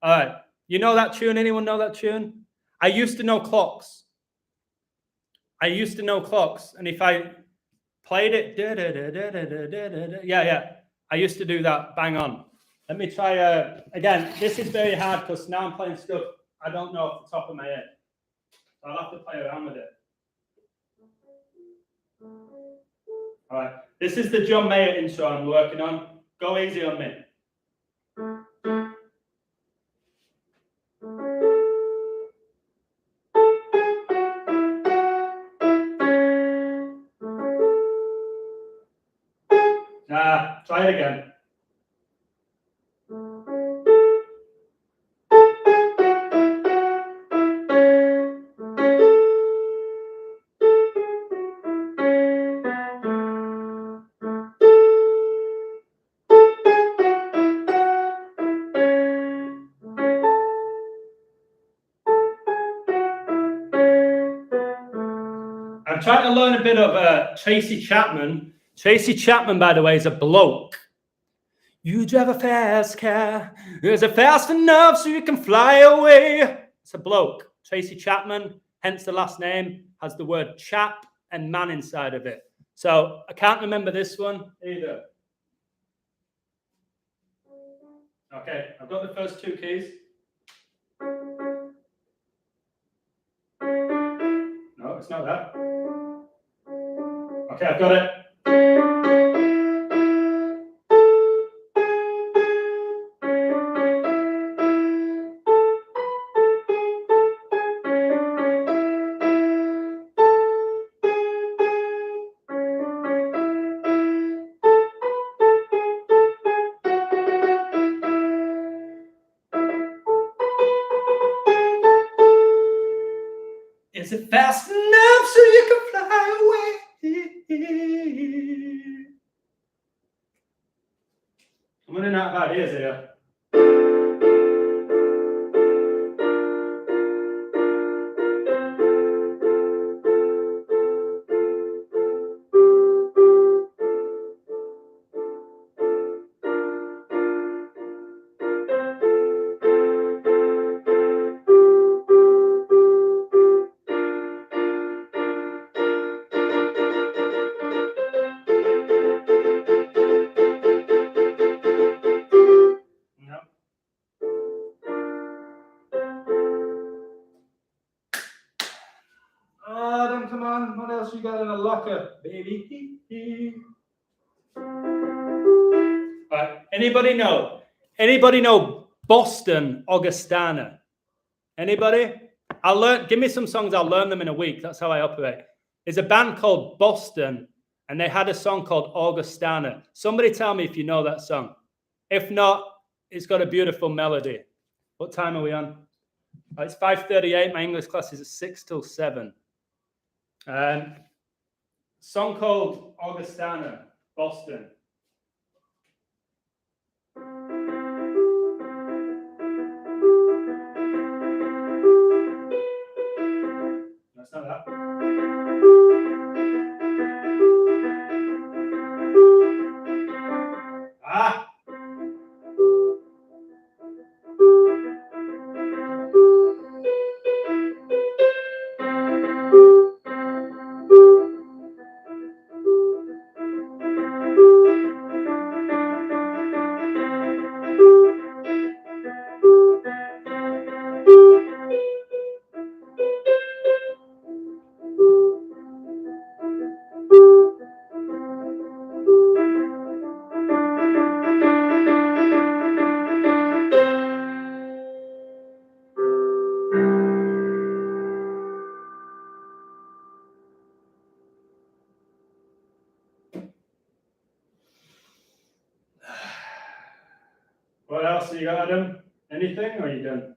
All right. You know that tune? Anyone know that tune? I used to know Clocks. And if I played it, yeah. I used to do that. Bang on. Let me try again. This is very hard because now I'm playing stuff I don't know off the top of my head. So I'll have to play around with it. All right. This is the John Mayer intro I'm working on. Go easy on me. Try it again. I'm trying to learn a bit of Tracy Chapman. Tracy Chapman, by the way, is a bloke. You drive a fast car. Is it fast enough so you can fly away? It's a bloke. Tracy Chapman, hence the last name, has the word chap and man inside of it. So I can't remember this one either. Okay, I've got the first two keys. No, it's not that. Okay, I've got it. Is it fast enough so you can fly away? I'm running out of ideas here. Adam, come on. What else you got in the locker, baby? Right. Anybody know Anybody know Boston Augustana? Anybody? Give me some songs, I'll learn them in a week. That's how I operate. There's a band called Boston, and they had a song called Augustana. Somebody tell me if you know that song. If not, it's got a beautiful melody. What time are we on? Oh, it's 5:38. My English class is at 6 till 7. Song called Augustana, Boston. That's not that. Ah! What else have you got, Adam? Anything, or are you done?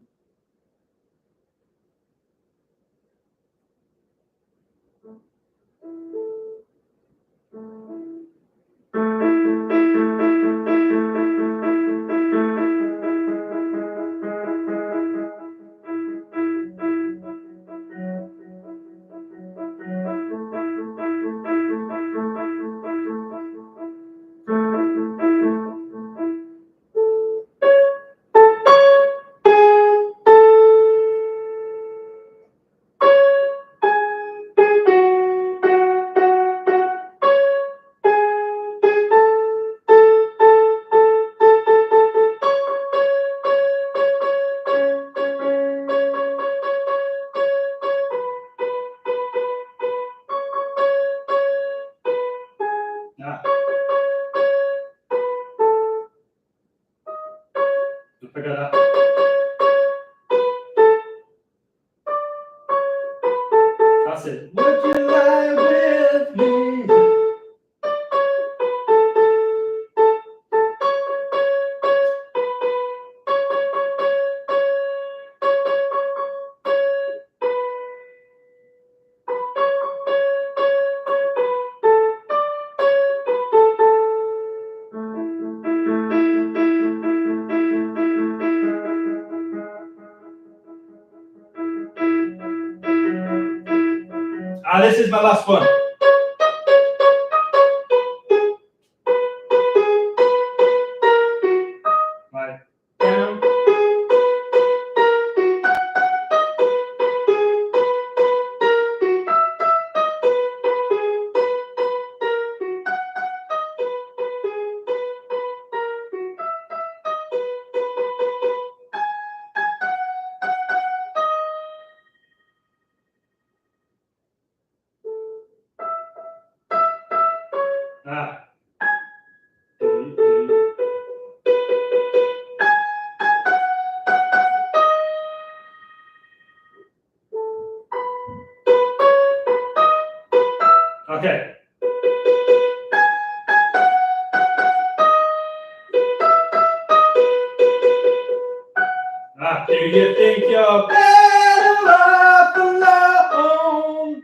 Nah. I forgot that. That's it. Would you lie with me? This is my last one. Right. Down. Ah. Okay. Do you think you're better off alone?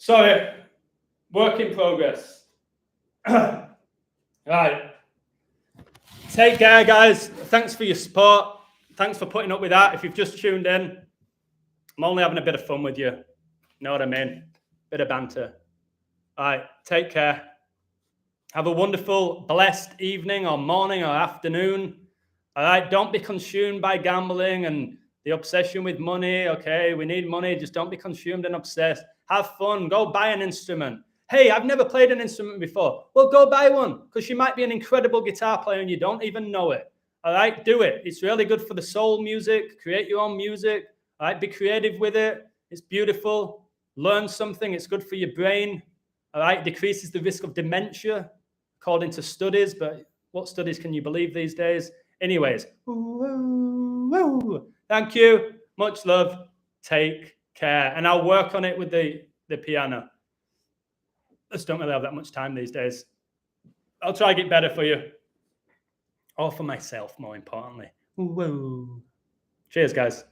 Sorry, work in progress. Right. Take care, guys. Thanks for your support. Thanks for putting up with that. If you've just tuned in, I'm only having a bit of fun with you. You know what I mean? Bit of banter. All right. Take care. Have a wonderful, blessed evening or morning or afternoon. All right. Don't be consumed by gambling and the obsession with money. Okay. We need money. Just don't be consumed and obsessed. Have fun. Go buy an instrument. Hey, I've never played an instrument before. Well, go buy one, because you might be an incredible guitar player and you don't even know it. All right. Do it. It's really good for the soul music. Create your own music. All right. Be creative with it. It's beautiful. Learn something. It's good for your brain. All right. Decreases the risk of dementia, according to studies, but what studies can you believe these days? Anyways, thank you. Much love. Take care. And I'll work on it with the piano. I just don't really have that much time these days. I'll try to get better for you. Or for myself, more importantly. Cheers, guys.